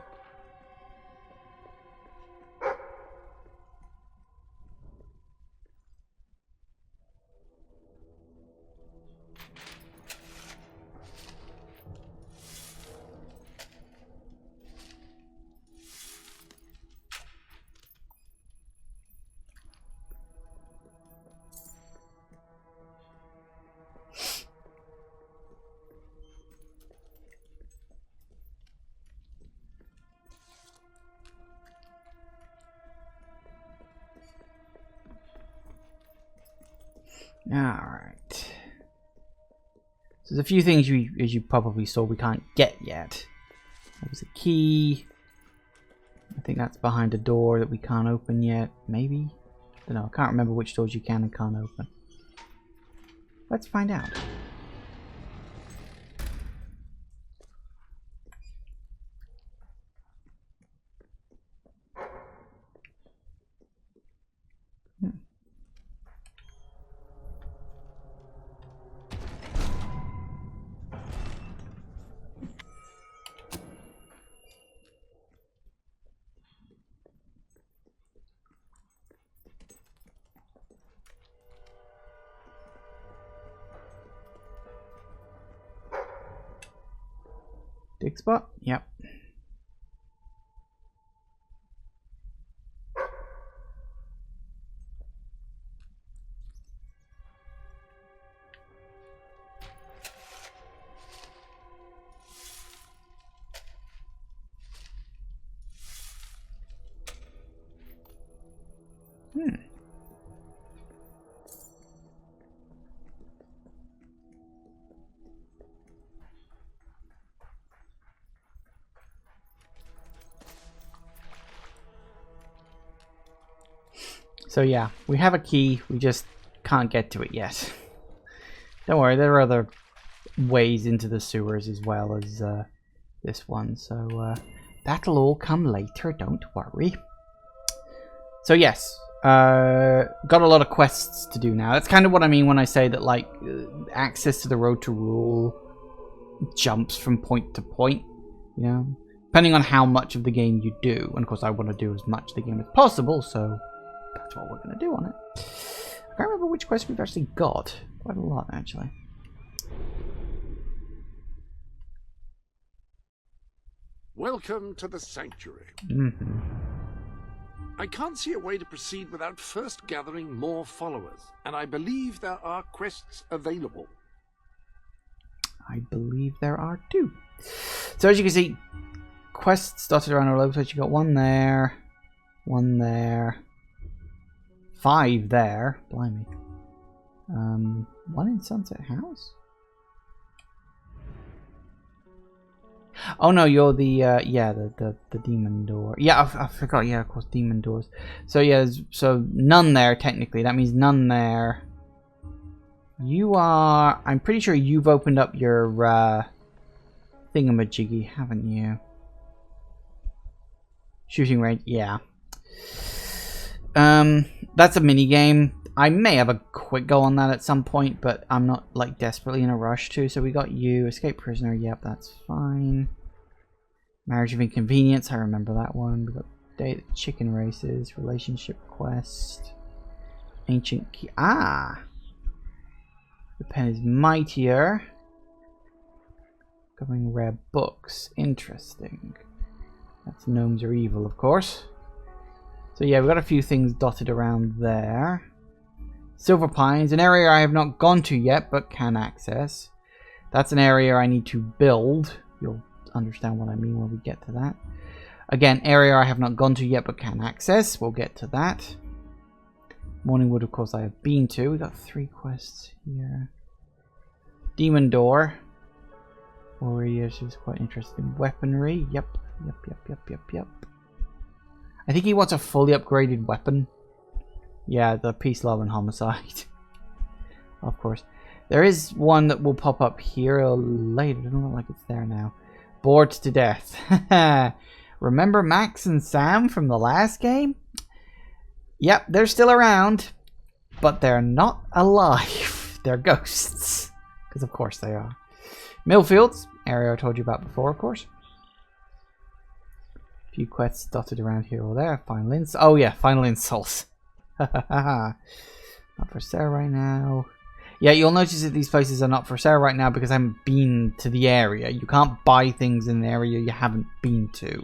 Alright. So there's a few things as you probably saw, we can't get yet. There's a key. I think that's behind a door that we can't open yet. Maybe? I don't know. I can't remember which doors you can and can't open. Let's find out. Dig spot? Yep. So yeah, we have a key, we just can't get to it yet. Don't worry, there are other ways into the sewers as well as this one, so that'll all come later, don't worry. So yes, got a lot of quests to do now. That's kind of what I mean when I say that, like, access to the road to rule jumps from point to point, you know? Depending on how much of the game you do, and of course I want to do as much of the game as possible, so that's what we're going to do on it. I can't remember which quest we've actually got. Quite a lot, actually. Welcome to the sanctuary. Mm-hmm. I can't see a way to proceed without first gathering more followers, and I believe there are quests available. I believe there are too. So as you can see, quests dotted around all over the place. You got one there, 5 there. Blimey. One in Sunset House? Oh no, you're the yeah, the demon door. Yeah, I forgot. Yeah, of course, demon doors. So yeah, so none there technically. That means none there. You are. I'm pretty sure you've opened up your thingamajiggy, haven't you? Shooting range, yeah. That's a mini game. I may have a quick go on that at some point, but I'm not like desperately in a rush to. So we got you, escape prisoner. Yep, that's fine. Marriage of inconvenience. I remember that one. We got date chicken races, relationship quest, ancient key. Ah, the pen is mightier. Covering rare books. Interesting. That's gnomes are evil, of course. So yeah, we've got a few things dotted around there. Silver Pines, an area I have not gone to yet, but can access. That's an area I need to build. You'll understand what I mean when we get to that. Again, area I have not gone to yet, but can access. We'll get to that. Morningwood, of course, I have been to. We got 3 quests here. Demon Door. Warriors is quite interesting. Weaponry. Yep. I think he wants a fully upgraded weapon. Yeah, the Peace, Love, and Homicide. Of course. There is one that will pop up here later. It doesn't look like it's there now. Bored to death. Remember Max and Sam from the last game? Yep, they're still around. But they're not alive. They're ghosts. Because of course they are. Millfields. Area I told you about before, of course. A few quests dotted around here or there. Final insults. Oh yeah, final insults. Not for sale right now. Yeah, you'll notice that these places are not for sale right now because I haven't been to the area. You can't buy things in an area you haven't been to.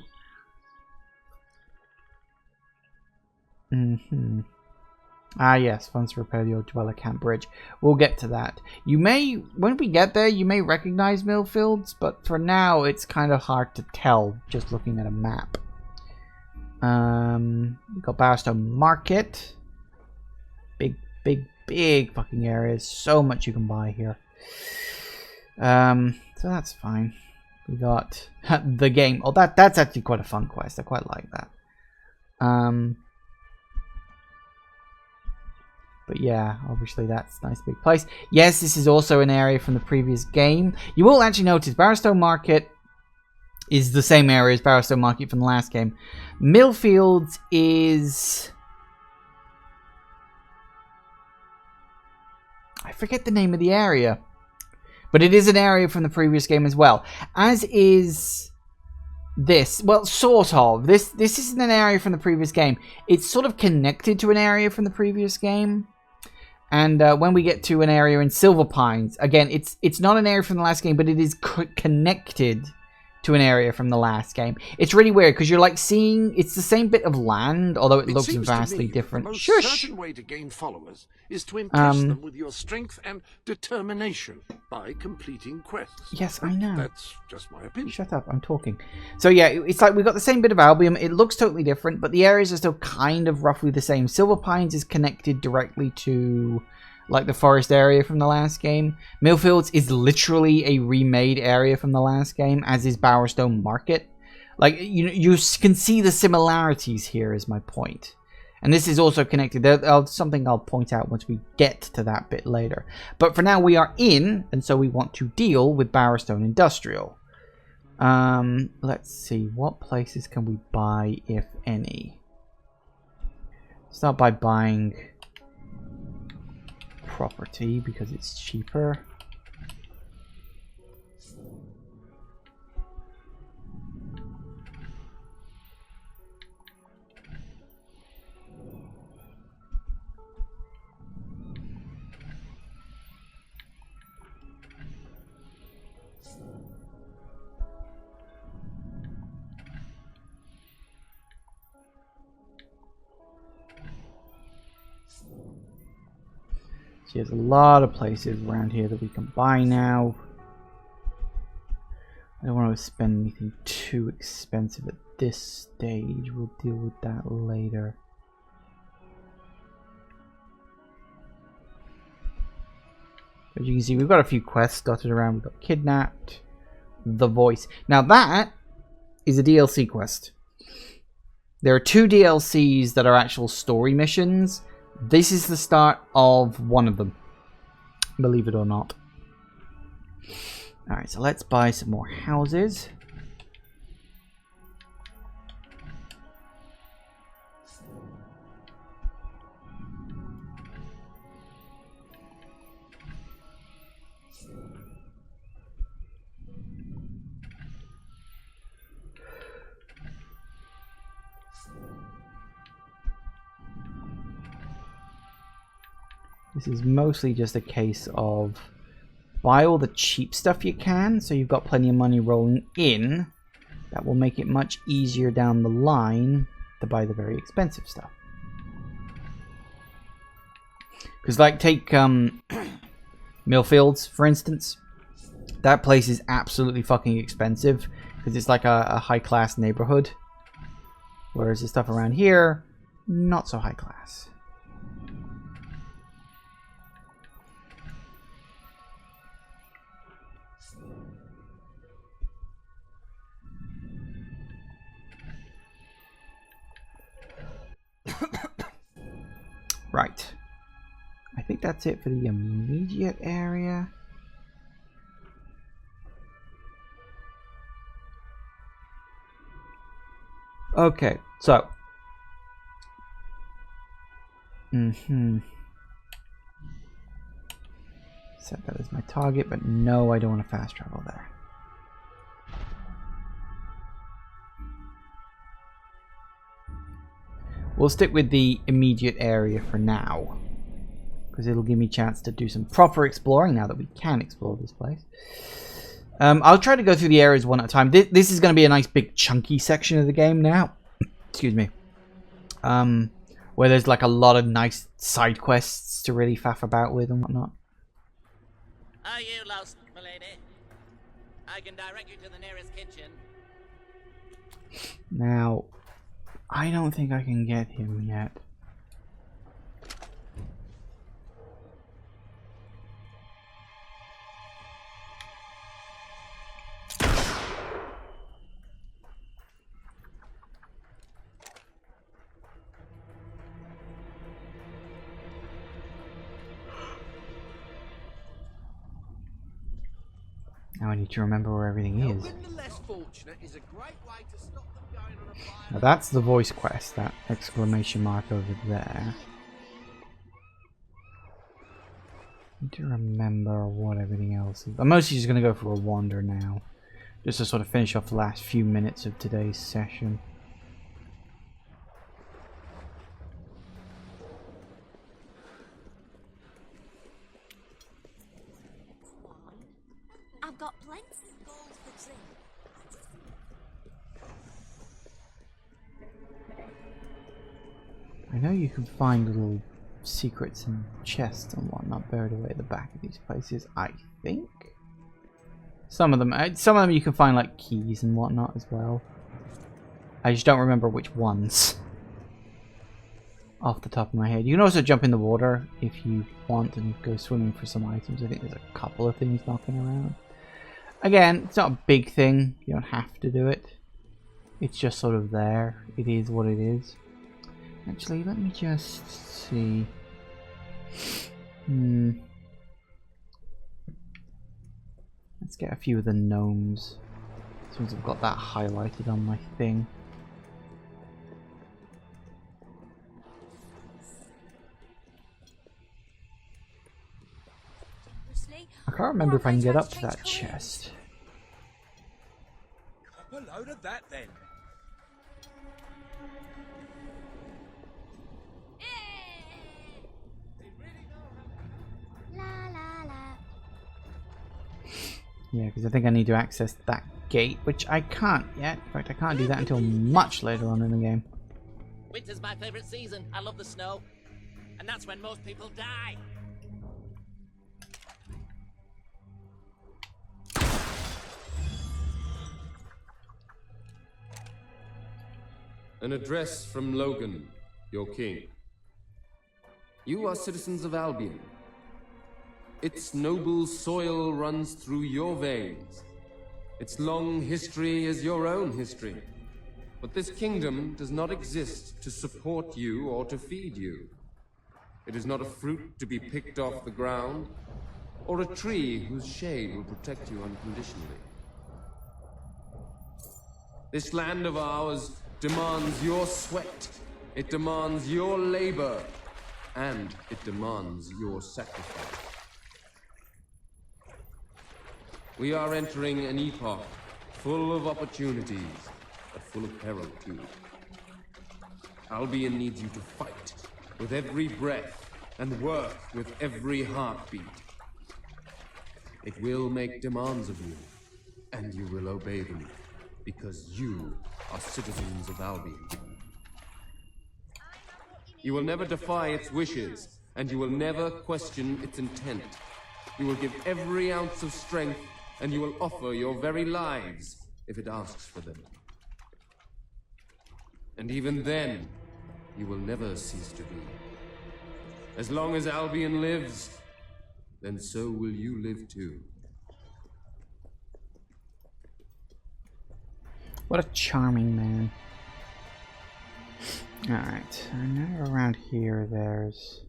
Ah yes, funds to repair the old Dweller Camp Bridge. We'll get to that. You may, when we get there, you may recognize Millfields, but for now it's kind of hard to tell just looking at a map. We got Barstow Market. Big fucking areas. So much you can buy here. So that's fine. We got the game. Oh, that's actually quite a fun quest. I quite like that. But yeah, obviously that's a nice big place. Yes, this is also an area from the previous game. You will actually notice Barstow Market is the same area as Barstow Market from the last game. Millfields is... I forget the name of the area. But it is an area from the previous game as well. As is this. Well, sort of. This isn't an area from the previous game. It's sort of connected to an area from the previous game. And when we get to an area in Silver Pines, again, it's not an area from the last game, but it is connected to an area from the last game. It's really weird because you're like seeing it's the same bit of land, although it looks vastly different. The most certain way to gain followers is to impress them with your strength and determination by completing quests. Yes, I know. That's just my opinion. Shut up, I'm talking. So yeah, it's like we've got the same bit of Albion. It looks totally different, but the areas are still kind of roughly the same. Silver Pines is connected directly to like the forest area from the last game. Millfields is literally a remade area from the last game, as is Bowerstone Market. Like, you can see the similarities here is my point. And this is also connected. There's something I'll point out once we get to that bit later. But for now we are in, and so we want to deal with Bowerstone Industrial. Let's see, what places can we buy, if any? Start by buying property because it's cheaper. There's a lot of places around here that we can buy now. I don't want to spend anything too expensive at this stage. We'll deal with that later. As you can see, we've got a few quests dotted around. We've got Kidnapped, The Voice. Now that is a DLC quest. There are 2 DLCs that are actual story missions. This is the start of one of them, believe it or not. Alright, so let's buy some more houses. This is mostly just a case of buy all the cheap stuff you can, so you've got plenty of money rolling in. That will make it much easier down the line to buy the very expensive stuff. Because, like, take Millfields, for instance. That place is absolutely fucking expensive because it's like a high-class neighborhood. Whereas the stuff around here, not so high class. Right. I think that's it for the immediate area. Okay, so. Set that as my target, but no, I don't want to fast travel there. We'll stick with the immediate area for now, because it'll give me a chance to do some proper exploring now that we can explore this place. I'll try to go through the areas one at a time. This is going to be a nice big chunky section of the game now. Excuse me. Where there's like a lot of nice side quests to really faff about with and whatnot. Are you lost, milady? I can direct you to the nearest kitchen. Now, I don't think I can get him yet. Now I need to remember where everything is. Now that's the voice quest, that exclamation mark over there. Need to remember what everything else is. I'm mostly just going to go for a wander now, just to sort of finish off the last few minutes of today's session. I've got plenty of gold for drink. I know you can find little secrets and chests and whatnot buried away at the back of these places, I think. Some of them you can find like keys and whatnot as well. I just don't remember which ones off the top of my head. You can also jump in the water if you want and go swimming for some items. I think there's a couple of things knocking around. Again, it's not a big thing. You don't have to do it. It's just sort of there. It is what it is. Actually, let me just see. Let's get a few of the gnomes. Since I've got that highlighted on my thing. I can't remember if I can get up to that chest. A load of that then. Yeah, because I think I need to access that gate, which I can't yet. In fact, I can't do that until much later on in the game. Winter's my favorite season. I love the snow. And that's when most people die. An address from Logan, your king. You are citizens of Albion. Its noble soil runs through your veins. Its long history is your own history. But this kingdom does not exist to support you or to feed you. It is not a fruit to be picked off the ground, or a tree whose shade will protect you unconditionally. This land of ours demands your sweat, it demands your labor, and it demands your sacrifice. We are entering an epoch full of opportunities, but full of peril too. Albion needs you to fight with every breath and work with every heartbeat. It will make demands of you, and you will obey them, because you are citizens of Albion. You will never defy its wishes, and you will never question its intent. You will give every ounce of strength, and you will offer your very lives if it asks for them. And even then, you will never cease to be. As long as Albion lives, then so will you live too. What a charming man. Alright, I know around here there's...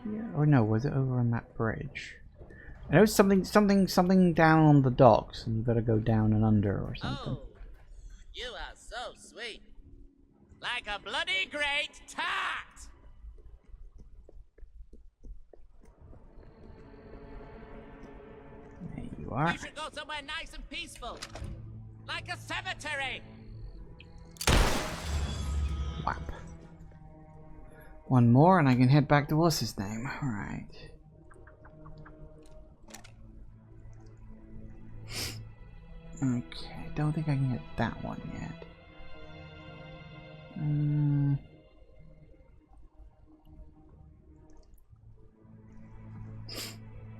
Here? Or no, was it over on that bridge? I know something down on the docks, and you gotta go down and under or something. Oh, you are so sweet. Like a bloody great tart! There you are. You should go somewhere nice and peaceful. Like a cemetery! Whap. One more and I can head back to what's his name. Alright. Okay, don't think I can get that one yet.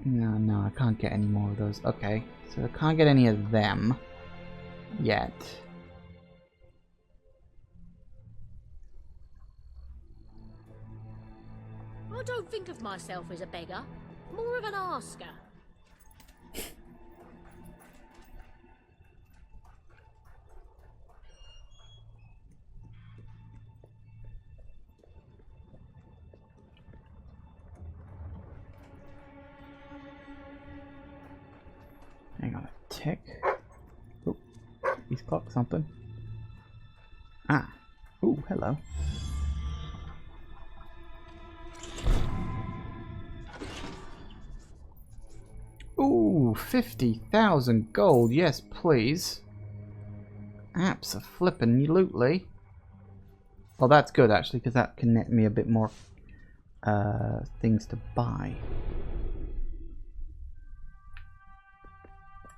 No, I can't get any more of those. Okay, so I can't get any of them yet. I don't think of myself as a beggar, more of an asker. Hang on a tick. Oh, he's clocked something. Ah. Ooh, hello. Ooh, 50,000 gold. Yes, please. Abso-flippin-lutely. Well, that's good, actually, because that can net me a bit more things to buy.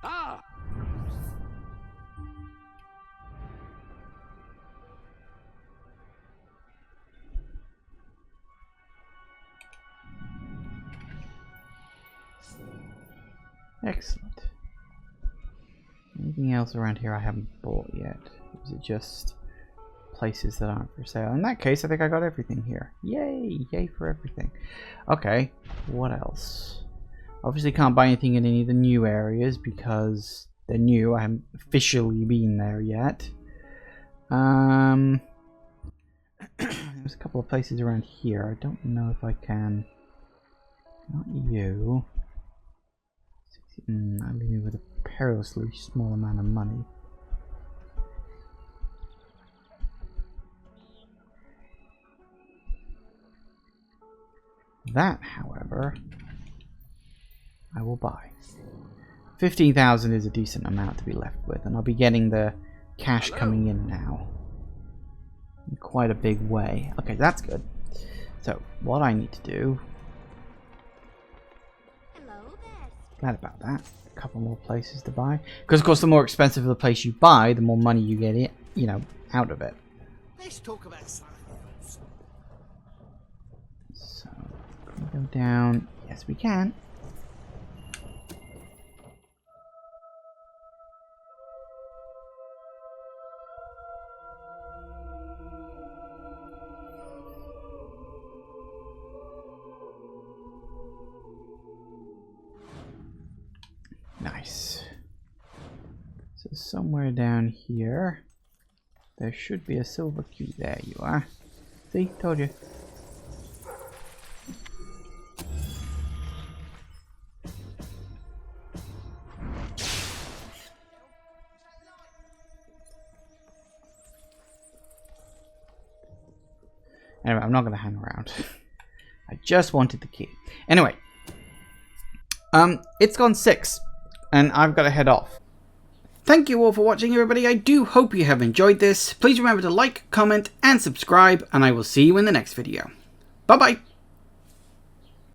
Ah! Excellent. Anything else around here I haven't bought yet? Or is it just places that aren't for sale? In that case, I think I got everything here. Yay! Yay for everything. Okay, what else? Obviously can't buy anything in any of the new areas because they're new. I haven't officially been there yet. There's a couple of places around here. I don't know if I can... Not you. I'm leaving with a perilously small amount of money. That, however, I will buy. 15,000 is a decent amount to be left with, and I'll be getting the cash coming in now. In quite a big way. Okay, that's good. So, what I need to do... Glad about that. A couple more places to buy. Because, of course, the more expensive the place you buy, the more money you get it, out of it. Let's talk about science. So, can we go down? Yes, we can. Nice. So somewhere down here, there should be a silver key. There you are. See, told you. Anyway, I'm not going to hang around. I just wanted the key. Anyway. It's gone 6. and I've got to head off. Thank you all for watching, everybody. I do hope you have enjoyed this. Please remember to like, comment, and subscribe, and I will see you in the next video. Bye-bye.